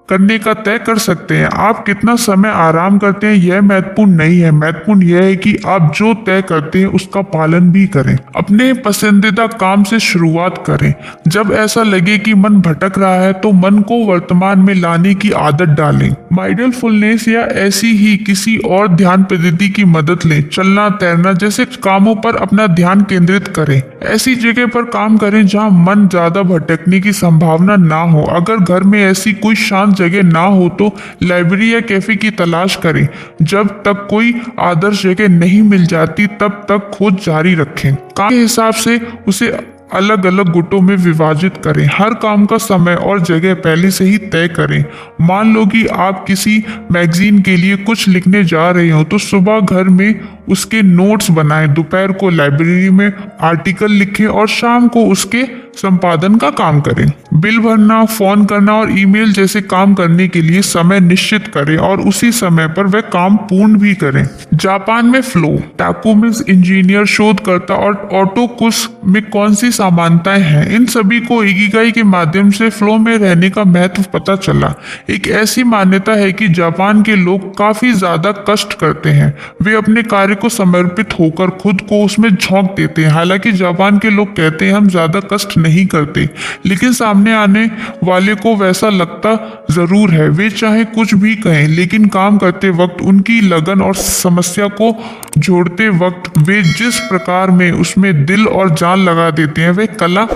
S1: करने का तय कर सकते हैं। आप कितना समय आराम करते हैं यह महत्वपूर्ण नहीं है। महत्वपूर्ण यह है कि आप जो तय करते हैं उसका पालन भी करें। अपने पसंदीदा काम से शुरुआत करें। जब ऐसा लगे कि मन भटक रहा है तो मन को वर्तमान में लाने की आदत डालें। माइंडफुलनेस या ऐसी ही किसी और ध्यान पद्धति की मदद लें। चलना, तैरना जैसे कामों पर अपना ध्यान केंद्रित करें। ऐसी जगह पर काम करें जहां मन ज्यादा भटकने की संभावना ना हो। अगर घर में ऐसी कोई शांत जगह ना हो तो लाइब्रेरी या कैफे की तलाश करें। जब तक कोई आदर्श जगह नहीं मिल जाती तब तक खोज जारी रखें। काम के हिसाब से उसे अलग अलग गुटों में विभाजित करें। हर काम का समय और जगह पहले से ही तय करें। मान लो कि आप किसी मैगजीन के लिए कुछ लिखने जा रहे हो तो सुबह घर में उसके नोट्स बनाएं, दोपहर को लाइब्रेरी में आर्टिकल लिखें और शाम को उसके संपादन का काम करें। बिल भरना, फोन करना और ईमेल जैसे काम करने के लिए समय निश्चित करें और उसी समय पर वह काम पूर्ण भी करें। जापान में फ्लो, टाकुमिस इंजीनियर, शोधकर्ता और ऑटोकुस में कौन सी समानताएं हैं? इन सभी को इकिगाई के माध्यम से फ्लो में रहने का महत्व पता चला। एक ऐसी मान्यता है कि जापान के लोग काफी ज्यादा कष्ट करते हैं। वे अपने कार्य को समर्पित होकर खुद को उसमें झोंक देते हैं। हालांकि जापान के लोग कहते हैं हम ज्यादा कष्ट नहीं करते, लेकिन सामने आने वाले को वैसा लगता जरूर है। वे चाहे कुछ भी कहें, लेकिन काम करते वक्त उनकी लगन और समस्या को जोड़ते वक्त वे जिस प्रकार में उसमें दिल और जान लगा देते हैं वह कला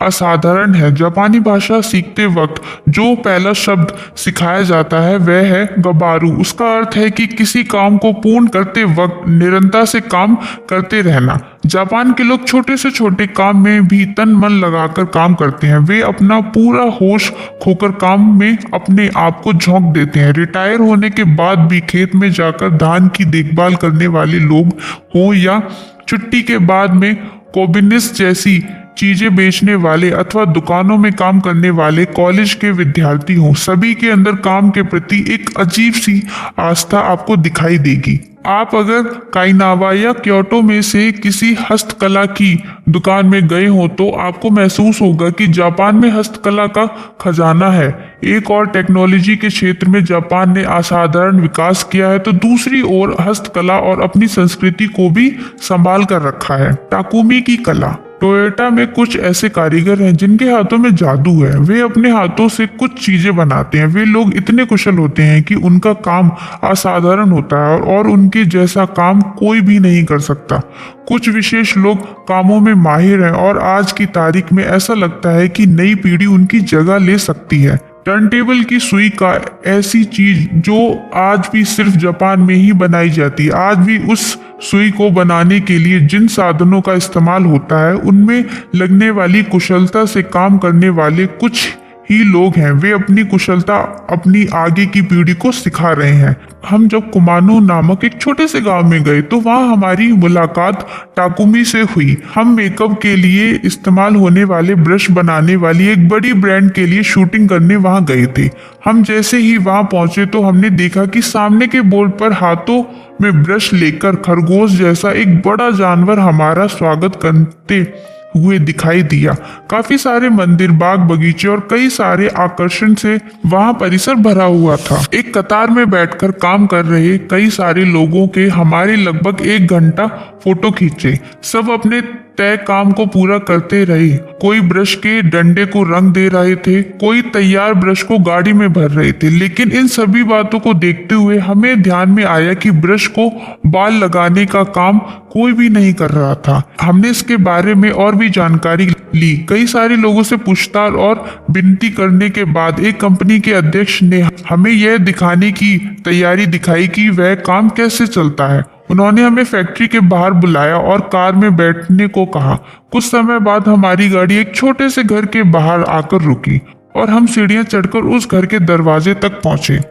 S1: असाधारण है। जापानी भाषा सीखते वक्त जो पहला शब्द सिखाया जाता है वह है गबारू। उसका अर्थ है कि किसी काम को पूर्ण करते वक्त निरंतर से काम करते रहना। जापान के लोग छोटे से छोटे काम में भी तन मन लगाकर काम करते हैं। वे अपना पूरा होश खोकर काम में अपने आप को झोंक देते हैं। रिटायर होने के बाद भी खेत में जाकर धान की देखभाल करने वाले लोग हों या छुट्टी के बाद में कोबिनिस जैसी चीजें बेचने वाले अथवा दुकानों में काम करने वाले कॉलेज के विद्यार्थी हों, सभी के अंदर काम के प्रति एक अजीब सी आस्था आपको दिखाई देगी। आप अगर काइनावा या क्योटो में से किसी हस्तकला की दुकान में गए हो तो आपको महसूस होगा कि जापान में हस्तकला का खजाना है। एक और टेक्नोलॉजी के क्षेत्र में जापान ने असाधारण विकास किया है तो दूसरी ओर हस्तकला और अपनी संस्कृति को भी संभाल कर रखा है। टाकुमी की कला, टोयोटा में कुछ ऐसे कारीगर हैं जिनके हाथों में जादू है। वे अपने हाथों से कुछ चीजें बनाते हैं। वे लोग इतने कुशल होते हैं कि उनका काम असाधारण होता है और उनके जैसा काम कोई भी नहीं कर सकता। कुछ विशेष लोग कामों में माहिर हैं और आज की तारीख में ऐसा लगता है कि नई पीढ़ी उनकी जगह ले सकती है। टर्नटेबल की सुई का ऐसी चीज जो आज भी सिर्फ जापान में ही बनाई जाती है। आज भी उस सुई को बनाने के लिए जिन साधनों का इस्तेमाल होता है उनमें लगने वाली कुशलता से काम करने वाले कुछ ही लोग हैं। वे अपनी कुशलता अपनी आगे की पीढ़ी को सिखा रहे हैं। हम जब कुमानो नामक एक छोटे से गांव में गए तो वहां हमारी मुलाकात टाकुमी से हुई। हम मेकअप के लिए इस्तेमाल होने वाले ब्रश बनाने वाली एक बड़ी ब्रांड के लिए शूटिंग करने वहां गए थे। हम जैसे ही वहां पहुंचे तो हमने देखा कि सामने के बोर्ड पर हाथों में ब्रश लेकर खरगोश जैसा एक बड़ा जानवर हमारा स्वागत करते हुए दिखाई दिया। काफी सारे मंदिर, बाग बगीचे और कई सारे आकर्षण से वहां परिसर भरा हुआ था। एक कतार में बैठकर काम कर रहे कई सारे लोगों के हमारे लगभग 1 घंटा फोटो खींचे। सब अपने तय काम को पूरा करते रहे। कोई ब्रश के डंडे को रंग दे रहे थे, कोई तैयार ब्रश को गाड़ी में भर रहे थे। लेकिन इन सभी बातों को देखते हुए हमें ध्यान में आया कि ब्रश को बाल लगाने का काम कोई भी नहीं कर रहा था। हमने इसके बारे में और भी जानकारी ली। कई सारे लोगों से पूछताछ और विनती करने के बाद एक कंपनी के अध्यक्ष ने हमें यह दिखाने की तैयारी दिखाई कि वह काम कैसे चलता है। उन्होंने हमें फैक्ट्री के बाहर बुलाया और कार में बैठने को कहा। कुछ समय बाद हमारी गाड़ी एक छोटे से घर के बाहर आकर रुकी और हम सीढ़ियां चढ़कर उस घर के दरवाजे तक पहुंचे।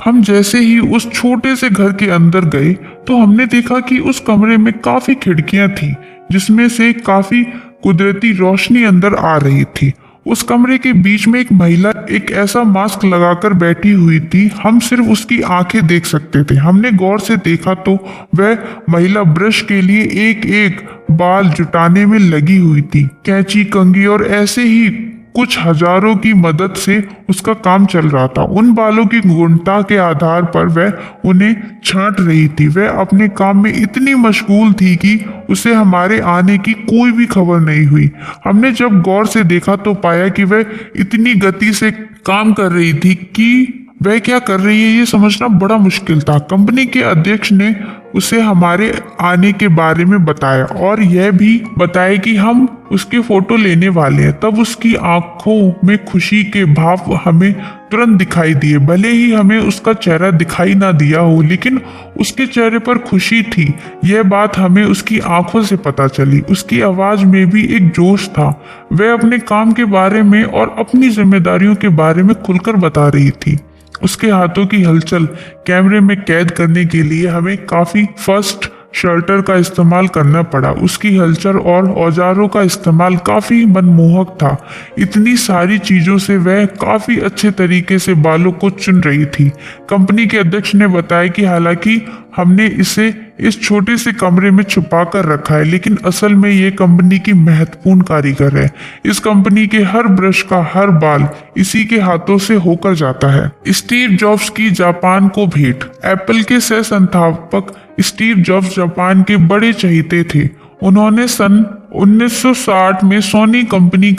S1: हम जैसे ही उस छोटे से घर के अंदर गए तो हमने देखा कि उस कमरे में काफी खिड़कियां थी, जिसमें से काफी कुदरती रोशनी अंदर आ रही थी। उस कमरे के बीच में एक महिला एक ऐसा मास्क लगाकर बैठी हुई थी, हम सिर्फ उसकी आंखें देख सकते थे। हमने गौर से देखा तो वह महिला ब्रश के लिए एक एक बाल जुटाने में लगी हुई थी। कैंची, कंघी और ऐसे ही कुछ हजारों की मदद से उसका काम चल रहा था। उन बालों की गुणवत्ता के आधार पर वह उन्हें छांट रही थी। वह अपने काम में इतनी मशगूल थी कि उसे हमारे आने की कोई भी खबर नहीं हुई। हमने जब गौर से देखा तो पाया कि वह इतनी गति से काम कर रही थी कि वह क्या कर रही है ये समझना बड़ा मुश्किल था। कंपनी के अध्यक्ष ने उसे हमारे आने के बारे में बताया और यह भी बताया कि हम उसके फोटो लेने वाले हैं। तब उसकी आंखों में खुशी के भाव हमें तुरंत दिखाई दिए। भले ही हमें उसका चेहरा दिखाई ना दिया हो, लेकिन उसके चेहरे पर खुशी थी। यह बात हमें उसकी आंखों से पता चली। उसकी आवाज में भी एक जोश था। वह अपने काम के बारे में और अपनी जिम्मेदारियों के बारे में खुलकर बता रही थी। उसके हाथों की हलचल कैमरे में कैद करने के लिए हमें काफी फर्स्ट शटर का इस्तेमाल करना पड़ा। उसकी हलचल और औजारों का इस्तेमाल काफी मनमोहक था। इतनी सारी चीजों से वह काफी अच्छे तरीके से बालों को चुन रही थी। कंपनी के अध्यक्ष ने बताया कि हालांकि हमने इसे इस छोटे से कमरे में छुपा कर रखा है, लेकिन असल में ये कंपनी की महत्वपूर्ण कारीगर है। इस कंपनी के हर ब्रश का हर बाल इसी के हाथों से होकर जाता है। स्टीव जॉब्स की जापान को भेंट। एप्पल के सह संस्थापक स्टीव जॉब्स जापान के बड़े चहेते थे। उन्होंने सन 1960 में सोनी कंपनी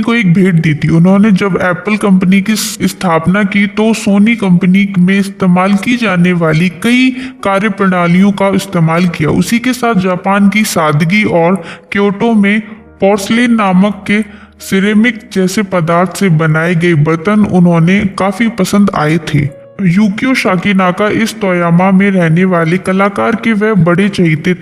S1: को एक भेंट दी थी। उन्होंने जब एप्पल कंपनी की स्थापना की तो सोनी कंपनी में इस्तेमाल की जाने वाली कई कार्यप्रणालियों का इस्तेमाल किया। उसी के साथ जापान की सादगी और क्योटो में पोर्सलेन नामक के सिरेमिक जैसे पदार्थ से बनाए गए बर्तन उन्होंने काफी पसंद आए थे। यूकियो शाकिनाका इस तोयामा में रहने वाले कलाकार के वह बड़े चहेते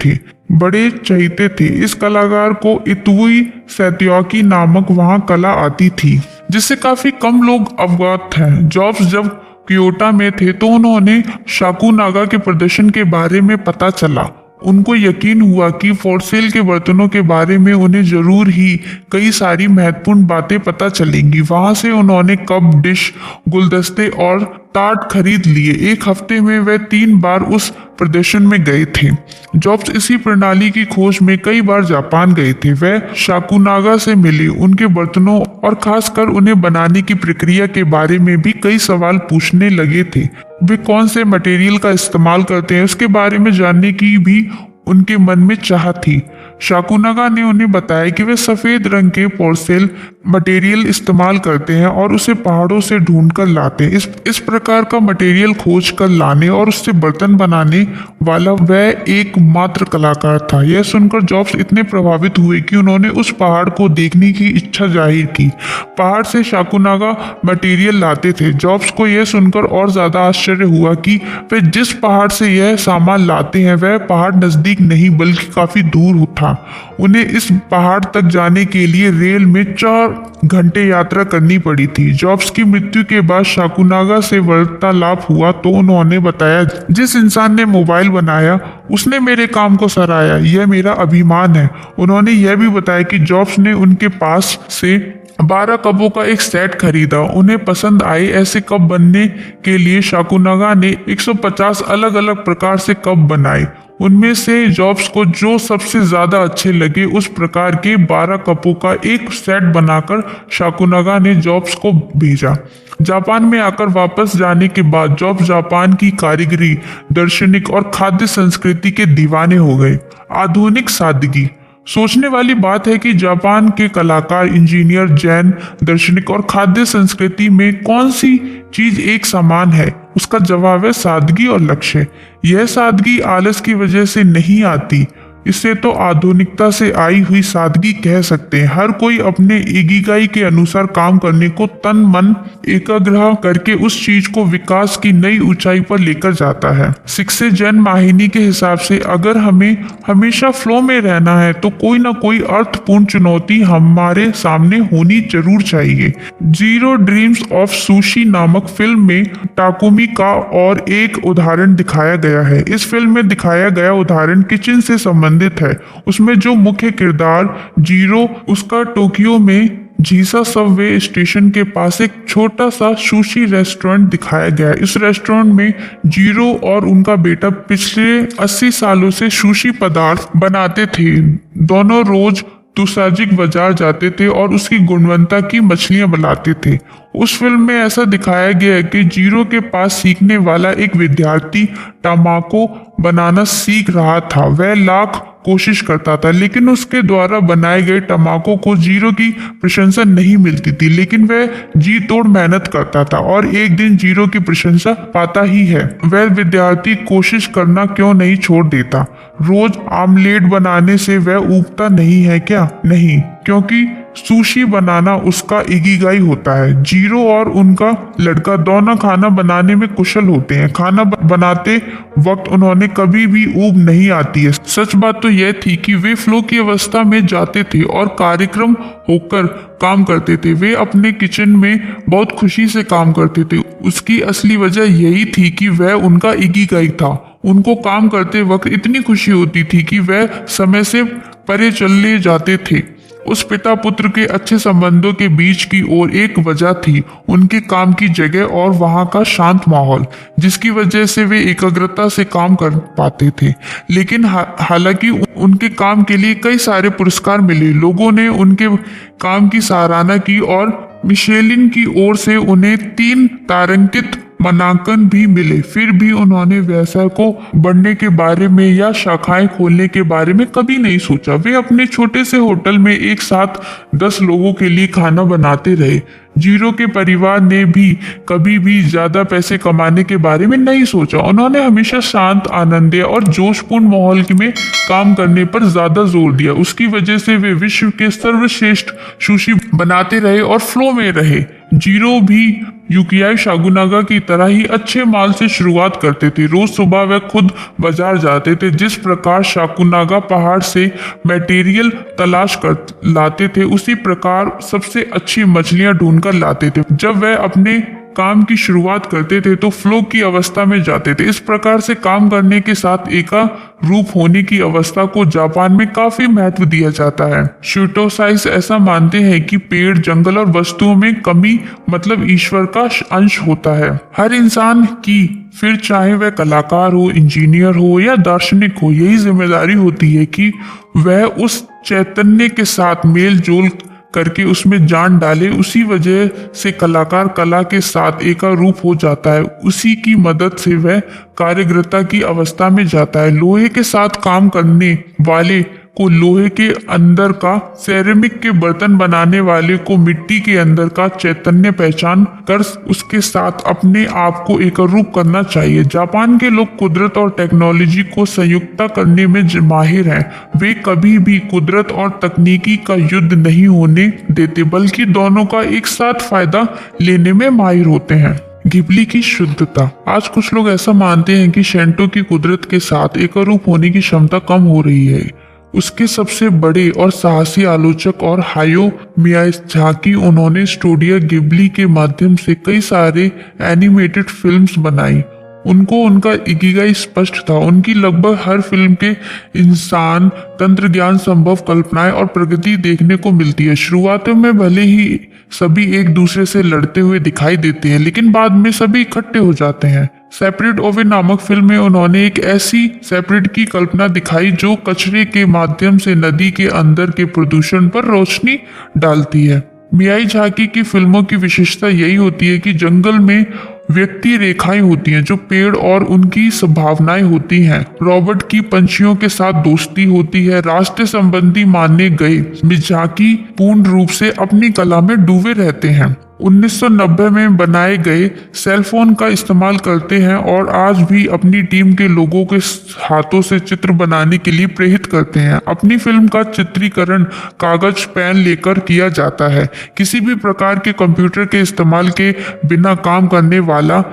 S1: थे। इस कलाकार को इतुई सैत्याकी नामक वहां कला आती थी, जिससे काफी कम लोग अवगत हैं। जॉब्स जब क्योटो में थे तो उन्होंने शाकुनागा के प्रदर्शन के बारे में पता चला। उनको यकीन हुआ कि पोर्सेल के बर्तनों के बारे में उन्हें जरूर ही कई सारी महत्वपूर्ण बातें पता चलेंगी। वहां से उन्होंने कप, डिश, गुलदस्ते और टाट खरीद लिए। एक हफ्ते में वे 3 बार उस प्रदर्शन में गए थे। जॉब्स इसी प्रणाली की खोज में कई बार जापान गए थे। वे शाकुनागा से मिले, उनके बर्तनों और खासकर उन्हें बनाने की प्रक्रिया के बारे में भी कई सवाल पूछने लगे थे। वे कौन से मटेरियल का इस्तेमाल करते हैं उसके बारे में जानने की भी उनके मन में चाह थी। शाकुनागा ने उन्हें बताया कि वे सफेद रंग के पोर्सेल मटेरियल इस्तेमाल करते हैं और उसे पहाड़ों से ढूंढकर लाते हैं। इस प्रकार का मटेरियल खोज कर लाने और उससे बर्तन बनाने वाला वह एकमात्र कलाकार था। यह सुनकर जॉब्स इतने प्रभावित हुए कि उन्होंने उस पहाड़ को देखने की इच्छा जाहिर की। पहाड़ से शाकुनागा मटेरियल लाते थे। जॉब्स को यह सुनकर और ज्यादा आश्चर्य हुआ कि वे जिस पहाड़ से यह सामान लाते हैं वह पहाड़ नजदीक नहीं बल्कि काफी दूर था। उन्हें इस पहाड़ तक जाने के लिए रेल में 4 घंटे यात्रा करनी पड़ी थी। जॉब्स की मृत्यु के बाद शाकुनागा से वार्तालाप हुआ तो उन्होंने बताया, जिस इंसान ने मोबाइल बनाया उसने मेरे काम को सराहा, यह मेरा अभिमान है। उन्होंने यह भी बताया कि जॉब्स ने उनके पास से 12 कपों का एक सेट खरीदा। उन्हें पसंद आए ऐसे कप बनने के लिए शाकुनागा ने 150 अलग अलग प्रकार से कप बनाए। उनमें से जॉब्स को जो सबसे ज्यादा अच्छे लगे उस प्रकार के 12 कपों का एक सेट बनाकर शाकुनागा ने जॉब्स को भेजा। जापान में आकर वापस जाने के बाद जॉब्स जापान की कारीगरी, दार्शनिक और खाद्य संस्कृति के दीवाने हो गए। आधुनिक सादगी। सोचने वाली बात है कि जापान के कलाकार, इंजीनियर, जैन, दार्शनिक और खाद्य संस्कृति में कौन सी चीज एक समान है? उसका जवाब है सादगी और लक्ष्य। यह सादगी आलस की वजह से नहीं आती, इसे तो आधुनिकता से आई हुई सादगी कह सकते हैं। हर कोई अपने इकिगाई के अनुसार काम करने को तन मन एकाग्र करके उस चीज को विकास की नई ऊंचाई पर लेकर जाता है। शिक्षे जैन माहिनी के हिसाब से अगर हमें हमेशा फ्लो में रहना है तो कोई ना कोई अर्थपूर्ण चुनौती हमारे सामने होनी जरूर चाहिए। जीरो ड्रीम्स ऑफ सुशी नामक फिल्म में टाकुमी का और एक उदाहरण दिखाया गया है। इस फिल्म में दिखाया गया उदाहरण किचन से संबंधित है। उसमें जो मुख्य किरदार जीरो, उसका टोक्यो में जीसा सबवे स्टेशन के पास एक छोटा सा सुशी रेस्टोरेंट दिखाया गया है। इस रेस्टोरेंट में जीरो और उनका बेटा पिछले 80 सालों से सुशी पदार्थ बनाते थे। दोनों रोज तुसाजिक बाजार जाते थे और उसकी गुणवत्ता की मछलियां बनाते थे। उस फिल्म में ऐसा दिखाया गया है कि जीरो के पास सीखने वाला एक विद्यार्थी टमाको बनाना सीख रहा था। वह लाख कोशिश करता था लेकिन उसके द्वारा बनाए गए टमाको को जीरो की प्रशंसा नहीं मिलती थी, लेकिन वह जी तोड़ मेहनत करता था और एक दिन जीरो की प्रशंसा पाता ही है। वह विद्यार्थी कोशिश करना क्यों नहीं छोड़ देता? रोज आमलेट बनाने से वह ऊबता नहीं है क्या? नहीं, क्योंकि सुशी बनाना उसका इकिगाई होता है। जीरो और उनका लड़का दोनों खाना बनाने में कुशल होते हैं। खाना बनाते वक्त उन्होंने कभी भी ऊब नहीं आती है। सच बात तो यह थी कि वे फ्लो की अवस्था में जाते थे और कार्यक्रम होकर काम करते थे। वे अपने किचन में बहुत खुशी से काम करते थे। उसकी असली वजह यही थी कि वह उनका इकिगाई था। उनको काम करते वक्त इतनी खुशी होती थी कि वह समय से परे चले जाते थे। उस पिता पुत्र के अच्छे संबंधों के बीच की और एक वजह थी उनके काम की जगह और वहां का शांत माहौल, जिसकी वजह से वे एकाग्रता से काम कर पाते थे। लेकिन हालांकि उनके काम के लिए कई सारे पुरस्कार मिले, लोगों ने उनके काम की सराहना की और मिशेलिन की ओर से उन्हें 3 तारांकित मानांकन भी मिले। फिर भी उन्होंने व्यवसाय को बढ़ने के बारे में या शाखाएं खोलने के बारे में कभी नहीं सोचा। वे अपने छोटे से होटल में एक साथ 10 लोगों के लिए खाना बनाते रहे। जीरो के परिवार ने भी कभी भी ज्यादा पैसे कमाने के बारे में नहीं सोचा। उन्होंने हमेशा शांत, आनंदीय और जोशपूर्ण माहौल में काम करने पर ज्यादा जोर दिया। उसकी वजह से वे विश्व के सर्वश्रेष्ठ सुशी बनाते रहे और फ्लो में रहे। जीरो भी युकियाई शाकुनागा की तरह ही अच्छे माल से शुरुआत करते थे। रोज सुबह वे खुद बाजार जाते थे। जिस प्रकार शाकुनागा पहाड़ से मटेरियल तलाश कर लाते थे, उसी प्रकार सबसे अच्छी मछलियां ढूंढकर लाते थे। जब वे अपने काम की शुरुआत करते थे तो फ्लो की अवस्था में जाते थे। इस प्रकार से काम करने के साथ एका रूप होने की अवस्था को जापान में काफी महत्व दिया जाता है। शूटोसाइस ऐसा मानते हैं कि पेड़, जंगल और वस्तुओं में कमी मतलब ईश्वर का अंश होता है। हर इंसान की, फिर चाहे वह कलाकार हो, इंजीनियर हो या दार्शनिक हो, यही जिम्मेदारी होती है कि वह उस चैतन्य के साथ मेल जोल करके उसमें जान डाले। उसी वजह से कलाकार कला के साथ एकारूप हो जाता है। उसी की मदद से वह कार्यगृहता की अवस्था में जाता है। लोहे के साथ काम करने वाले को लोहे के अंदर का, सेरेमिक के बर्तन बनाने वाले को मिट्टी के अंदर का चैतन्य पहचान कर उसके साथ अपने आप को एकरूप करना चाहिए। जापान के लोग कुदरत और टेक्नोलॉजी को संयुक्त करने में माहिर हैं। वे कभी भी कुदरत और तकनीकी का युद्ध नहीं होने देते, बल्कि दोनों का एक साथ फायदा लेने में माहिर होते हैं। घिबली की शुद्धता। आज कुछ लोग ऐसा मानते हैं कि शेंटो की कुदरत के साथ एकरूप होने की क्षमता कम हो रही है। उसके सबसे बड़े और साहसी आलोचक और हायो मियाज़ाकी, उन्होंने स्टूडियो गिबली के माध्यम से कई सारे एनिमेटेड फिल्म्स बनाई। उनको उनका इकिगाई स्पष्ट था। उनकी लगभग हर फिल्म के इंसान, तंत्र ज्ञान, संभव कल्पनाएं और प्रगति देखने को मिलती है। शुरुआत में भले ही सभी एक दूसरे से लड़ते हुए दिखाई देते हैं, लेकिन बाद में सभी इकट्ठे हो जाते हैं। सेपरेट ओवे नामक फिल्म में उन्होंने एक ऐसी सेपरेट की कल्पना दिखाई जो कचरे के माध्यम से नदी के अंदर के प्रदूषण पर रोशनी डालती है। मियाज़ाकी की फिल्मों की विशेषता यही होती है कि जंगल में व्यक्ति रेखाएं होती हैं जो पेड़ और उनकी संभावनाएं होती हैं। रॉबर्ट की पंछियों के साथ दोस्ती होती है। राष्ट्र संबंधी माने गए मियाज़ाकी पूर्ण रूप से अपनी कला में डूबे रहते हैं। 1990 में बनाए गए सेलफोन का इस्तेमाल करते हैं और आज भी अपनी टीम के लोगों के हाथों से चित्र बनाने के लिए प्रेरित करते हैं। अपनी फिल्म का चित्रीकरण कागज पेन लेकर किया जाता है। किसी भी प्रकार के कंप्यूटर के इस्तेमाल के बिना काम करने वाला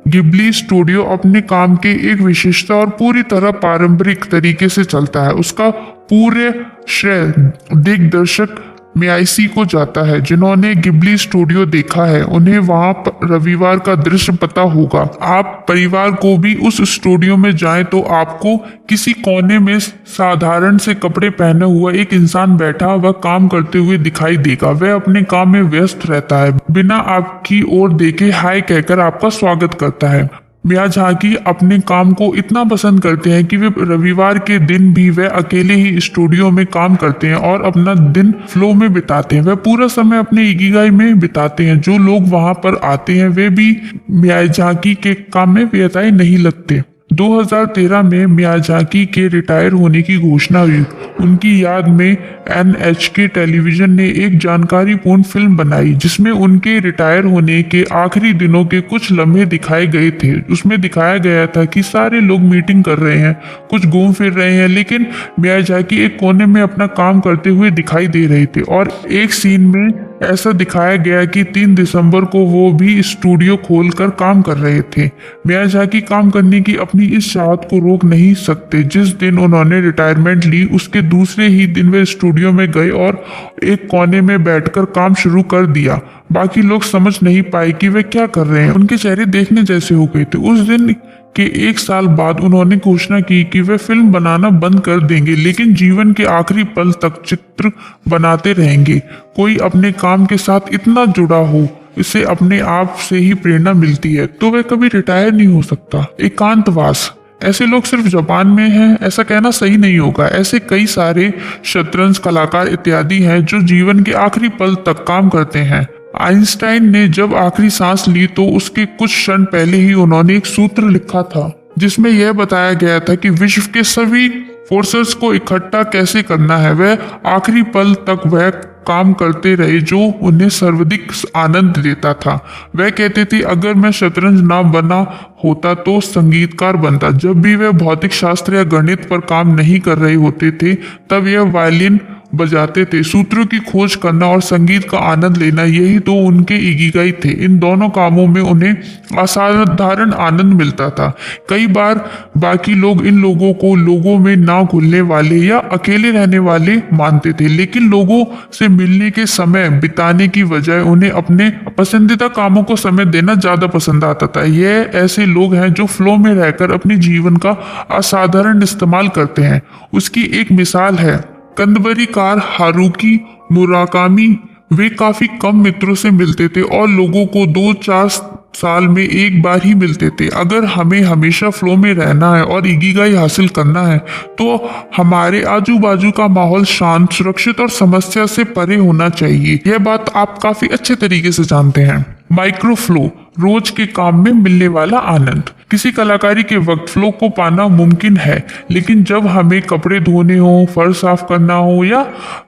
S1: गिबली स्टूडियो अपने काम के एक विशेषता और पूरी तरह पारंपरिक तरीके से चलता है। उसका पूरे श्रेय दिग्दर्शक मियाज़ाकी को जाता है। जिन्होंने गिबली स्टूडियो देखा है उन्हें वहां रविवार का दृश्य पता होगा। आप परिवार को भी उस स्टूडियो में जाएं तो आपको किसी कोने में साधारण से कपड़े पहने हुआ एक इंसान बैठा व काम करते हुए दिखाई देगा। वह अपने काम में व्यस्त रहता है, बिना आपकी ओर देखे हाय कहकर आपका स्वागत करता है। मियाज़ाकी अपने काम को इतना पसंद करते हैं कि वे रविवार के दिन भी वे अकेले ही स्टूडियो में काम करते हैं और अपना दिन फ्लो में बिताते हैं। वे पूरा समय अपने इकिगाई में बिताते हैं। जो लोग वहां पर आते हैं वे भी मियाज़ाकी के काम में व्यतीत नहीं लगते। 2013 में मियाज़ाकी के रिटायर होने की घोषणा हुई। उनकी याद में NHK टेलीविजन ने एक जानकारीपूर्ण फिल्म बनाई जिसमें उनके रिटायर होने के आखिरी दिनों के कुछ लम्हे दिखाए गए थे। उसमें दिखाया गया था कि सारे लोग मीटिंग कर रहे हैं, कुछ घूम फिर रहे हैं, लेकिन मियाज़ाकी एक कोने में अपना काम करते हुए दिखाई दे रहे थे। और एक सीन में ऐसा दिखाया गया कि 3 दिसंबर को वो भी स्टूडियो खोलकर काम कर रहे थे। मियाज़ाकी काम करने की अपनी इस चाहत को रोक नहीं सकते। जिस दिन उन्होंने रिटायरमेंट ली उसके दूसरे ही दिन वे स्टूडियो में गए और एक कोने में बैठकर काम शुरू कर दिया। बाकी लोग समझ नहीं पाए कि वे क्या कर रहे हैं। उनके चेहरे देखने जैसे हो गए थे। उस दिन के 1 साल बाद उन्होंने घोषणा की कि वे फिल्म बनाना बंद कर देंगे, लेकिन जीवन के आखिरी पल तक चित्र बनाते रहेंगे। कोई अपने काम के साथ इतना जुड़ा हो, इससे अपने आप से ही प्रेरणा मिलती है, तो वह कभी रिटायर नहीं हो सकता। एकांतवास, ऐसे लोग सिर्फ जापान में हैं ऐसा कहना सही नहीं होगा। ऐसे कई सारे शतरंज कलाकार इत्यादि हैं जो जीवन के आखिरी पल तक काम करते हैं। आइंस्टाइन ने जब आखिरी सांस ली तो उसके कुछ क्षण पहले ही उन्होंने एक सूत्र लिखा था जिसमें यह बताया गया था कि विश्व के सभी फोर्सेस को इकट्ठा कैसे करना है। वह आखिरी पल तक वह काम करते रहे जो उन्हें सर्वाधिक आनंद देता था। वह कहते थे अगर मैं शतरंज ना बना होता तो संगीतकार बनता। जब भी वह भौतिक शास्त्र या गणित पर काम नहीं कर रहे होते थे तब यह वायलिन बजाते थे। सूत्रों की खोज करना और संगीत का आनंद लेना, यही तो उनके इकिगाई थे। इन दोनों कामों में उन्हें असाधारण आनंद मिलता था। कई बार बाकी लोग इन लोगों को लोगों में ना घुलने वाले या अकेले रहने वाले मानते थे, लेकिन लोगों से मिलने के समय बिताने की बजाय उन्हें अपने पसंदीदा कामों को समय देना ज्यादा पसंद आता था। यह ऐसे लोग हैं जो फ्लो में रहकर अपने जीवन का असाधारण इस्तेमाल करते हैं। उसकी एक मिसाल है कंदबरी कार हारुकी मुराकामी। वे काफी कम मित्रों से मिलते थे और लोगों को 2-4 साल में एक बार ही मिलते थे। अगर हमें हमेशा फ्लो में रहना है और इकिगाई हासिल करना है तो हमारे आजू बाजू का माहौल शांत, सुरक्षित और समस्या से परे होना चाहिए। यह बात आप काफी अच्छे तरीके से जानते हैं। माइक्रो फ्लो, रोज के काम में मिलने वाला आनंद। किसी कलाकारी के वक्त फ्लो को पाना मुमकिन है, लेकिन जब हमें कपड़े धोने हो, फर्श साफ करना हो या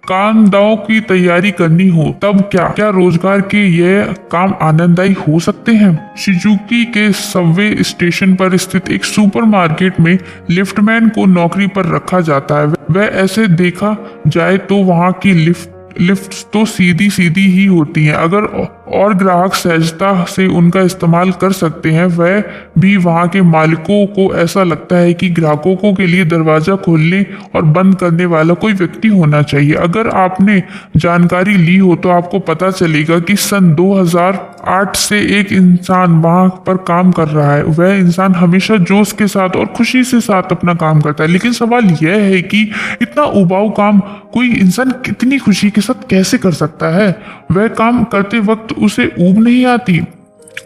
S1: कामदाओं की तैयारी करनी हो तब क्या रोजगार के यह काम आनंददायी हो सकते हैं? शिजुकी के सबवे स्टेशन पर स्थित एक सुपरमार्केट में लिफ्टमैन को नौकरी पर रखा जाता है। वह ऐसे देखा जाए तो वहां की लिफ्ट तो सीधी सीधी ही होती हैं। अगर और ग्राहक सहजता से उनका इस्तेमाल कर सकते हैं। वह भी वहां के मालिकों को ऐसा लगता है कि ग्राहकों को के लिए दरवाजा खोलने और बंद करने वाला कोई व्यक्ति होना चाहिए। अगर आपने जानकारी ली हो तो आपको पता चलेगा कि सन 2008 से एक इंसान वहां पर काम कर रहा है। वह इंसान हमेशा जोश के साथ और खुशी से साथ अपना काम करता है, लेकिन सवाल यह है कि इतना उबाऊ काम कोई इंसान कितनी खुशी के साथ कैसे कर सकता है? वह काम करते वक्त उसे ऊब नहीं आती?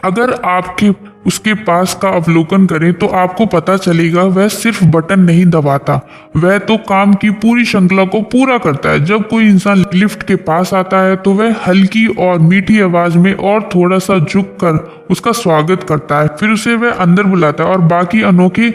S1: अगर आपके उसके पास का अवलोकन करें तो आपको पता चलेगा वह सिर्फ बटन नहीं दबाता, वह तो काम की पूरी श्रृंखला को पूरा करता है। जब कोई इंसान लिफ्ट के पास आता है तो वह हल्की और मीठी आवाज में और थोड़ा सा झुक कर उसका स्वागत करता है, फिर उसे वह अंदर बुलाता है और बाकी अनोखे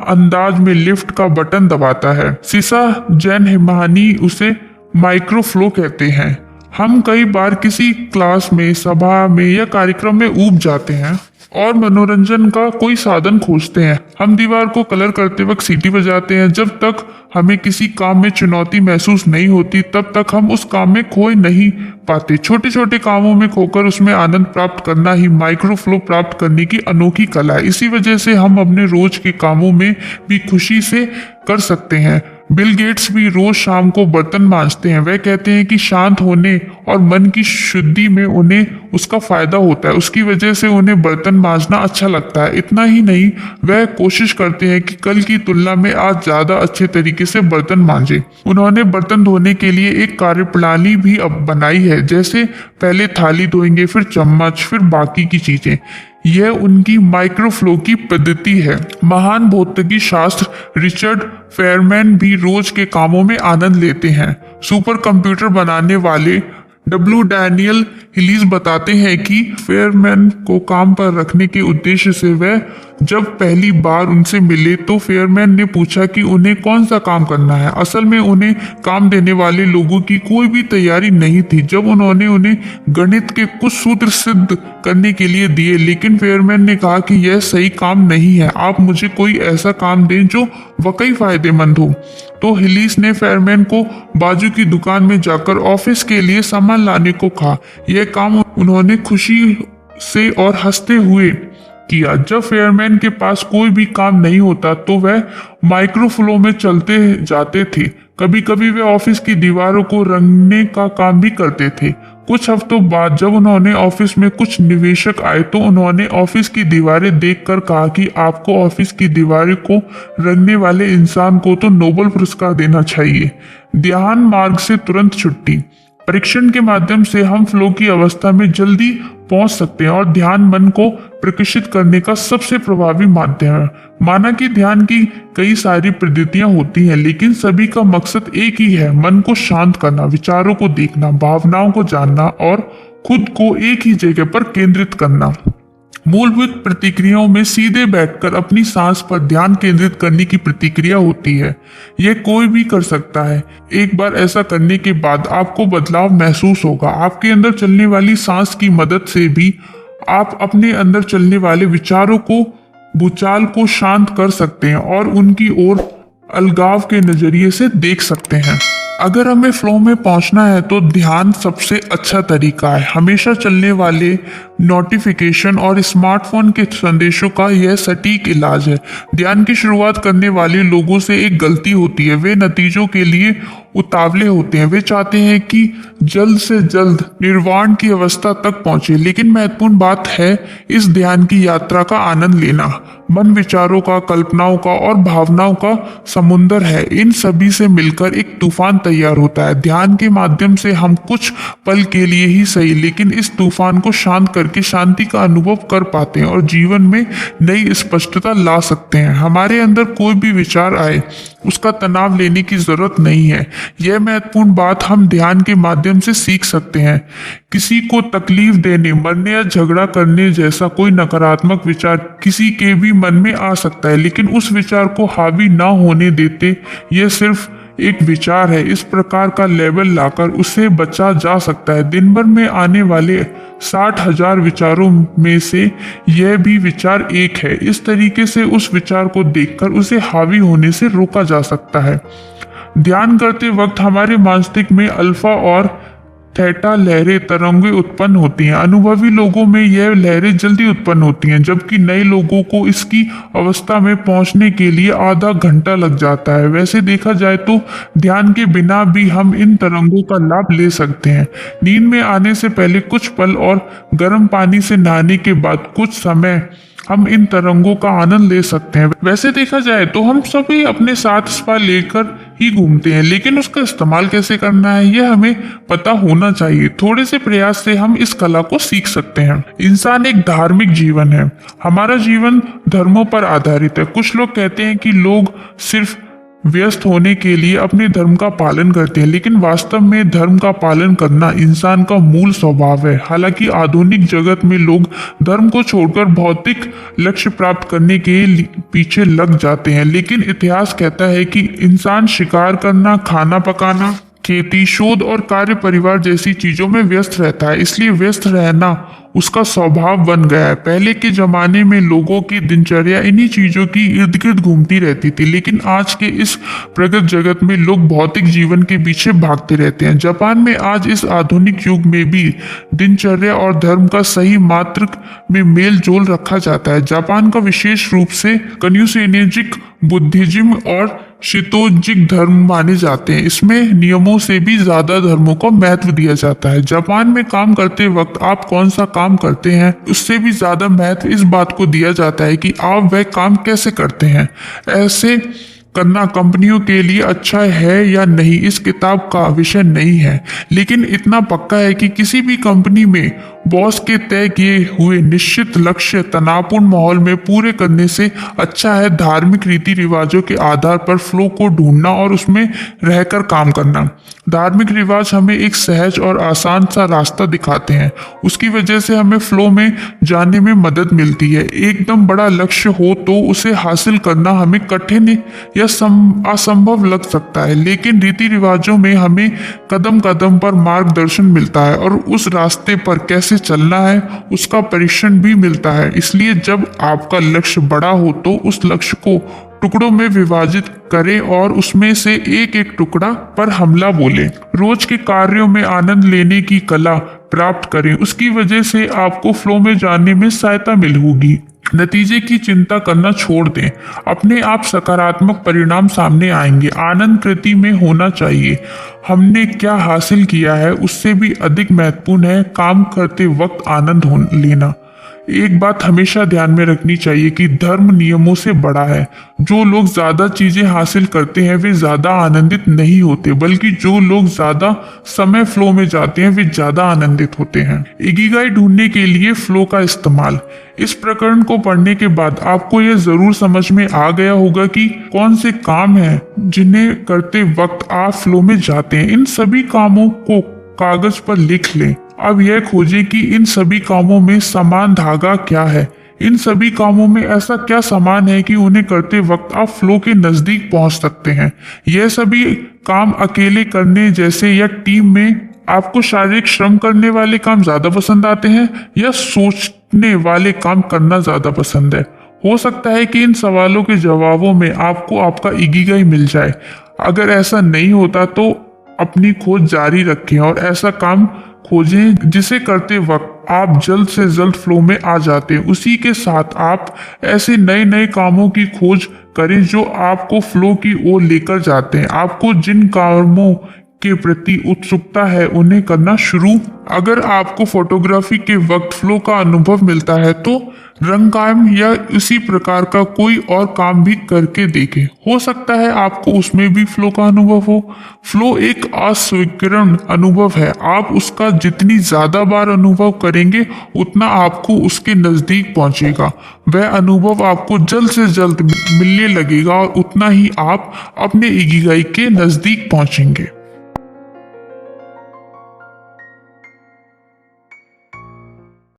S1: अंदाज में लिफ्ट का बटन दबाता है। सीसा जैन हिमानी उसे माइक्रोफ्लो कहते हैं। हम कई बार किसी क्लास में, सभा में या कार्यक्रम में ऊब जाते हैं और मनोरंजन का कोई साधन खोजते हैं। हम दीवार को कलर करते वक्त सीटी बजाते हैं। जब तक हमें किसी काम में चुनौती महसूस नहीं होती तब तक हम उस काम में खो नहीं पाते। छोटे छोटे कामों में खोकर उसमें आनंद प्राप्त करना ही माइक्रोफ्लो प्राप्त करने की अनोखी कला है। इसी वजह से हम अपने रोज के कामों में भी खुशी से कर सकते हैं। बिल गेट्स भी रोज शाम को बर्तन मांजते हैं। वह कहते हैं कि शांत होने और मन की शुद्धि में उन्हें उसका फायदा होता है। उसकी वजह से उन्हें बर्तन मांजना अच्छा लगता है। इतना ही नहीं, वह कोशिश करते हैं कि कल की तुलना में आज ज्यादा अच्छे तरीके से बर्तन मांजे। उन्होंने बर्तन धोने के लिए एक कार्यप्रणाली भी अब बनाई है, जैसे पहले थाली धोएंगे, फिर चम्मच, फिर बाकी की चीजें। यह उनकी माइक्रोफ्लो की पद्धति है। महान भौतिकी शास्त्र रिचर्ड फेयरमैन भी रोज के कामों में आनंद लेते हैं। सुपर कंप्यूटर बनाने वाले डब्ल्यू डैनियल हिलीज बताते हैं कि फेयरमैन को काम पर रखने के उद्देश्य से वह जब पहली बार उनसे मिले तो फेयरमैन ने पूछा कि उन्हें कौन सा काम करना है। असल में उन्हें काम देने वाले लोगों की कोई भी तैयारी नहीं थी। जब उन्होंने उन्हें गणित के कुछ सूत्र सिद्ध करने के लिए दिए, लेकिन फेयरमैन ने कहा कि यह सही काम नहीं है, आप मुझे कोई ऐसा काम दें जो वाकई फायदेमंद हो। तो हिलीस ने फेयरमैन को बाजू की दुकान में जाकर ऑफिस के लिए सामान लाने को कहा। यह काम उन्होंने खुशी से और हंसते हुए किया। जब फेयरमैन के पास कोई भी काम नहीं होता तो वह माइक्रोफ्लो में चलते जाते थे। कभी कभी वे ऑफिस की दीवारों को रंगने का काम भी करते थे। कुछ हफ्तों बाद जब उन्होंने ऑफिस में कुछ निवेशक आए तो उन्होंने ऑफिस की दीवारें देखकर कहा कि आपको ऑफिस की दीवारें को रंगने वाले इंसान को तो नोबेल पुरस्कार देना चाहिए। ध्यान मार्ग से तुरंत छुट्टी। परीक्षण के माध्यम से हम फ्लो की अवस्था में जल्दी पहुंच सकते हैं और ध्यान मन को प्रकाशित करने का सबसे प्रभावी माध्यम है। माना कि ध्यान की कई सारी पद्धतियां होती हैं, लेकिन सभी का मकसद एक ही है, मन को शांत करना, विचारों को देखना, भावनाओं को जानना और खुद को एक ही जगह पर केंद्रित करना। मूलभूत प्रतिक्रियाओं में सीधे बैठकर अपनी सांस पर ध्यान केंद्रित करने की प्रतिक्रिया होती है। यह कोई भी कर सकता है। एक बार ऐसा करने के बाद आपको बदलाव महसूस होगा। आपके अंदर चलने वाली सांस की मदद से भी आप अपने अंदर चलने वाले विचारों को, भूचाल को शांत कर सकते हैं और उनकी ओर अलगाव के नजरिए से देख सकते हैं। अगर हमें फ्लो में पहुंचना है तो ध्यान सबसे अच्छा तरीका है। हमेशा चलने वाले नोटिफिकेशन और स्मार्टफोन के संदेशों का यह सटीक इलाज है। ध्यान की शुरुआत करने वाले लोगों से एक गलती होती है, वे नतीजों के लिए उतावले होते हैं। वे चाहते हैं कि जल्द से जल्द निर्वाण की अवस्था तक पहुंचे, लेकिन महत्वपूर्ण बात है इस ध्यान की यात्रा का आनंद लेना। मन विचारों का, कल्पनाओं का और भावनाओं का समुंदर है। इन सभी से मिलकर एक तूफान तैयार होता है। ध्यान के माध्यम से हम कुछ पल के लिए ही सही, लेकिन इस तूफान को शांत करके शांति का अनुभव कर पाते हैं और जीवन में नई स्पष्टता ला सकते हैं। हमारे अंदर कोई भी विचार आए, उसका तनाव लेने की जरूरत नहीं है। यह महत्वपूर्ण बात हम ध्यान के माध्यम से सीख सकते हैं। किसी को तकलीफ देने, मरने या झगड़ा करने जैसा कोई नकारात्मक विचार किसी के भी मन में आ सकता है, लेकिन उस विचार को हावी ना होने देते। यह सिर्फ एक विचार है। इस प्रकार का लेवल लाकर उसे बचा जा सकता है। दिन भर में आने वाले 60,000 विचारों में से यह भी विचार एक है। इस तरीके से उस विचार को देखकर उसे हावी होने से रोका जा सकता है। ध्यान करते वक्त हमारे मस्तिष्क में अल्फा और थीटा लहरें तरंगें उत्पन्न होती हैं। अनुभवी लोगों में यह लहरें जल्दी उत्पन्न होती हैं, जबकि नए लोगों को इसकी अवस्था में पहुंचने के लिए आधा घंटा लग जाता है। वैसे देखा जाए तो ध्यान के बिना भी हम इन तरंगों का लाभ ले सकते हैं। नींद में आने से पहले कुछ पल और गर्म पानी से नहाने के बाद कुछ समय हम इन तरंगों का आनंद ले सकते हैं। वैसे देखा जाए तो हम सभी अपने साथ स्पा लेकर ही घूमते हैं, लेकिन उसका इस्तेमाल कैसे करना है यह हमें पता होना चाहिए। थोड़े से प्रयास से हम इस कला को सीख सकते हैं। इंसान एक धार्मिक जीवन है। हमारा जीवन धर्मों पर आधारित है। कुछ लोग कहते हैं कि लोग सिर्फ व्यस्त होने के लिए अपने धर्म का पालन करते हैं, लेकिन वास्तव में धर्म का पालन करना इंसान का मूल स्वभाव है। हालांकि आधुनिक जगत में लोग धर्म को छोड़कर भौतिक लक्ष्य प्राप्त करने के पीछे लग जाते हैं, लेकिन इतिहास कहता है कि इंसान शिकार करना, खाना पकाना, खेती, शोध और कार्य परिवार जैसी चीजों में व्यस्त रहता है। इसलिए व्यस्त रहना उसका स्वभाव बन गया है। पहले के जमाने में लोगों की दिनचर्या इन्हीं चीजों की इर्द गिर्द घूमती रहती थी, लेकिन आज के इस प्रगत जगत में लोग भौतिक जीवन के पीछे भागते रहते हैं। जापान में आज इस आधुनिक युग में भी दिनचर्या और धर्म का सही मात्रक में मेल जोल रखा जाता है। जापान का विशेष रूप से कन्फ्यूशियनिज्म, बुद्धिज्म और शितोजिक धर्म माने जाते हैं। इसमें नियमों से भी ज्यादा धर्मों को महत्व दिया जाता है। जापान में काम करते वक्त आप कौन सा काम करते हैं उससे भी ज्यादा महत्व इस बात को दिया जाता है कि आप वह काम कैसे करते हैं। ऐसे करना कंपनियों के लिए अच्छा है या नहीं इस किताब का विषय नहीं है, लेकिन इतना पक्का है कि किसी भी कंपनी में बॉस के तय किए हुए निश्चित लक्ष्य तनावपूर्ण माहौल में पूरे करने से अच्छा है धार्मिक रीति रिवाजों के आधार पर फ्लो को ढूंढना और उसमें रहकर काम करना। धार्मिक रिवाज हमें एक सहज और आसान सा रास्ता दिखाते हैं। उसकी वजह से हमें फ्लो में जाने में मदद मिलती है। एकदम बड़ा लक्ष्य हो तो उसे हासिल करना हमें कठिन या असंभव लग सकता है, लेकिन रीति रिवाजों में हमें कदम कदम पर मार्गदर्शन मिलता है और उस रास्ते पर कैसे चलना है उसका परीक्षण भी मिलता है। इसलिए जब आपका लक्ष्य बड़ा हो तो उस लक्ष्य को टुकड़ों में विभाजित करें और उसमें से एक एक टुकड़ा पर हमला बोले। रोज के कार्यों में आनंद लेने की कला प्राप्त करें। उसकी वजह से आपको फ्लो में जाने में सहायता मिलेगी। नतीजे की चिंता करना छोड़ दें। अपने आप सकारात्मक परिणाम सामने आएंगे। आनंद कृति में होना चाहिए। हमने क्या हासिल किया है उससे भी अधिक महत्वपूर्ण है काम करते वक्त आनंद लेना। एक बात हमेशा ध्यान में रखनी चाहिए कि धर्म नियमों से बड़ा है। जो लोग ज्यादा चीजें हासिल करते हैं वे ज्यादा आनंदित नहीं होते, बल्कि जो लोग ज्यादा समय फ्लो में जाते हैं वे ज्यादा आनंदित होते हैं। इकिगाई ढूंढने के लिए फ्लो का इस्तेमाल। इस प्रकरण को पढ़ने के बाद आपको यह जरूर समझ में आ गया होगा कि कौन से काम हैं जिन्हें करते वक्त आप फ्लो में जाते हैं। इन सभी कामों को कागज पर लिख लें। अब यह खोजें कि इन सभी कामों में समान धागा क्या है। इन सभी कामों में ऐसा क्या समान है कि उन्हें करते वक्त आप फ्लो के नजदीक पहुंच सकते हैं। यह सभी काम अकेले करने जैसे या टीम में आपको शारीरिक श्रम करने वाले काम ज्यादा पसंद आते हैं या सोचने वाले काम करना ज्यादा पसंद है। हो सकता है कि इन सवालों के जवाबों में आपको आपका इकिगाई मिल जाए। अगर ऐसा नहीं होता तो अपनी खोज जारी रखें और ऐसा काम खोजें जिसे करते वक्त आप जल्द से जल्द फ्लो में आ जाते हैं। उसी के साथ आप ऐसे नए नए कामों की खोज करें जो आपको फ्लो की ओर लेकर जाते हैं। आपको जिन कामों के प्रति उत्सुकता है उन्हें करना शुरू। अगर आपको फोटोग्राफी के वक्त फ्लो का अनुभव मिलता है तो रंगकाम या इसी प्रकार का कोई और काम भी करके देखें। हो सकता है आपको उसमें भी फ्लो का अनुभव हो। फ्लो एक अस्वीकरण अनुभव है। आप उसका जितनी ज्यादा बार अनुभव करेंगे उतना आपको उसके नजदीक पहुंचेगा। वह अनुभव आपको जल्द से जल्द मिलने लगेगा और उतना ही आप अपने इकिगाई के नजदीक पहुंचेंगे।